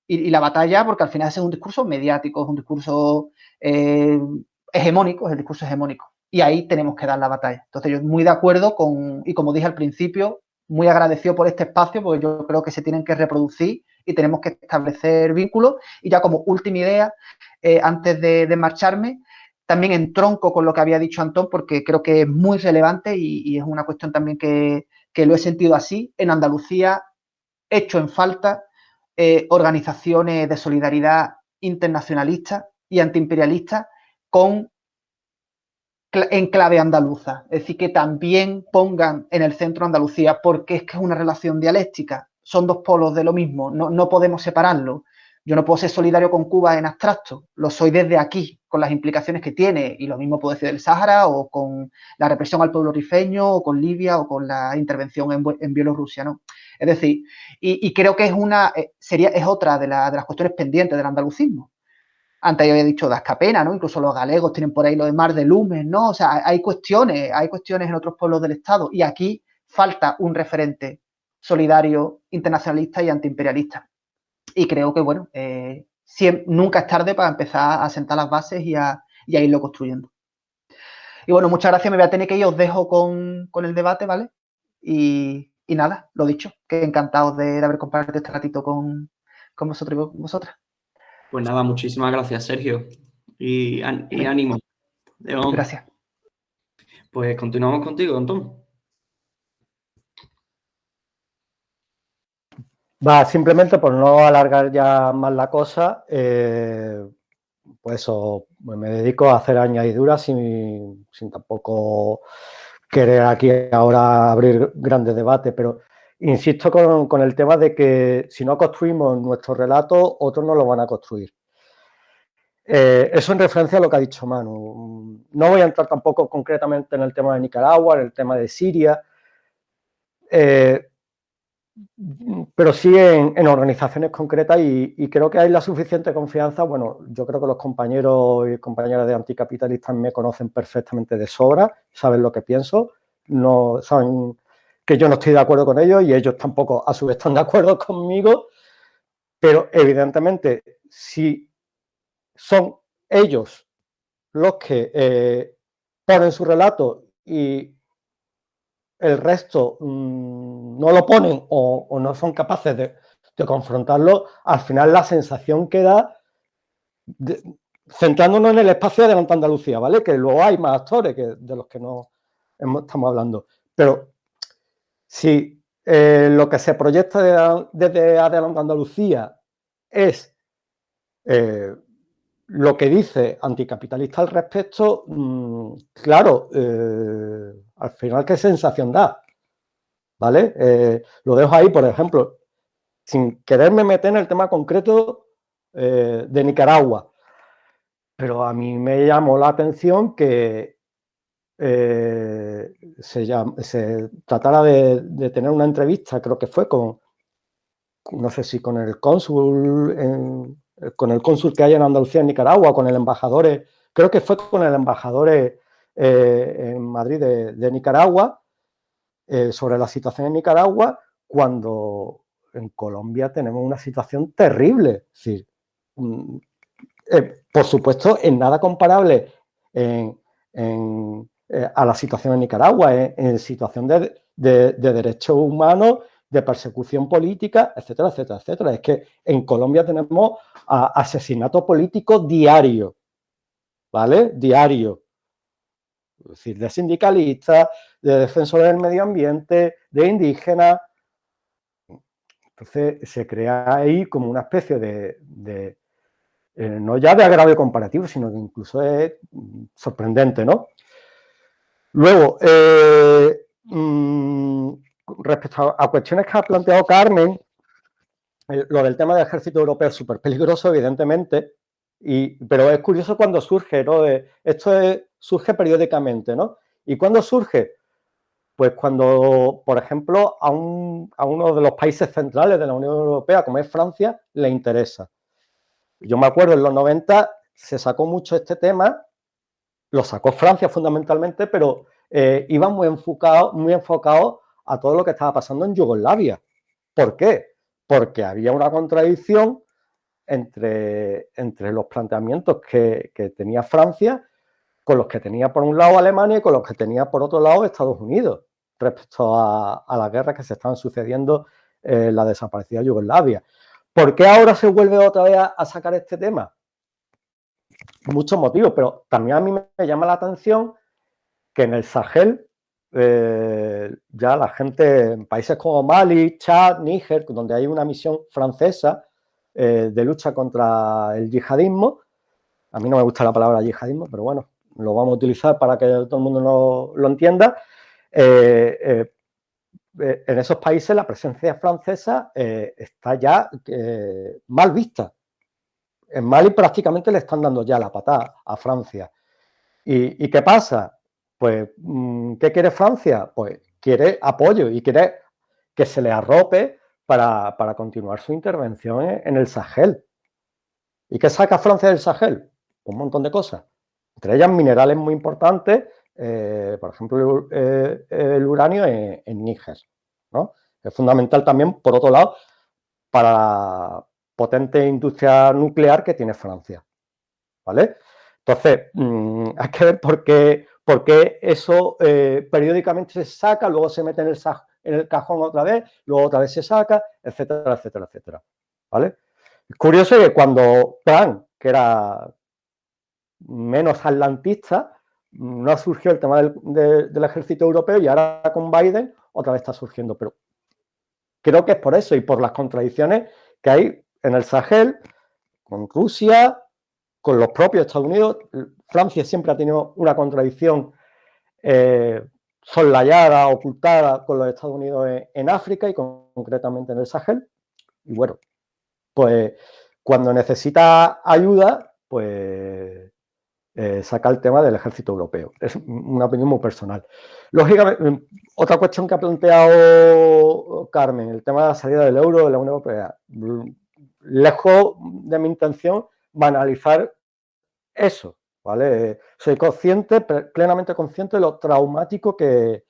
Y la batalla, porque al final ese es un discurso mediático, es un discurso hegemónico, es el discurso hegemónico. Y ahí tenemos que dar la batalla. Entonces yo muy de acuerdo y como dije al principio, muy agradecido por este espacio, porque yo creo que se tienen que reproducir y tenemos que establecer vínculos. Y ya como última idea, antes de marcharme, también entronco con lo que había dicho Antón, porque creo que es muy relevante y es una cuestión también que lo he sentido así. En Andalucía hecho en falta organizaciones de solidaridad internacionalistas y antiimperialistas en clave andaluza. Es decir, que también pongan en el centro Andalucía, porque es que es una relación dialéctica. Son dos polos de lo mismo, no podemos separarlo. Yo no puedo ser solidario con Cuba en abstracto, lo soy desde aquí, con las implicaciones que tiene, y lo mismo puedo decir del Sáhara, o con la represión al pueblo rifeño, o con Libia, o con la intervención en Bielorrusia, ¿no? Es decir, y creo que es otra de las cuestiones pendientes del andalucismo. Antes yo había dicho de Ascapena, ¿no? Incluso los galegos tienen por ahí lo de Mar de Lumen, ¿no? O sea, hay cuestiones en otros pueblos del Estado, y aquí falta un referente solidario, internacionalista y antiimperialista. Y creo que, bueno, nunca es tarde para empezar a sentar las bases y a irlo construyendo. Y bueno, muchas gracias, me voy a tener que ir, os dejo con el debate, ¿vale? Y nada, lo dicho, que encantado de haber compartido este ratito con vosotros y vosotras. Pues nada, muchísimas gracias, Sergio. Y ánimo. Gracias. Pues continuamos contigo, Antón. Simplemente por no alargar ya más la cosa, pues eso, me dedico a hacer añadiduras sin tampoco querer aquí ahora abrir grandes debates, pero insisto con el tema de que si no construimos nuestro relato, otros no lo van a construir. Eso en referencia a lo que ha dicho Manu. No voy a entrar tampoco concretamente en el tema de Nicaragua, en el tema de Siria. pero sí en organizaciones concretas y creo que hay la suficiente confianza. Bueno, yo creo que los compañeros y compañeras de Anticapitalistas me conocen perfectamente de sobra, saben lo que pienso, no saben que yo no estoy de acuerdo con ellos y ellos tampoco a su vez están de acuerdo conmigo, pero evidentemente si son ellos los que ponen su relato y el resto no lo ponen o no son capaces de confrontarlo, al final la sensación queda, centrándonos en el espacio de Adelante Andalucía, ¿vale? Que luego hay más actores de los que no estamos hablando. Pero si lo que se proyecta desde Adelante Andalucía es lo que dice Anticapitalista al respecto, claro, al final, ¿qué sensación da? ¿Vale? Lo dejo ahí, por ejemplo, sin quererme meter en el tema concreto de Nicaragua, pero a mí me llamó la atención que se tratara de tener una entrevista, creo que fue no sé si con el cónsul, con el cónsul que hay en Andalucía, en Nicaragua, con el embajador, creo que fue con el embajador en Madrid de Nicaragua, sobre la situación en Nicaragua, cuando en Colombia tenemos una situación terrible. Es decir, por supuesto, en nada comparable a la situación en Nicaragua, en situación de derechos humanos, de persecución política, etcétera, etcétera, etcétera. Es que en Colombia tenemos asesinatos políticos diarios, ¿vale? Diarios. Es decir, de sindicalistas, de defensores del medio ambiente, de indígenas. Entonces se crea ahí como una especie de no ya de agravio comparativo, sino que incluso es sorprendente, ¿no? Luego, respecto a cuestiones que ha planteado Carmen, lo del tema del ejército europeo es súper peligroso, evidentemente, pero es curioso cuando surge, ¿no? Surge periódicamente, ¿no? ¿Y cuándo surge? Pues cuando, por ejemplo, a uno de los países centrales de la Unión Europea, como es Francia, le interesa. Yo me acuerdo, en los 90 se sacó mucho este tema, lo sacó Francia fundamentalmente, pero iba muy enfocado a todo lo que estaba pasando en Yugoslavia. ¿Por qué? Porque había una contradicción entre los planteamientos que tenía Francia con los que tenía por un lado Alemania y con los que tenía por otro lado Estados Unidos respecto a las guerras que se estaban sucediendo en la desaparecida Yugoslavia. ¿Por qué ahora se vuelve otra vez a sacar este tema? Muchos motivos, pero también a mí me llama la atención que en el Sahel ya la gente en países como Mali, Chad, Níger, donde hay una misión francesa de lucha contra el yihadismo, a mí no me gusta la palabra yihadismo, pero bueno, lo vamos a utilizar para que todo el mundo lo entienda. En esos países la presencia francesa está ya mal vista. En Mali prácticamente le están dando ya la patada a Francia. ¿Y qué pasa? Pues, ¿qué quiere Francia? Pues quiere apoyo y quiere que se le arrope para continuar su intervención en el Sahel. ¿Y qué saca Francia del Sahel? Un montón de cosas. Entre ellas minerales muy importantes, por ejemplo, el uranio en Níger, ¿no? Es fundamental también, por otro lado, para la potente industria nuclear que tiene Francia, ¿vale? Entonces, hay que ver por qué eso periódicamente se saca, luego se mete en el cajón otra vez, luego otra vez se saca, etcétera, etcétera, etcétera, ¿vale? Es curioso que cuando Trump, que era menos atlantista, no surgió el tema del ejército europeo y ahora con Biden otra vez está surgiendo, pero creo que es por eso y por las contradicciones que hay en el Sahel, con Rusia, con los propios Estados Unidos. Francia siempre ha tenido una contradicción soslayada, ocultada con los Estados Unidos en África y concretamente en el Sahel. Y bueno, pues cuando necesita ayuda, pues saca el tema del ejército europeo. Es una opinión muy personal. Lógicamente, otra cuestión que ha planteado Carmen, el tema de la salida del euro de la Unión Europea. Lejos de mi intención banalizar eso, ¿vale? Soy consciente, plenamente consciente de lo traumático que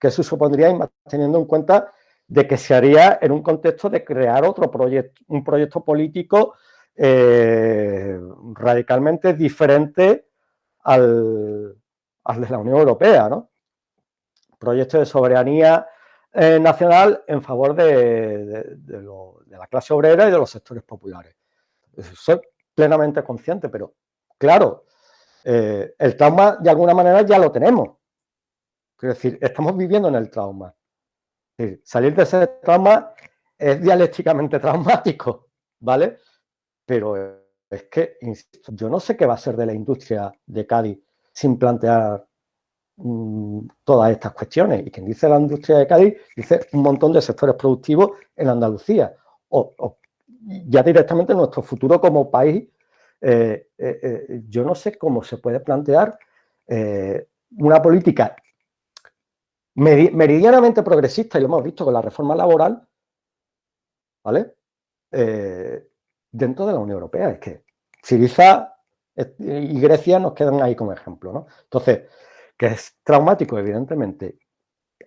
eso supondría, y más teniendo en cuenta de que se haría en un contexto de crear otro proyecto, un proyecto político radicalmente diferente al de la Unión Europea, ¿no? Proyecto de soberanía nacional en favor de la clase obrera y de los sectores populares. Soy plenamente consciente, pero claro, el trauma de alguna manera ya lo tenemos. Es decir, estamos viviendo en el trauma. Es decir, salir de ese trauma es dialécticamente traumático, ¿vale? Pero es que, insisto, yo no sé qué va a ser de la industria de Cádiz sin plantear todas estas cuestiones. Y quien dice la industria de Cádiz dice un montón de sectores productivos en Andalucía. O ya directamente nuestro futuro como país. Yo no sé cómo se puede plantear una política meridianamente progresista, y lo hemos visto con la reforma laboral, ¿vale? Dentro de la Unión Europea. Es que Syriza y Grecia nos quedan ahí como ejemplo, ¿no? Entonces, que es traumático, evidentemente.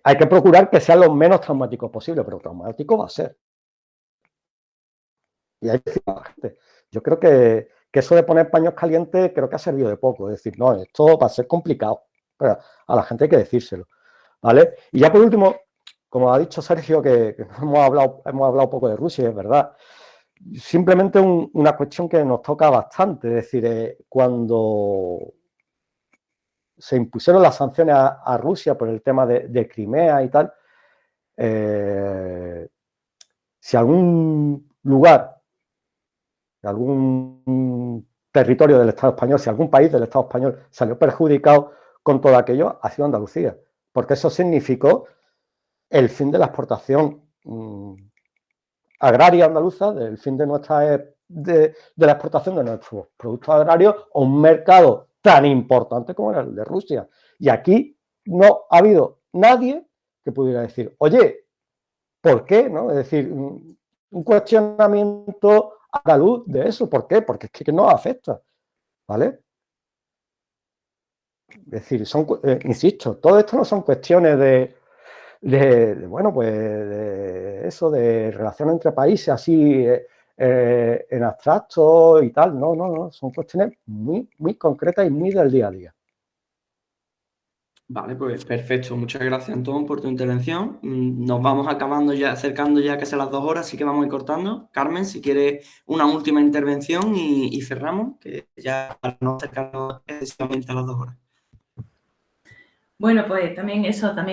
Hay que procurar que sea lo menos traumático posible, pero traumático va a ser. Y hay que decir a la gente. Yo creo que eso de poner paños calientes creo que ha servido de poco. Es decir, no, esto va a ser complicado. Pero a la gente hay que decírselo, ¿vale? Y ya por último, como ha dicho Sergio, que hemos hablado un poco de Rusia, es verdad. Simplemente una cuestión que nos toca bastante. Es decir, cuando se impusieron las sanciones a Rusia por el tema de Crimea y tal, si algún lugar, algún territorio del Estado español, si algún país del Estado español salió perjudicado con todo aquello, ha sido Andalucía, porque eso significó el fin de la exportación agraria andaluza, del fin de la exportación de nuestros productos agrarios a un mercado tan importante como era el de Rusia. Y aquí no ha habido nadie que pudiera decir, oye, ¿por qué? ¿No? Es decir, un cuestionamiento andaluz de eso. ¿Por qué? Porque es que nos afecta, ¿vale? Es decir, insisto, todo esto no son cuestiones bueno, pues de eso, de relación entre países así en abstracto y tal. No, son cuestiones muy, muy concretas y muy del día a día. Vale, pues perfecto. Muchas gracias, Antón, por tu intervención. Nos vamos acercando ya casi a las 2 horas, así que vamos a ir cortando. Carmen, si quieres una última intervención y cerramos, que ya para no acercarnos excesivamente a las 2 horas. Bueno, pues también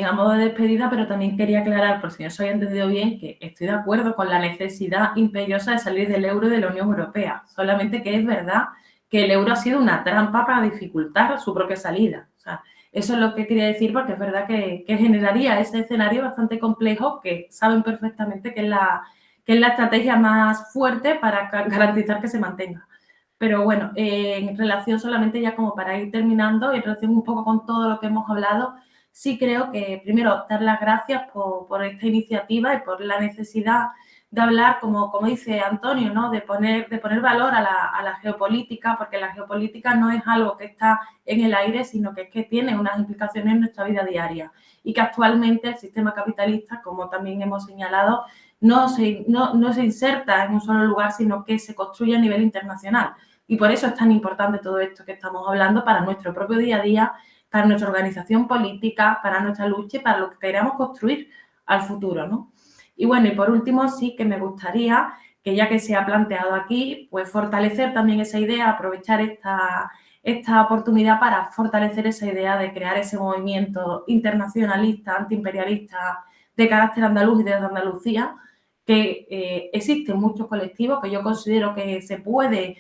a modo de despedida, pero también quería aclarar, por si no os había entendido bien, que estoy de acuerdo con la necesidad imperiosa de salir del euro y de la Unión Europea. Solamente que es verdad que el euro ha sido una trampa para dificultar su propia salida. O sea, eso es lo que quería decir, porque es verdad que generaría ese escenario bastante complejo que saben perfectamente que es la estrategia más fuerte para garantizar que se mantenga. Pero bueno, en relación solamente ya como para ir terminando, en relación un poco con todo lo que hemos hablado, sí creo que primero dar las gracias por esta iniciativa y por la necesidad de hablar, como dice Antonio, ¿no? de poner valor a la geopolítica, porque la geopolítica no es algo que está en el aire, sino que es que tiene unas implicaciones en nuestra vida diaria y que actualmente el sistema capitalista, como también hemos señalado, no se inserta en un solo lugar, sino que se construye a nivel internacional. Y por eso es tan importante todo esto que estamos hablando para nuestro propio día a día, para nuestra organización política, para nuestra lucha y para lo que queramos construir al futuro, ¿no? Y bueno, y por último sí que me gustaría que ya que se ha planteado aquí, pues fortalecer también esa idea, aprovechar esta oportunidad para fortalecer esa idea de crear ese movimiento internacionalista, antiimperialista de carácter andaluz y desde Andalucía, que existen muchos colectivos que yo considero que se puede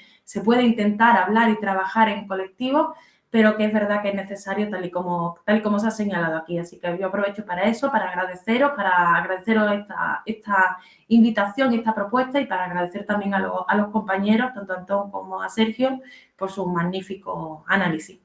intentar hablar y trabajar en colectivos, pero que es verdad que es necesario tal y como se ha señalado aquí. Así que yo aprovecho para eso, para agradeceros esta invitación, esta propuesta, y para agradecer también a los compañeros, tanto a Antón como a Sergio, por sus magníficos análisis.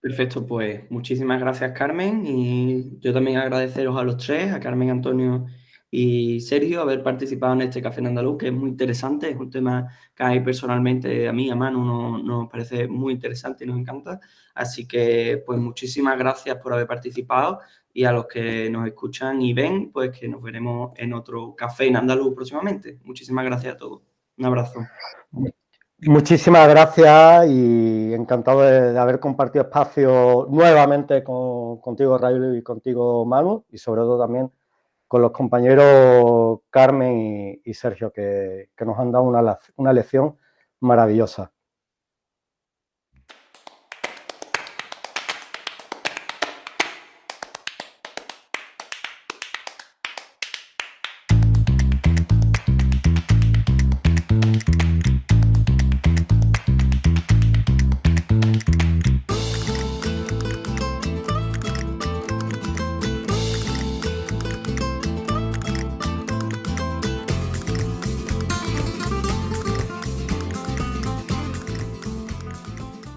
Perfecto, pues muchísimas gracias, Carmen, y yo también agradeceros a los tres, a Carmen, Antonio y Sergio, haber participado en este Café en Andaluz, que es muy interesante, es un tema que a mí personalmente, a mí, a Manu, nos parece muy interesante y nos encanta. Así que, pues muchísimas gracias por haber participado, y a los que nos escuchan y ven, pues que nos veremos en otro Café en Andaluz próximamente. Muchísimas gracias a todos. Un abrazo. Muchísimas gracias y encantado de haber compartido espacio nuevamente contigo, Raúl, y contigo, Manu, y sobre todo también con los compañeros Carmen y Sergio, que nos han dado una lección maravillosa.